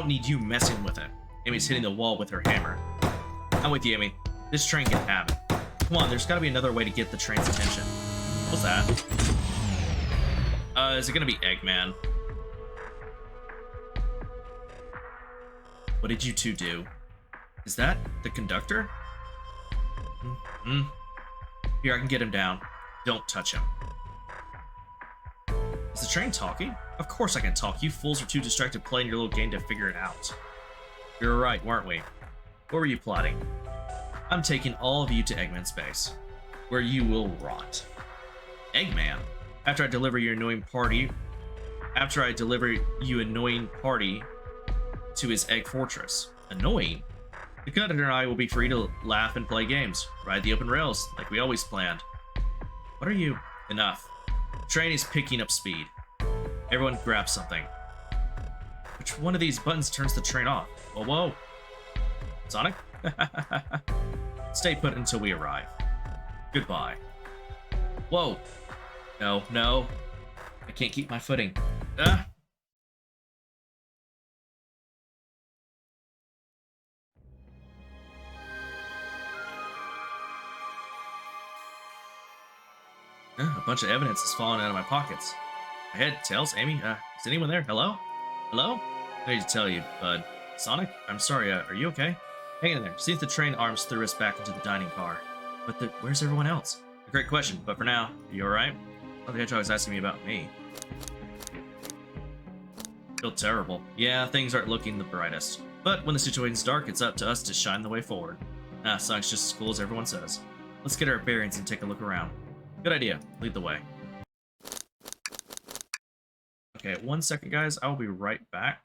need you messing with it. Amy's hitting the wall with her hammer. I'm with you, Amy. This train can have it. Come on, there's gotta be another way to get the train's attention. What's that? Is it gonna be Eggman? What did you two do? Is that the conductor? Here, I can get him down. Don't touch him. Is the train talking? Of course I can talk. You fools are too distracted playing your little game to figure it out. We were right, weren't we? What were you plotting? I'm taking all of you to Eggman's base, where you will rot. Eggman? After I deliver you annoying party to his egg fortress. Annoying? The conductor and I will be free to laugh and play games. Ride the open rails, like we always planned. What are you? Enough. The train is picking up speed. Everyone grab something. Which one of these buttons turns the train off? Whoa, whoa. Sonic? Stay put until we arrive. Goodbye. Whoa. No, no. I can't keep my footing. A bunch of evidence is falling out of my pockets. My head, Tails, Amy, is anyone there? Hello? Hello? I need to tell you, bud. Sonic, I'm sorry, are you okay? Hang in there. See if the train arms threw us back into the dining car. But where's everyone else? A great question, but for now, are you alright? Oh, the Hedgehog is asking me about me. Feel terrible. Yeah, things aren't looking the brightest. But when the situation's dark, it's up to us to shine the way forward. Sonic's just as cool as everyone says. Let's get our bearings and take a look around. Good idea. Lead the way. Okay, 1 second, guys. I will be right back.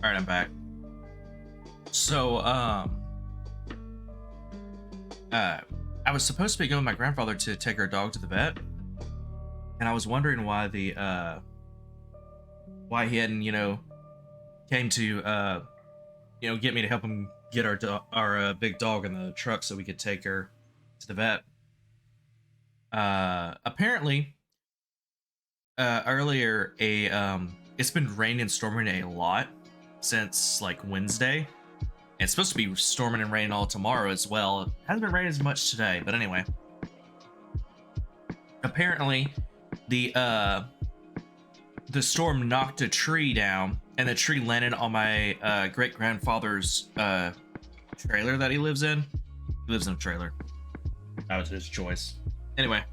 All right, I'm back. So, I was supposed to be going with my grandfather to take our dog to the vet, and I was wondering why why he hadn't, came to, get me to help him get our big dog in the truck so we could take her to the vet. Apparently, earlier it's been raining and storming a lot since like Wednesday. It's supposed to be storming and raining all tomorrow as well. It hasn't been raining as much today, but anyway. Apparently, the storm knocked a tree down, and the tree landed on my great grandfather's trailer that he lives in. He lives in a trailer. That was his choice. Anyway,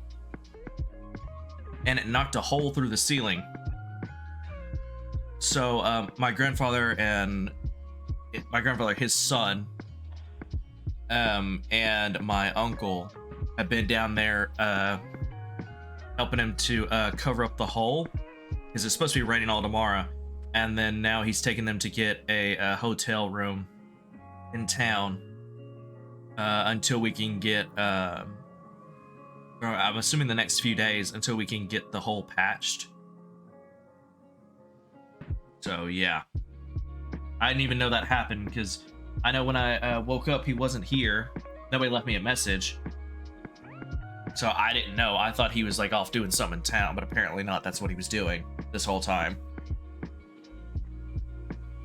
and it knocked a hole through the ceiling. So my grandfather, his son, and my uncle have been down there helping him to cover up the hole, because it's supposed to be raining all tomorrow. And then now he's taking them to get a hotel room in town until we can get, I'm assuming the next few days, until we can get the hole patched. So yeah, I didn't even know that happened, because I know when I woke up he wasn't here. Nobody left me a message, so I didn't know. I thought he was like off doing something in town, but apparently not. That's what he was doing this whole time.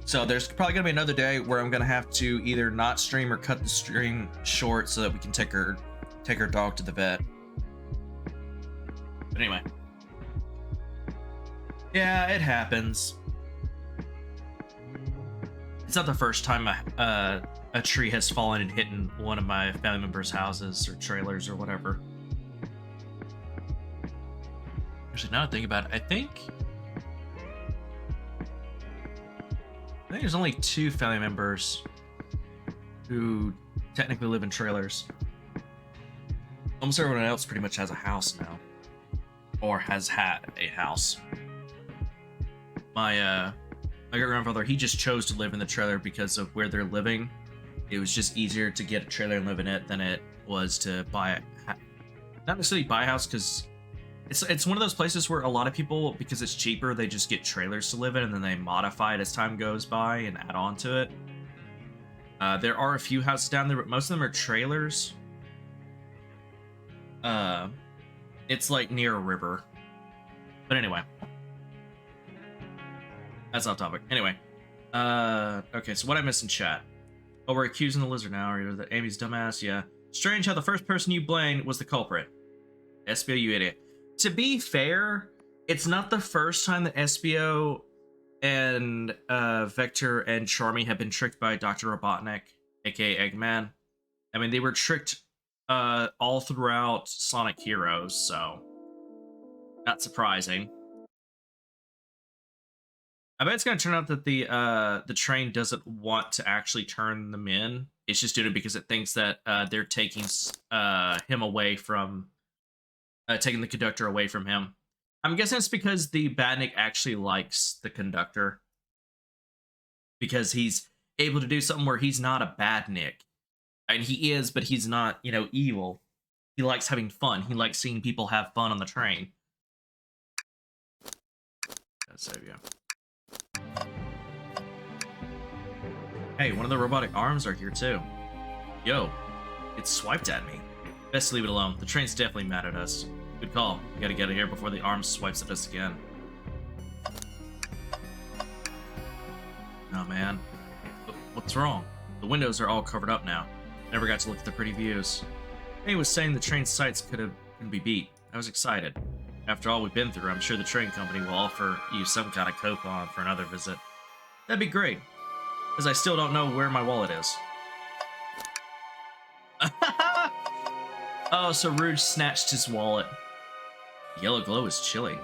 So there's probably gonna be another day where I'm gonna have to either not stream or cut the stream short so that we can take our dog to the vet. But anyway, yeah, it happens. It's not the first time a tree has fallen and hit in one of my family members' houses or trailers or whatever. Actually, now that I think about it, I think there's only 2 family members who technically live in trailers. Almost everyone else pretty much has a house now, or has had a house. My grandfather, he just chose to live in the trailer because of where they're living. It was just easier to get a trailer and live in it than it was to buy not necessarily buy a house, because it's one of those places where a lot of people, because it's cheaper, they just get trailers to live in and then they modify it as time goes by and add on to it. There are a few houses down there, but most of them are trailers. It's like near a river. But anyway, that's off topic. Anyway, okay, so what I missed in chat? Oh, we're accusing the lizard now. Or that Amy's dumbass? Yeah. Strange how the first person you blamed was the culprit. SBO, you idiot. To be fair, it's not the first time that SBO and Vector and Charmy have been tricked by Dr. Robotnik, aka Eggman. I mean, they were tricked all throughout Sonic Heroes, so not surprising. I bet it's going to turn out that the train doesn't want to actually turn them in. It's just doing it because it thinks that they're taking him away from, taking the conductor away from him. I'm guessing it's because the Badnik actually likes the conductor, because he's able to do something where he's not a Badnik. And he is, but he's not, evil. He likes having fun. He likes seeing people have fun on the train. Gotta save you. Hey, one of the robotic arms are here too. Yo, it swiped at me. Best leave it alone. The train's definitely mad at us. Good call. We gotta get out of here before the arm swipes at us again. Oh man. What's wrong? The windows are all covered up now. Never got to look at the pretty views. He was saying the train sights couldn't be beat. I was excited. After all we've been through, I'm sure the train company will offer you some kind of coupon for another visit. That'd be great, because I still don't know where my wallet is. Oh, so Rouge snatched his wallet. Yellow glow is chilling.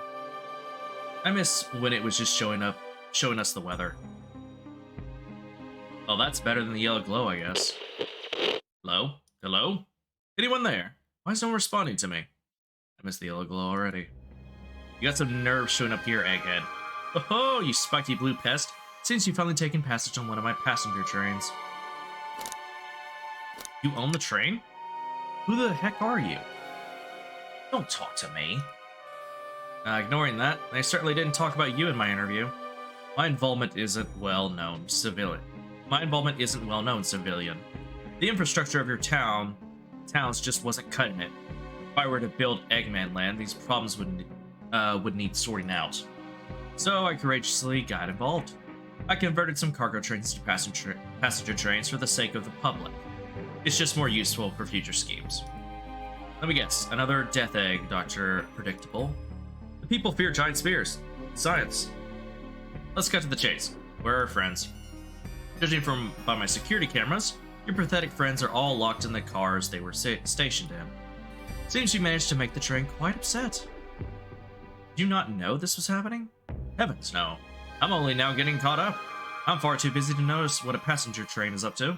I miss when it was just showing us the weather. Well, that's better than the yellow glow, I guess. Hello? Hello? Anyone there? Why is no one responding to me? I missed the yellow glow already. You got some nerve showing up here, Egghead. Oh, you spiky blue pest. Seems you've finally taken passage on one of my passenger trains. You own the train? Who the heck are you? Don't talk to me. Ignoring that, I certainly didn't talk about you in my interview. My involvement isn't well-known civilian. The infrastructure of your towns just wasn't cutting it. If I were to build Eggman Land, these problems would need sorting out. So I courageously got involved. I converted some cargo trains to passenger trains for the sake of the public. It's just more useful for future schemes. Let me guess, another death egg, Dr. Predictable. The people fear giant spears. Science. Let's cut to the chase. Where are our friends? Judging by my security cameras, your pathetic friends are all locked in the cars they were stationed in. Seems you managed to make the train quite upset. Did you not know this was happening? Heavens, no. I'm only now getting caught up. I'm far too busy to notice what a passenger train is up to.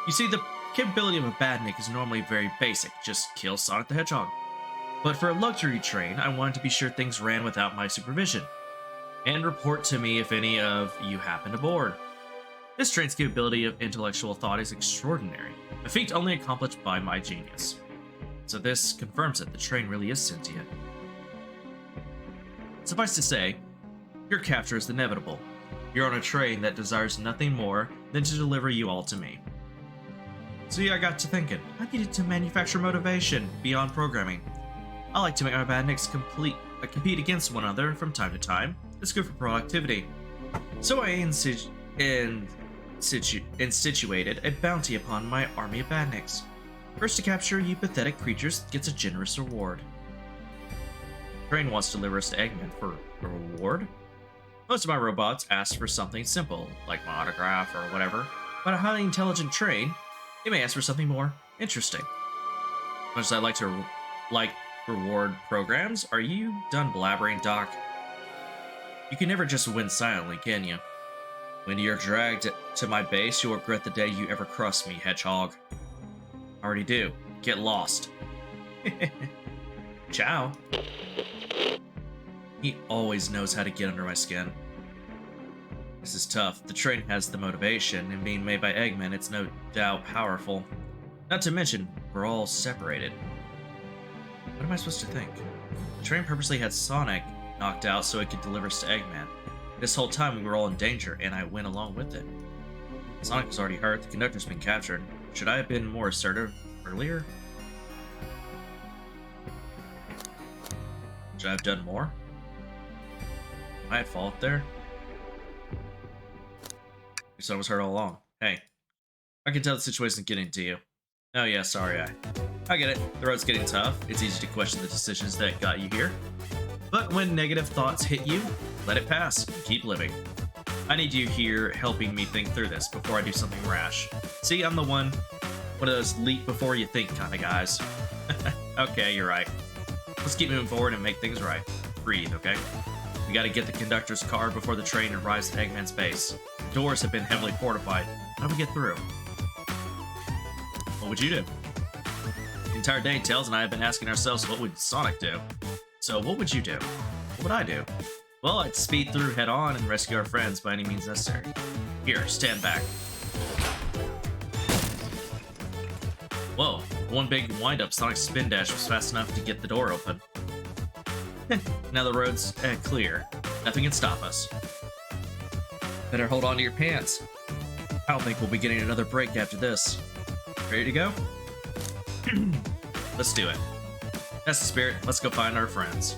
You see, the capability of a badnik is normally very basic, just kill Sonic the Hedgehog. But for a luxury train, I wanted to be sure things ran without my supervision. And report to me if any of you happened aboard. This train's capability of intellectual thought is extraordinary, a feat only accomplished by my genius. So this confirms that the train really is sentient. Suffice to say, your capture is inevitable. You're on a train that desires nothing more than to deliver you all to me. So yeah, I got to thinking, I needed to manufacture motivation beyond programming. I like to make my badniks compete against one another from time to time. It's good for productivity. So I instituted a bounty upon my army of badniks. First to capture you pathetic creatures gets a generous reward. Train wants to deliver us to Eggman for a reward? Most of my robots ask for something simple, like my autograph or whatever, but a highly intelligent train, they may ask for something more interesting. Much as I like to reward programs, are you done blabbering, Doc? You can never just win silently, can you? When you're dragged to my base, you'll regret the day you ever crossed me, Hedgehog. Already do. Get lost. Ciao. He always knows how to get under my skin. This is tough. The train has the motivation, and being made by Eggman, it's no doubt powerful. Not to mention, we're all separated. What am I supposed to think? The train purposely had Sonic knocked out so it could deliver us to Eggman. This whole time we were all in danger, and I went along with it. Sonic was already hurt, the conductor's been captured. Should I have been more assertive earlier? Should I have done more? Am I at fault there? Your son was hurt all along. Hey, I can tell the situation's getting to you. Oh yeah, sorry, I get it. The road's getting tough. It's easy to question the decisions that got you here. But when negative thoughts hit you, let it pass and keep living. I need you here helping me think through this before I do something rash. See, I'm the one of those leap before you think kind of guys. Okay, you're right. Let's keep moving forward and make things right. Breathe, okay? We gotta get the conductor's car before the train arrives at Eggman's base. The doors have been heavily fortified. How do we get through? What would you do? The entire day, Tails and I have been asking ourselves, what would Sonic do? So what would you do? What would I do? Well, I'd speed through head on and rescue our friends by any means necessary. Here, stand back. Whoa, one big wind-up Sonic spin dash was fast enough to get the door open. Now the road's clear. Nothing can stop us. Better hold on to your pants. I don't think we'll be getting another break after this. Ready to go? Let's do it. That's the spirit. Let's go find our friends.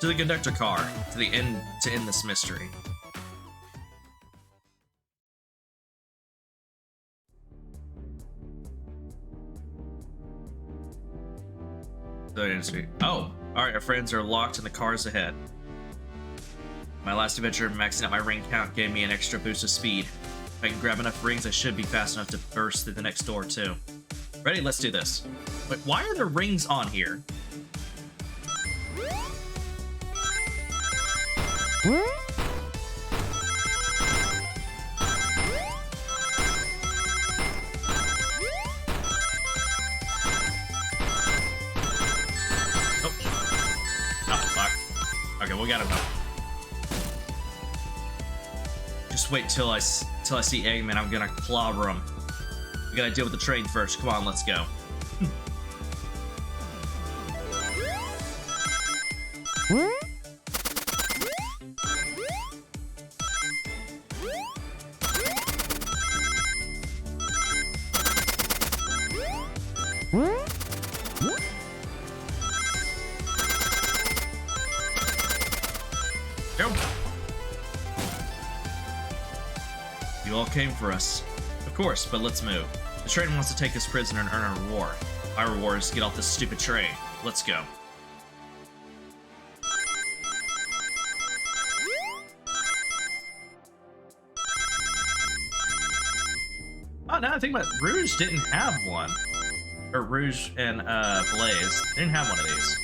To the conductor car. To the end to end this mystery. Oh, alright, our friends are locked in the cars ahead. My last adventure, maxing out my ring count, gave me an extra boost of speed. If I can grab enough rings, I should be fast enough to burst through the next door, too. Ready? Let's do this. Wait, why are there rings on here? We got him. just wait till I see Eggman. I'm gonna clobber him. We gotta deal with the train first. Come on, let's go. Go. You all came for us. Of course, but let's move. The train wants to take us prisoner and earn a reward. My reward is to get off this stupid train. Let's go. Oh, now I think about it, Rouge didn't have one. Or Rouge and Blaze. They didn't have one of these.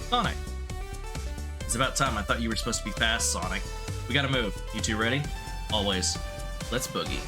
Sonic. It's about time. I thought you were supposed to be fast, Sonic. We gotta move. You two ready? Always. Let's boogie.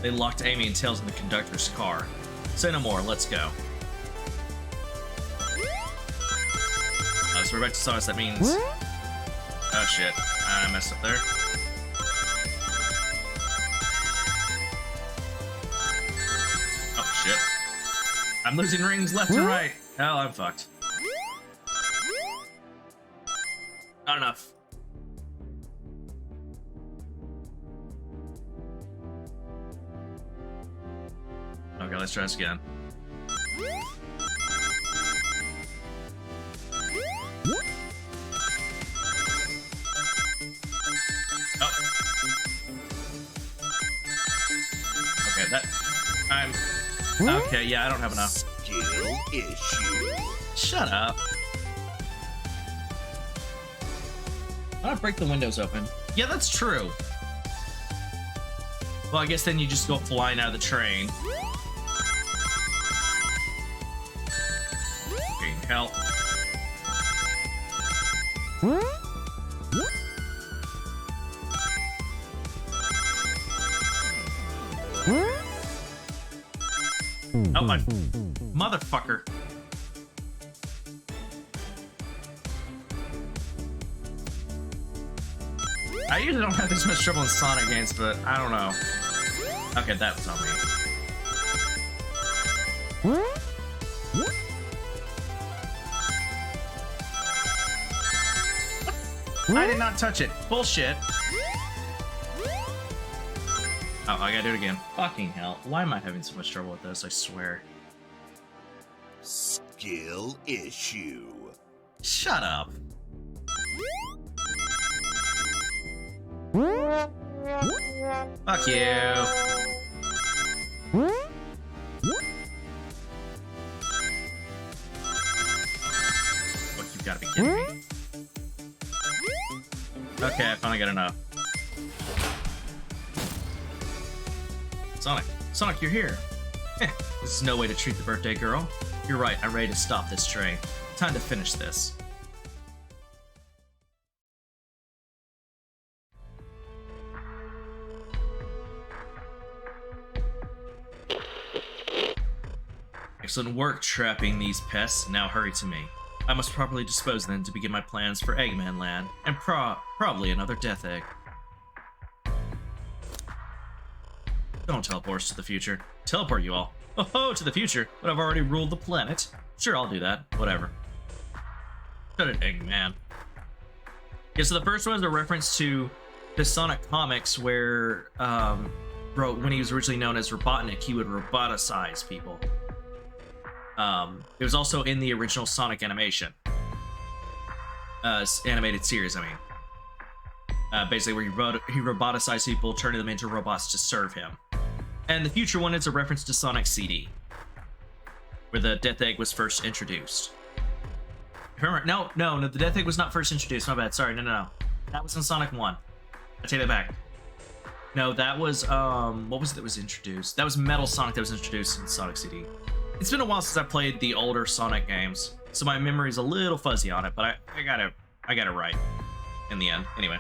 They locked Amy and Tails in the conductor's car. Say no more, let's go. So we're back to Sonic, that means... Oh shit, I messed up there. Oh shit. I'm losing rings left and right. Hell, I'm fucked. Not enough. Okay, let's try this again. Oh. Okay, that... Okay, yeah, I don't have enough. Skill issue. Shut up. Why not break the windows open? Yeah, that's true. Well, I guess then you just go flying out of the train. Help. Oh my motherfucker. I usually don't have this much trouble in Sonic games, but I don't know. Okay, that was on me. I did not touch it. Bullshit. Oh, I gotta do it again. Fucking hell. Why am I having so much trouble with this? I swear. Skill issue. Shut up. Fuck you. Look, you've gotta be kidding me. Okay, I finally got enough. Sonic. Sonic, you're here. This is no way to treat the birthday girl. You're right, I'm ready to stop this train. Time to finish this. Excellent work trapping these pests. Now hurry to me. I must properly dispose of them to begin my plans for Eggman Land, and probably another Death Egg. Don't teleport us to the future. Teleport you all. Oh, to the future, but I've already ruled the planet. Sure, I'll do that. Whatever. Shut it, Eggman. Yeah, so the first one is a reference to the Sonic comics where, when he was originally known as Robotnik, he would roboticize people. It was also in the original Sonic animation. Animated series, I mean. basically where he roboticized people, turning them into robots to serve him. And the future one is a reference to Sonic CD, where the Death Egg was first introduced. Remember, no, the Death Egg was not first introduced. My bad. Sorry, no. That was in Sonic 1. I take that back. No, that was what was it that was introduced? That was Metal Sonic that was introduced in Sonic CD. It's been a while since I played the older Sonic games, so my memory's a little fuzzy on it, but I got it right in the end. Anyway,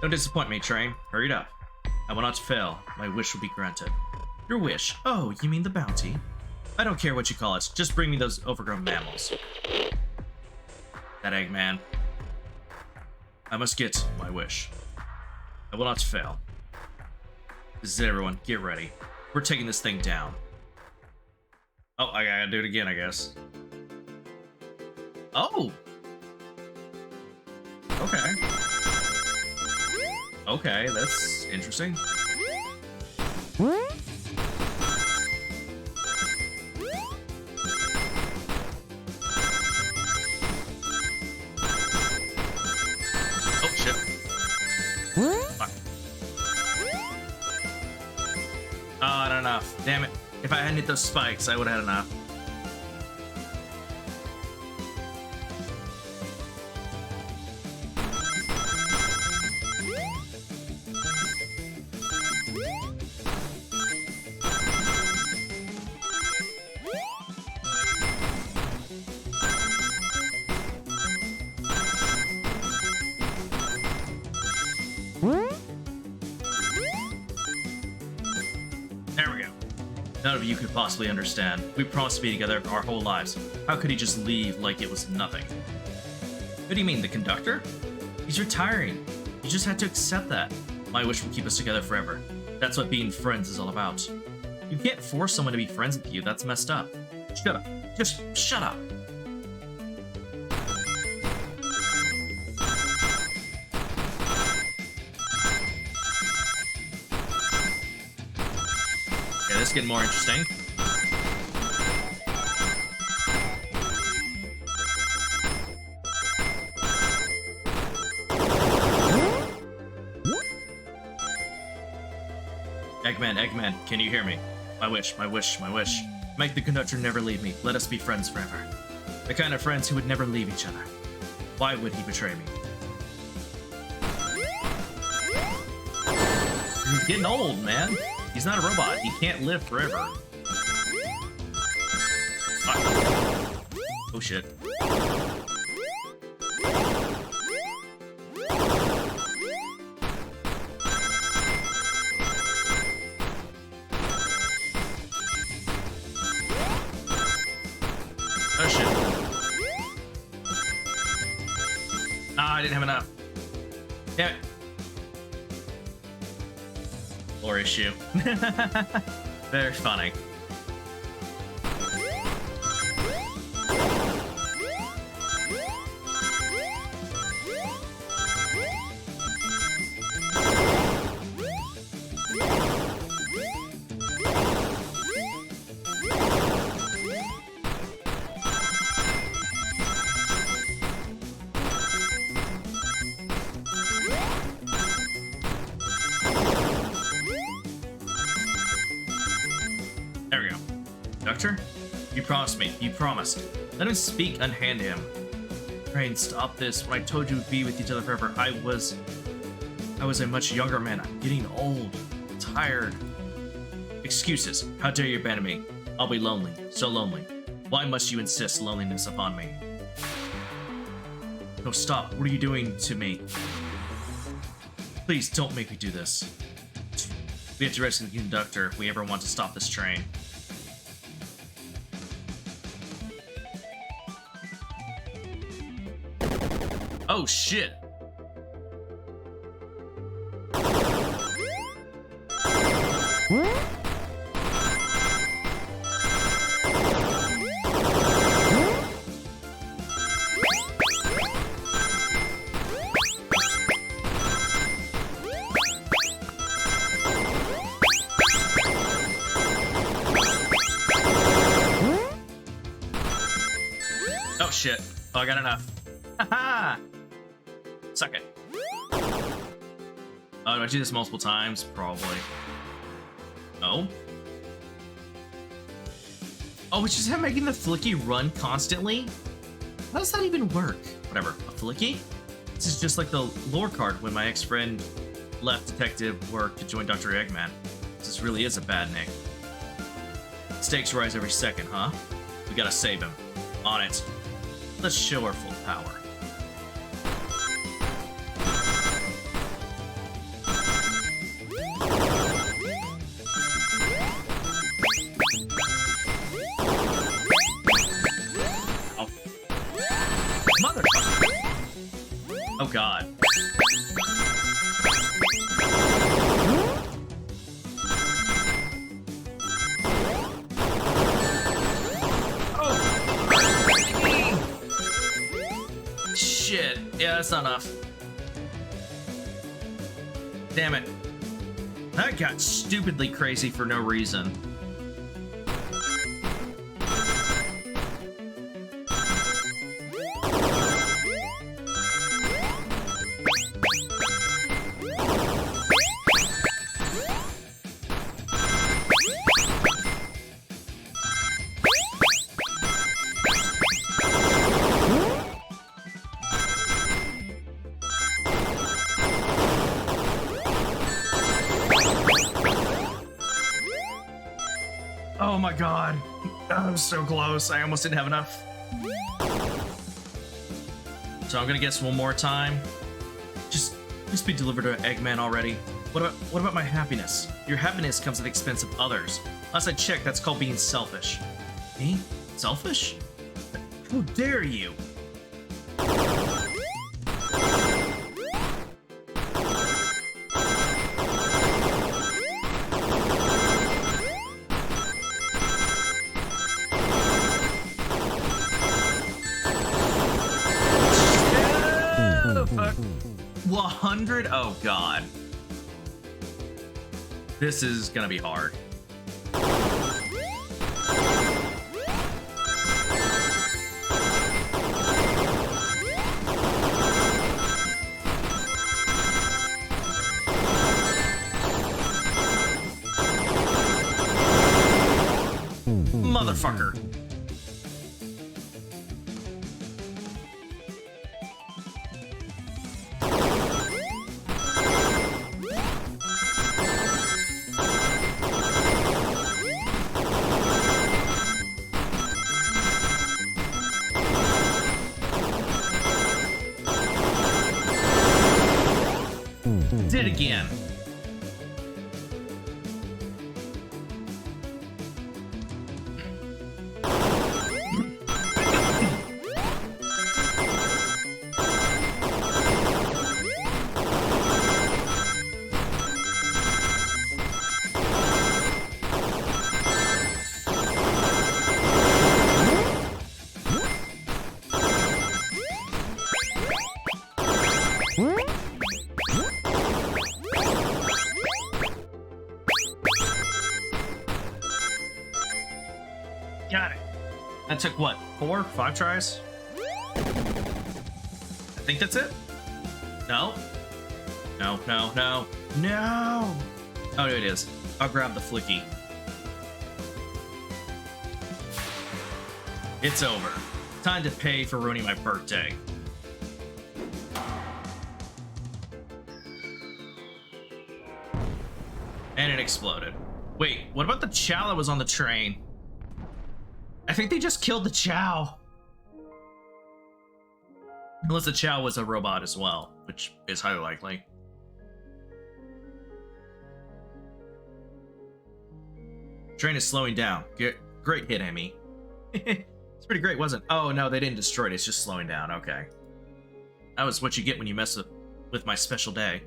don't disappoint me, Train. Hurry it up. I will not fail. My wish will be granted. Your wish? Oh, you mean the bounty? I don't care what you call it. Just bring me those overgrown mammals. That Eggman. I must get my wish. I will not fail. This is it, everyone. Get ready. We're taking this thing down. Oh, I gotta do it again, I guess. Oh! Okay. Okay, that's interesting. Oh, shit. Fuck. Oh, not enough. Damn it. If I hadn't hit those spikes, I would have had enough. There we go. None of you could possibly understand. We promised to be together our whole lives. How could he just leave like it was nothing? What do you mean, the conductor? He's retiring. You just had to accept that. My wish will keep us together forever. That's what being friends is all about. You can't force someone to be friends with you. That's messed up. Shut up. Just shut up. Yeah, this is getting more interesting. Eggman, can you hear me? My wish. Make the conductor never leave me. Let us be friends forever. The kind of friends who would never leave each other. Why would he betray me? He's getting old, man. He's not a robot. He can't live forever. Oh shit. Oh shit. Ah, I didn't have enough. Damn it. Lore issue. Very funny. There we go. Doctor, you promised me. You promised. Let him speak. Unhand him. Rain, stop this. When I told you we'd be with each other forever, I was a much younger man. I'm getting old. Tired. Excuses. How dare you abandon me? I'll be lonely. So lonely. Why must you insist loneliness upon me? No, stop. What are you doing to me? Please don't make me do this. We have to rescue the conductor if we ever want to stop this train. Oh shit! Oh shit. Oh, I got enough. Haha! Suck it. Oh, do I do this multiple times? Probably. Oh? Oh, it's just him making the flicky run constantly? How does that even work? Whatever. A flicky? This is just like the lore card when my ex-friend left detective work to join Dr. Eggman. This really is a bad nick. Stakes rise every second, huh? We gotta save him. On it. Let's show our full power. Oh. Motherfucker! Oh god. Shit. Yeah, that's not enough. Damn it. That got stupidly crazy for no reason. Oh my god. That was so close. I almost didn't have enough. So I'm gonna guess one more time. Just be delivered to Eggman already. What about my happiness? Your happiness comes at the expense of others. Last I checked, that's called being selfish. Me? Selfish? How dare you? Fuck. 100? Oh god. This is gonna be hard. Motherfucker. Did it again. Got it. That took what, 4, 5 tries? I think that's it. No. No, no, no, no. Oh, here it is. I'll grab the flicky. It's over. Time to pay for ruining my birthday. And it exploded. Wait, what about the chow that was on the train? I think they just killed the chow. Unless the chow was a robot as well, which is highly likely. Train is slowing down. Great hit, Emmy. It's pretty great, wasn't it? Oh, no, they didn't destroy it. It's just slowing down. Okay. That was what you get when you mess with my special day.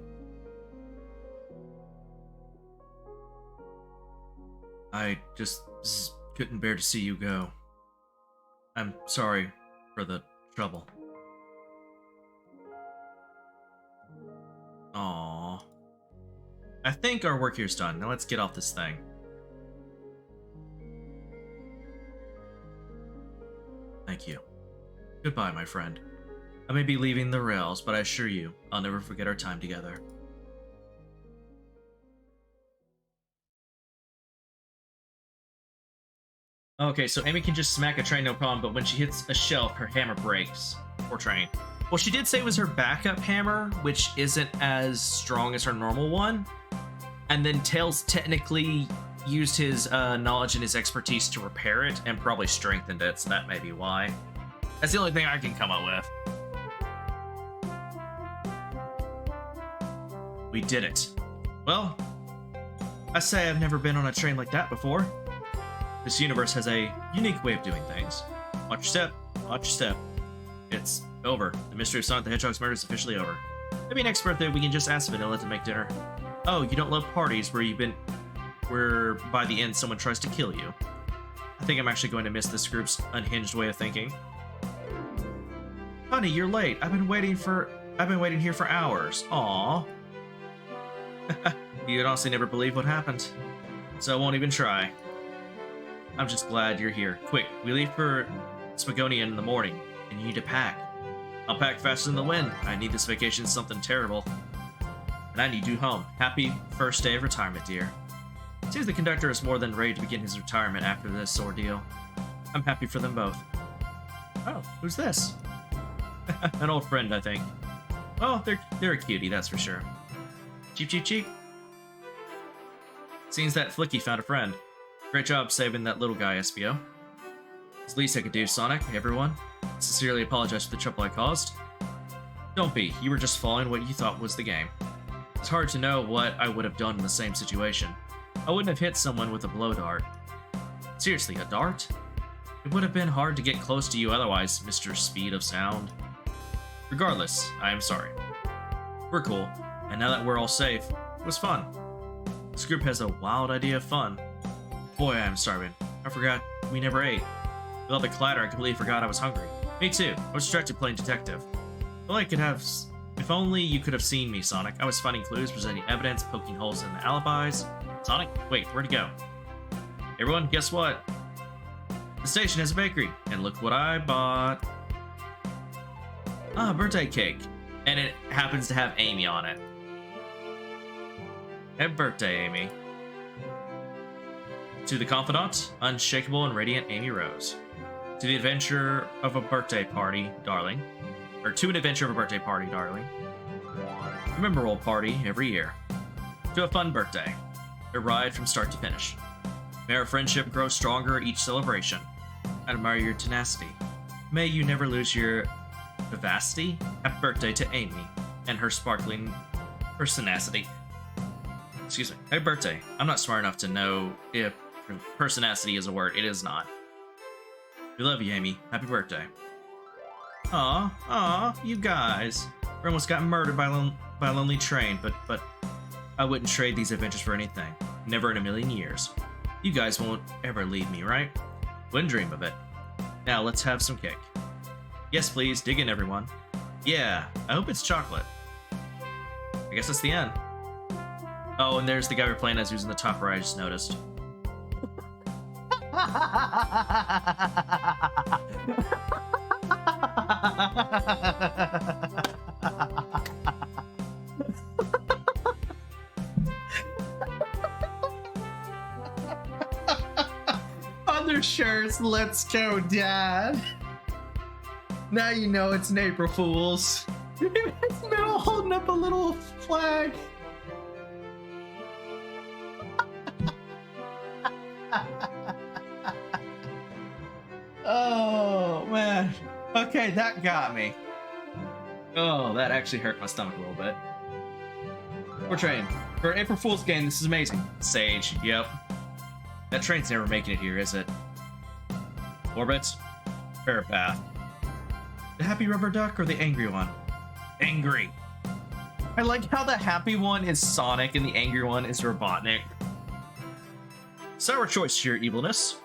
I just couldn't bear to see you go. I'm sorry for the trouble. Aww. I think our work here's done. Now let's get off this thing. Thank you. Goodbye, my friend. I may be leaving the rails, but I assure you, I'll never forget our time together. Okay, so Amy can just smack a train, no problem, but when she hits a shelf, her hammer breaks. Poor train. Well, she did say it was her backup hammer, which isn't as strong as her normal one. And then Tails technically used his knowledge and his expertise to repair it and probably strengthened it, so that may be why. That's the only thing I can come up with. We did it. Well, I say I've never been on a train like that before. This universe has a unique way of doing things. Watch your step, watch your step. It's over. The mystery of Sonic the Hedgehog's murder is officially over. Maybe next birthday we can just ask Vanilla to make dinner. Oh, you don't love parties where by the end someone tries to kill you. I think I'm actually going to miss this group's unhinged way of thinking. Honey, you're late. I've been waiting here for hours. Aww. You'd honestly never believe what happened. So I won't even try. I'm just glad you're here. Quick, we leave for Spagonian in the morning, and you need to pack. I'll pack faster than the wind. I need this vacation something terrible. And I need you home. Happy first day of retirement, dear. Seems the conductor is more than ready to begin his retirement after this ordeal. I'm happy for them both. Oh, who's this? An old friend, I think. Oh, they're a cutie, that's for sure. Cheep, cheep, cheep. Seems that Flicky found a friend. Great job saving that little guy, SBO. It's the least I could do, Sonic, everyone. Sincerely apologize for the trouble I caused. Don't be, you were just following what you thought was the game. It's hard to know what I would have done in the same situation. I wouldn't have hit someone with a blow dart. Seriously, a dart? It would have been hard to get close to you otherwise, Mr. Speed of Sound. Regardless, I am sorry. We're cool, and now that we're all safe, it was fun. This group has a wild idea of fun. Boy, I am starving. I forgot we never ate. With all the clatter, I completely forgot I was hungry. Me too. I was distracted playing detective. If only you could have seen me, Sonic. I was finding clues, presenting evidence, poking holes in the alibis. Sonic? Wait, where'd he go? Everyone, guess what? The station has a bakery, and look what I bought. Ah, birthday cake. And it happens to have Amy on it. Happy birthday, Amy. To the confidant, unshakable and radiant Amy Rose. To the adventure of a birthday party, darling. Or to an adventure of a birthday party, darling. A memorable party every year. To a fun birthday. A ride from start to finish. May our friendship grow stronger each celebration. I admire your tenacity. May you never lose your vivacity. Happy birthday to Amy and her sparkling personacity. Excuse me. Happy birthday. I'm not smart enough to know if personacity is a word. It is not. We love you, Amy. Happy birthday. Aw, you guys. We almost got murdered by a lonely train, but I wouldn't trade these adventures for anything. Never in a million years. You guys won't ever leave me, right? Wouldn't dream of it. Now let's have some cake. Yes, please. Dig in, everyone. Yeah, I hope it's chocolate. I guess that's the end. Oh, and there's the guy we're playing as who's in the top right, I just noticed. Other shirts, let's go, Dad. Now you know it's an April Fool's. It's Metal holding up a little flag. Oh, man. Okay, that got me. Oh, that actually hurt my stomach a little bit. Poor train. For April Fool's game, this is amazing. Sage, yep. That train's never making it here, is it? Orbit? Fair path. The happy rubber duck or the angry one? Angry. I like how the happy one is Sonic and the angry one is Robotnik. Sour choice to your evilness.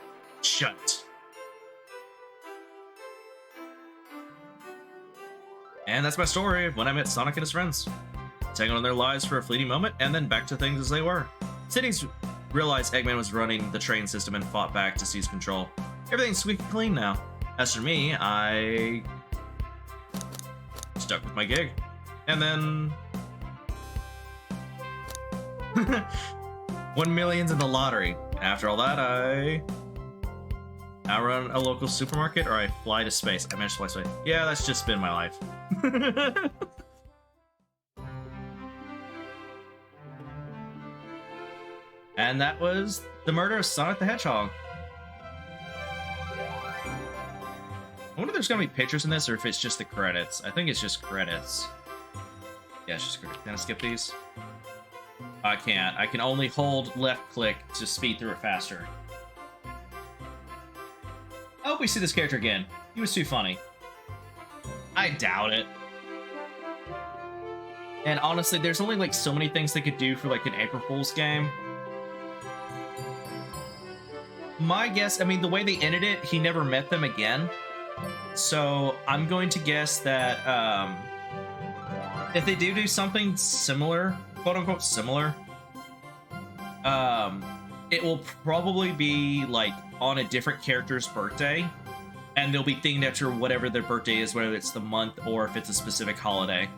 Shut. And that's my story of when I met Sonic and his friends. Taking on their lives for a fleeting moment, and then back to things as they were. Cities realized Eggman was running the train system and fought back to seize control. Everything's squeaky clean now. As for me, I stuck with my gig. And then 1 million's in the lottery. And after all that, I I run a local supermarket or I fly to space. I managed to fly to space. Yeah, that's just been my life. And that was the murder of Sonic the Hedgehog. I wonder if there's gonna be pictures in this or if it's just the credits. I think it's just credits. Yeah, it's just credits. Can I skip these? I can't. I can only hold left click to speed through it faster. I hope we see this character again. He was too funny. I doubt it. And honestly, there's only like so many things they could do for like an April Fool's game. My guess, I mean, the way they ended it, he never met them again. So I'm going to guess that if they do something similar, quote unquote similar, it will probably be like on a different character's birthday, and they'll be themed after whatever their birthday is, whether it's the month or if it's a specific holiday.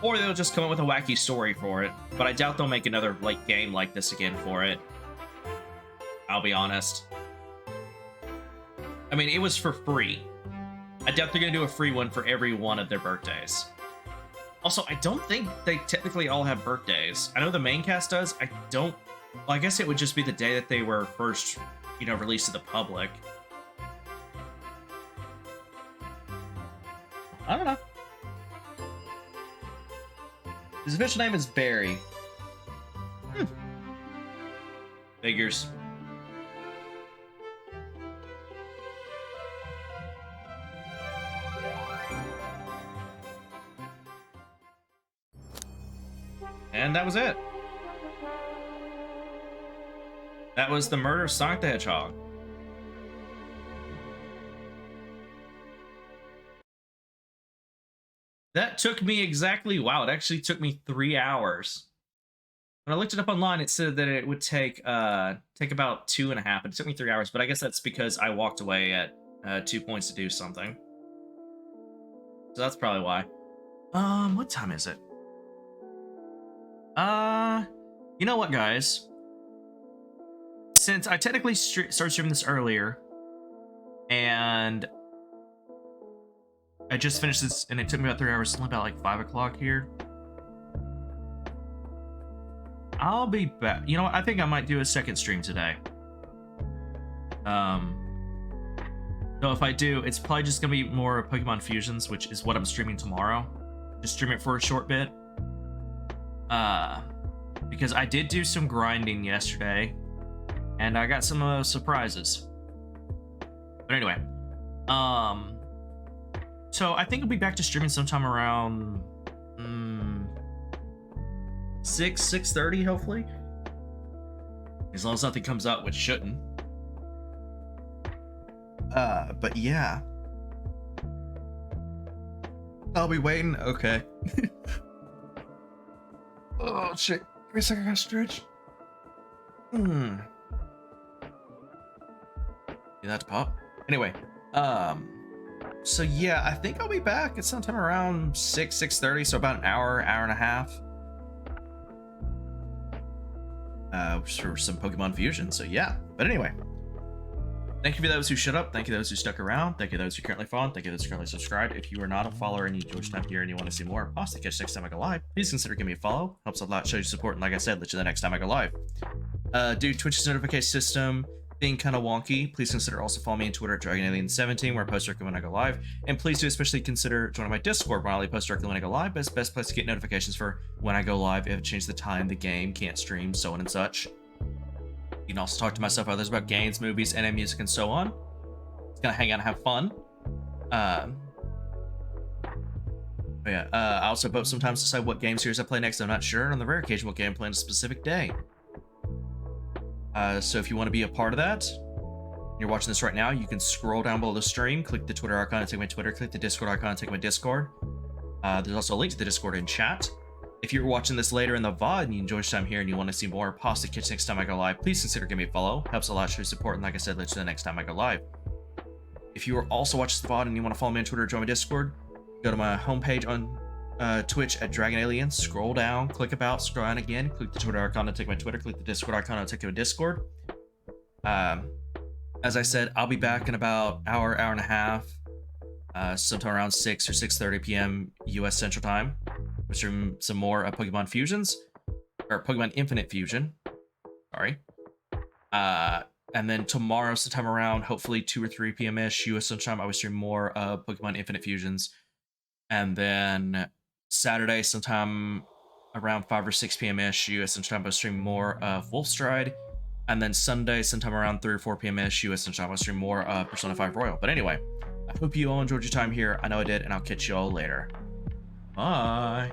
Or they'll just come up with a wacky story for it, but I doubt they'll make another like game like this again for it. I'll be honest. I mean, it was for free. I doubt they're gonna do a free one for every one of their birthdays. Also, I don't think they technically all have birthdays. I know the main cast does. I don't... Well, I guess it would just be the day that they were first, you know, released to the public. I don't know. His official name is Barry. Figures. And that was it. That was the murder of Sonic the Hedgehog. That took me exactly, wow, it actually took me 3 hours. When I looked it up online, it said that it would take about 2.5, but it took me 3 hours, but I guess that's because I walked away at 2 points to do something. So that's probably why. What time is it? You know what, guys? Since I technically started streaming this earlier, and I just finished this, and it took me about 3 hours, it's only about like 5 o'clock here. I'll be back. You know what? I think I might do a second stream today. So if I do, it's probably just gonna be more Pokemon Fusions, which is what I'm streaming tomorrow. Just stream it for a short bit. Because I did do some grinding yesterday, and I got some surprises. But anyway, so I think I'll be back to streaming sometime around 6:30, hopefully. As long as nothing comes up, which shouldn't. But yeah. I'll be waiting. Okay. Oh shit. Give me a second, I gotta stretch. Yeah, that's pop. Anyway, so yeah, I think I'll be back at sometime around 6:30, so about an hour and a half. For some Pokemon Fusion, so yeah. But anyway, thank you for those who shut up. Thank you to those who stuck around. Thank you to those who currently followed. Thank you to those who currently subscribed. If you are not a follower and you enjoy your time here and you want to see more, possibly catch next time I go live, please consider giving me a follow. Helps a lot, shows your support, and like I said, let you the next time I go live. Due to Twitch's notification system being kind of wonky, please consider also following me on Twitter at DragonAlien17, where I post directly when I go live. And please do especially consider joining my Discord, where I only post directly when I go live, but it's the best place to get notifications for when I go live, if it changed the time, the game, can't stream, so on and such. You can also talk to myself others about games, movies, anime, music, and so on. It's gonna hang out and have fun. But yeah, I also vote sometimes to decide what game series I play next. I'm not sure, and on the rare occasion what game I play on a specific day. So if you want to be a part of that, you're watching this right now, you can scroll down below the stream, click the Twitter icon to take my Twitter, click the Discord icon to take my Discord. There's also a link to the Discord in chat. If you're watching this later in the VOD and you enjoy your time here and you want to see more Pasta Kitchen next time I go live, please consider giving me a follow. Helps a lot, show your support, and like I said, let you know the next time I go live. If you are also watching the VOD and you want to follow me on Twitter or join my Discord, go to my homepage on Twitch at DragonAlien, scroll down, click about, scroll down again, click the Twitter icon to take my Twitter, click the Discord icon to take you to Discord. as I said, I'll be back in about hour and a half, sometime around 6 or 6:30 p.m. U.S. Central Time. We'll stream some more Pokemon Fusions, or Pokemon Infinite Fusion. Sorry. And then tomorrow, sometime around hopefully 2 or 3 p.m. ish U.S. Central Time, I will stream more Pokemon Infinite Fusions. And then Saturday, sometime around 5 or 6 p.m. ish U.S. Central Time, I'll stream more of Wolfstride. And then Sunday, sometime around 3 or 4 p.m. ish U.S. Central Time, I'll stream more Persona 5 Royal. But anyway, I hope you all enjoyed your time here. I know I did, and I'll catch you all later. Bye.